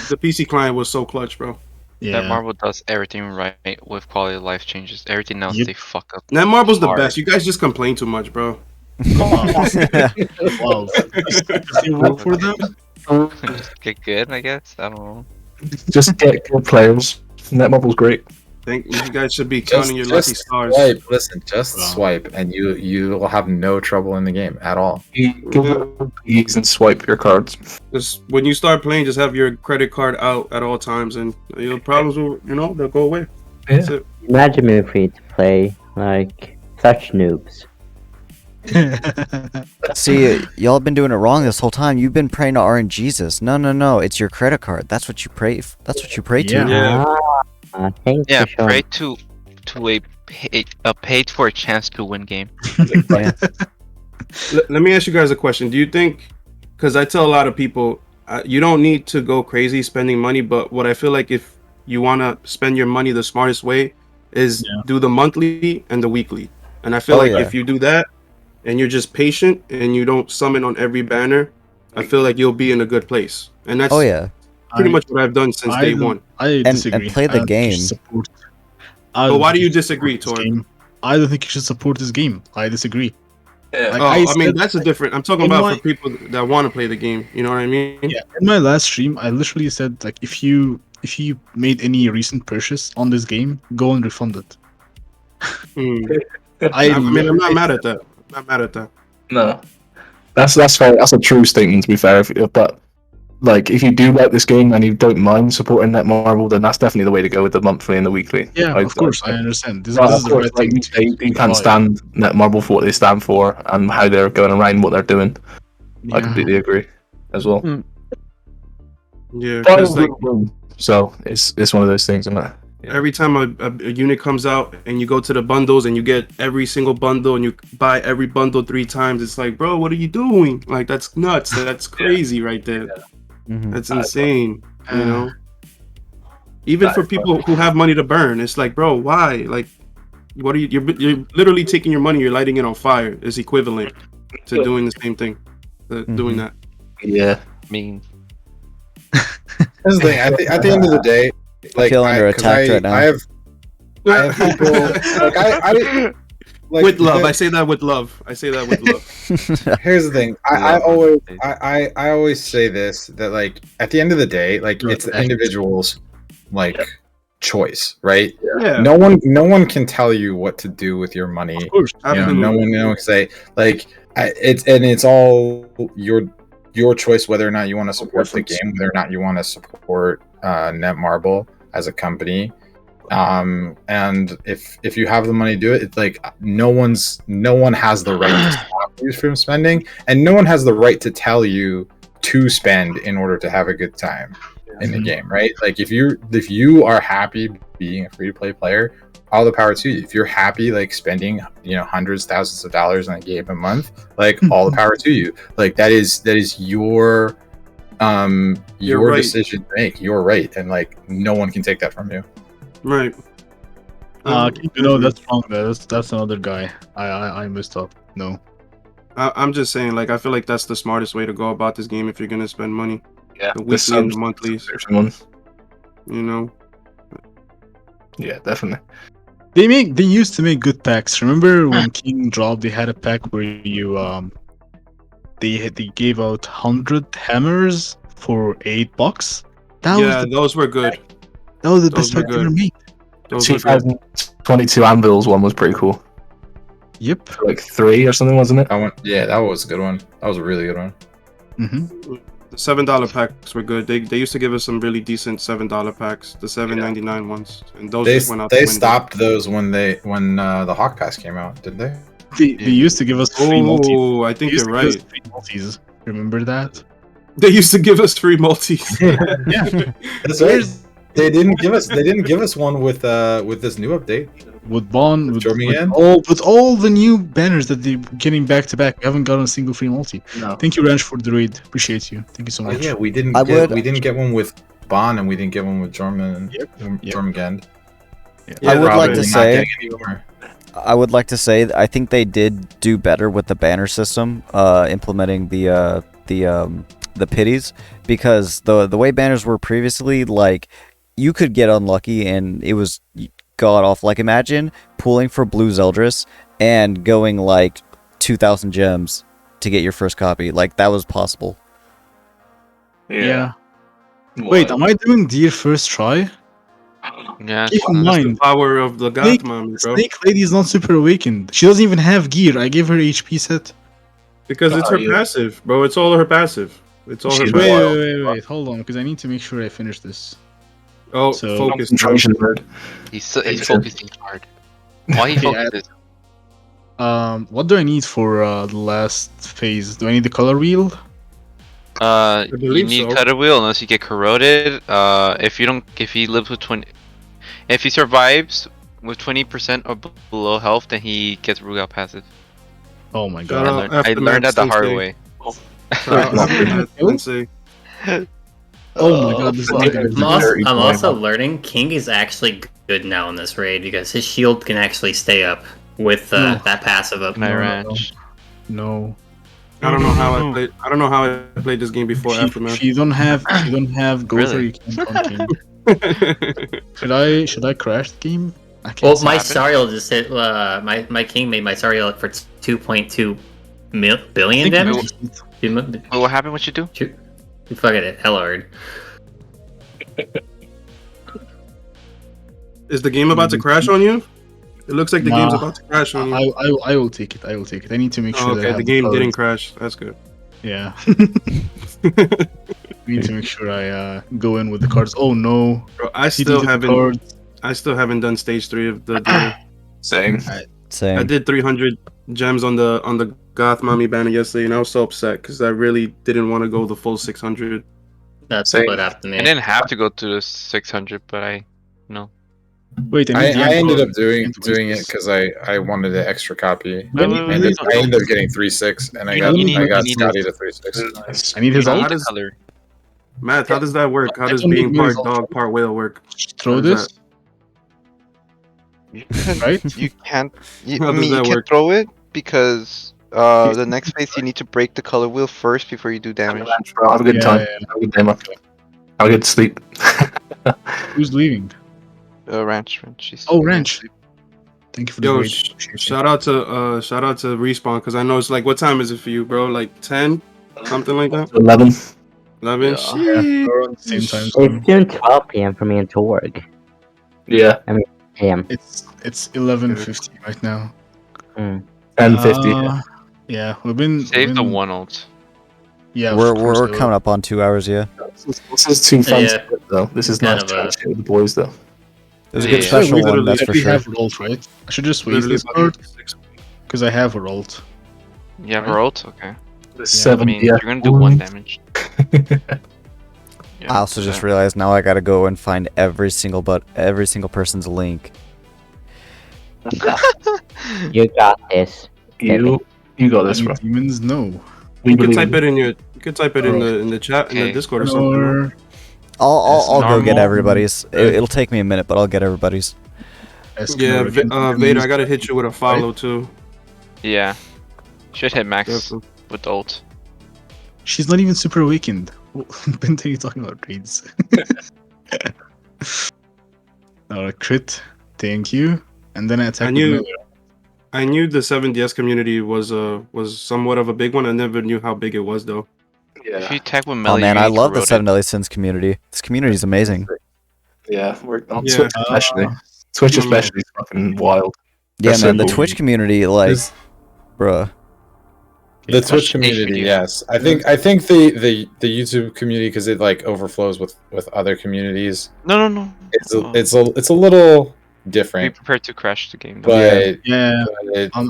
the PC client was so clutch, bro. Yeah. Netmarble does everything right with quality of life changes. Everything else they fuck up. Netmarble's the best. You guys just complain too much, bro. Wow. Does you work for them? Just get good, I guess. I don't know. Just get good players. Netmarble's great. I think you guys should be counting your lucky stars. Swipe. Listen, swipe, and you will have no trouble in the game at all. Ease and swipe your cards. Just when you start playing, just have your credit card out at all times, and your problems will, they'll go away. Yeah. That's it. Imagine me free to play like such noobs. See, y'all have been doing it wrong this whole time. You've been praying to RNGesus. No. It's your credit card. That's what you pray. That's what you pray to. Yeah, pray to a paid for a chance to win game. Let me ask you guys a question. Do you think? Because I tell a lot of people, you don't need to go crazy spending money. But what I feel like if you want to spend your money the smartest way is do the monthly and the weekly. And I feel if you do that, and you're just patient and you don't summon on every banner, I feel like you'll be in a good place. And that's pretty much what I've done since day one. I disagree. And play the game. But why do you disagree, Tor? I don't think you should support this game. I disagree. Yeah. I mean, that's a different. I'm talking about for people that want to play the game. You know what I mean? Yeah. In my last stream, I literally said like, if you made any recent purchase on this game, go and refund it. I mean, I'm not mad at that. Not mad at that. No, that's fair. That's a true statement, to be fair. But like, if you do like this game and you don't mind supporting Netmarble, then that's definitely the way to go with the monthly and the weekly. Yeah, of course, I understand. This is the right thing. You can't stand Netmarble for what they stand for and how they're going around what they're doing. I completely agree as well. Yeah, so it's one of those things, isn't it? Every time a unit comes out and you go to the bundles and you get every single bundle and you buy every bundle 3 times, it's like, bro, what are you doing? Like, that's nuts. That's crazy right there. That's insane. You know. Even for people who have money to burn, it's like, bro, why? Like, what are you? You're literally taking your money, you're lighting it on fire. Is equivalent to doing the same thing, doing that. Yeah, I mean, Here's the thing. At the end of the day, like, I feel under attack right now. I have people like I like, with love. I say that with love. I say that with love. Here's the thing. I always say this, that like at the end of the day, like it's the individual's like choice, right? Yeah. No one can tell you what to do with your money. Of course. You know, no one can say like it's all your choice whether or not you want to support the game, whether or not you want to support Netmarble as a company. And if you have the money to do it, it's like no one has the right to stop you from spending, and no one has the right to tell you to spend in order to have a good time in the game, right? Like if you are happy being a free-to-play player, all the power to you. If you're happy like spending, you know, hundreds, thousands of dollars on a game a month, like all the power to you. Like that is your right. decision to make. You're right, and like no one can take that from you. Right. That's wrong. That's another guy. I messed up. No. I'm just saying, like, I feel like that's the smartest way to go about this game if you're gonna spend money. Yeah, The weekly and the monthlies. You know. Yeah, definitely. They used to make good packs. Remember when King dropped? They had a pack where you they gave out 100 hammers for $8. Those were good. That was the Those best were pack good. ever made. Those were good. 2022 Anvils one was pretty cool. Yep. For like 3 or something, wasn't it? That was a good one. That was a really good one. The $7 packs were good. They used to give us some really decent $7 packs, the $7.99 ones, and those just went out. They the window. stopped those when the Hawk Pass came out, did they? They used to give us free multis. Oh, I think They used you're to give us right. free multis. Remember that? They used to give us free multis. Yeah. That's right. They didn't give us one with this new update. With Bond, with Drakien? all the new banners that they're getting back to back. We haven't gotten a single free multi. No. Thank you, Ranch, for the raid. Appreciate you. Thank you so Oh much. yeah, we didn't get one with Bond, and we didn't get one with Jormungand. I would like to say I think they did do better with the banner system, implementing the pities, because the way banners were previously, like, you could get unlucky and it was god awful. Like, imagine pooling for Blue Zeldris and going like 2,000 gems to get your first copy. Like, that was possible. Yeah. Wait, am I doing deer first try? Yeah. Keep in mind, the power of the Goth Mommy, bro. Snake Lady is not super awakened. She doesn't even have gear. I gave her HP set. Because it's her passive, bro. It's all her passive. It's all her passive. Wait. Hold on, because I need to make sure I finish this. Oh, so, focus. He's focusing hard. Why he focused? What do I need for the last phase? Do I need the color wheel? You need cutter wheel unless you get corroded. If he lives with 20, if he survives with 20% or below health, then he gets Rugal passive. Oh my god! I learned that the hard way. Oh my god! This I'm also learning King is actually good now in this raid because his shield can actually stay up with that passive up. No. I don't know how I played. I don't know how I played this game before Aftermath. You don't have Gopher. Really? You can't King. Should I crash the game? Well, my Sariel just hit. My King made my Sariel up for 2.2 billion damage. What happened? What you do? You fucking it, hell hard. Is the game about to crash on you? It looks like the game's about to crash on you. I will take it. I will take it. I need to make sure. Okay, the game didn't crash. That's good. Yeah. I need to make sure I go in with the cards. Oh no! Bro, I still haven't done stage 3 of the deal. Same. I did 300 gems on the Goth Mommy banner yesterday, and I was so upset because I really didn't want to go the full 600. That's what happened to me. I didn't have to go to the 600, but Wait, I ended up doing it because I wanted an extra copy. Wait, I ended up getting 3-6, and I got Scotty to 3-6. I need his ult. Color. Matt, how does that work? How does don't being need part his ult. dog, part whale work? Throw How does this. Right? You can't. How does You that can't work? throw it because the next phase you need to break the color wheel first before you do damage. Have a good Yeah, time. yeah, yeah. Have a good day, man. Have a good sleep. Who's leaving? Ranch. She's Oh, Ranch. Thank you for the Yo, raid. shout out to Respawn because I know it's like, what time is it for you, bro? Like 10, something like that. 11. 11. Yeah, we're on the same time It's zone. soon 12 p.m. for me in Torg. Yeah. I mean, a.m. It's 11:50 right now. 10:50. Yeah, we've been Save the one ult. Yeah, of we're course I will. coming up on 2 hours. Yeah, This is too fun Yeah. though. This is Kind nice of to a- shit with the boys though. it was a Yeah. good special We one. literally- That's If for we sure. have a ult, right? I should just waste Literally this card because I have a ult. You have a ult? Okay. The I 7 mean, you're gonna do 1 damage. I also just realized now I gotta go and find every single person's link. You got this. You got this, bro. Demons, no. You can type it in the chat in the Okay. Discord or something. bro. Or I'll go get normal. everybody's. It'll take me a minute, but I'll get everybody's. Yeah, Vader, I gotta hit you with a follow too. Yeah. Should hit max Careful. with ult. She's not even super awakened. Bente, you talking about raids? Crit, thank you. And then I attack. I knew the 7DS community was somewhat of a big one. I never knew how big it was though. If you tag with Oh melee, man, you I need love the corroded. 7 Deadly Sins community. This community is amazing. Yeah, we're on Yeah. Twitch especially. Twitch especially is fucking wild. Yeah, That's man, so the cool. Twitch community, like, Is- bruh. The Twitch H community, video. yes. I think the YouTube community, because it like overflows with other communities. No. It's a little Be different, prepared to crash the game. Though. but Yeah,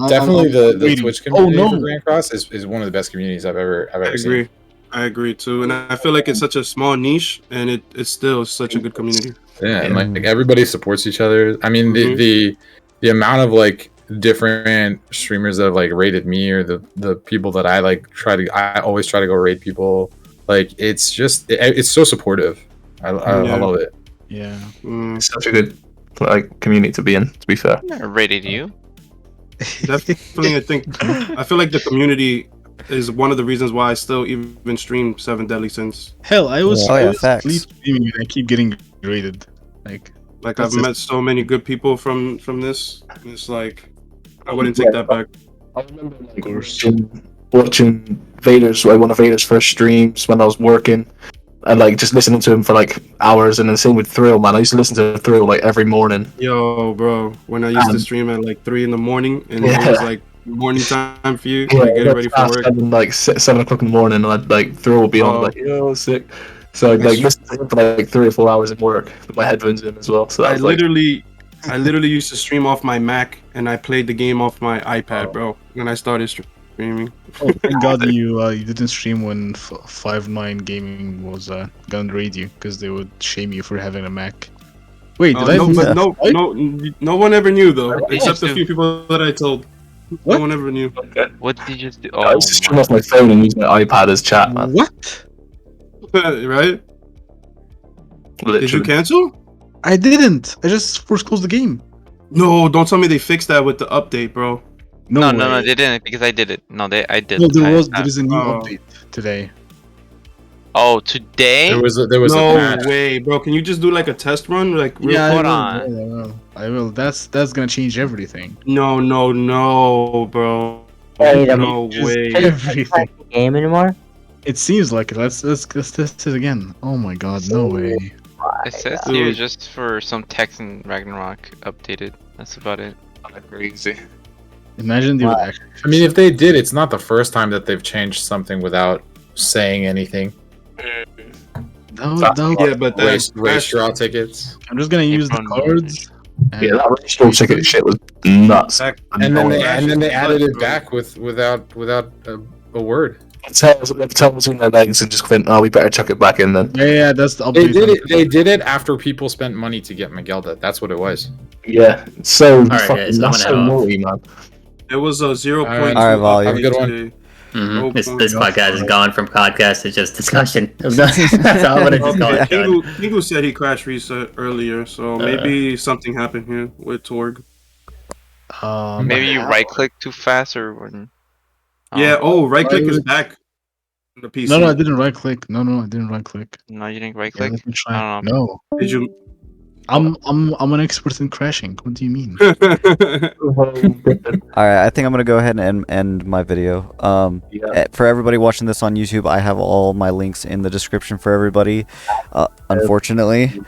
definitely the waiting. Twitch community Oh, for no. Grand Cross is one of the best communities I've ever seen. I agree too, and I feel like it's such a small niche, and it's still such a good community. Yeah, and like everybody supports each other. I mean, Mhm. the amount of like different streamers that have like rated me, or the people that I like I always try to go raid people. Like it's just it's so supportive. I love it. yeah. It's such a good like community to be in. To be fair. I rated you. Definitely, I feel like the community is one of the reasons why I still even stream 7 Deadly Sins. Hell, I was Oh, yeah, I was facts. sleep streaming and I keep getting raided. Like Like That's I've it. met so many good people from this. It's like I wouldn't take that back. I remember like, watching Vader's one of Vader's first streams when I was working, and like just listening to him for like hours, and then same with Thrill, man. I used to listen to Thrill like every morning. Yo, bro, when I used to stream at like 3 in the morning, and it was like morning time for you, like getting ready for work. And, like 7 o'clock in the morning, and I'd like Thrill would be on, like yo, sick. So I'd like listen to him for like 3 or 4 hours in work with my headphones in as well. So that I was, like, literally used to stream off my Mac, and I played the game off my iPad, bro. When I started streaming. oh, thank God you didn't stream when 5-9 Gaming was gonna raid you because they would shame you for having a Mac. Wait, did I? No, lose but that? no one ever knew though, Yeah, except a too. few people that I told. What? No one ever knew. What did you just do? I Oh, used to stream off my phone and use my iPad as chat, man. What? Right? Literally. Did you cancel? I didn't. I just force closed the game. No, don't tell me they fixed that with the update, bro. no, way. they didn't because I did it. No, I did. No, I- there is a new Oh. update today. Oh, today? There was a No patch. way, bro. Can you just do like a test run? Like, real Yeah, hold I on. will. I will. That's gonna change everything. No, bro. Wait a No minute. way. Everything. The game anymore? It seems like it. Let's test it again. Oh my God, no way. It says here just for some text in Ragnarok updated. That's about it. Crazy. Imagine they would actually. I mean, if they did, it's not the first time that they've changed something without saying anything. Yeah, but Race draw tickets. I'm just gonna use the cards. Yeah, that racial ticket shit was nuts. And then they added it back without a word. tails in their legs and just went, oh, we better chuck it back in then. Yeah, that's the They update. did it. They did it after people spent money to get Magelda. That's what it was. Yeah. So Alright, fucking guys, I'm that's gonna so head off. naughty, man. It was a 0.2. Alright, Volley. Have a good one. This podcast is gone from podcast to just discussion. That's all I'm gonna just call it. Kingu said he crashed reset earlier, so maybe something happened here with Torg. Maybe you right click too fast or. Yeah. Oh, right click is back. On the PC. No, I didn't right click. No, I didn't right click. No, you didn't right Yeah, click. let me try. I don't know. No. Did you? I'm an expert in crashing. What do you mean? Alright, I think I'm gonna go ahead and end my video. For everybody watching this on YouTube, I have all my links in the description for everybody. Unfortunately.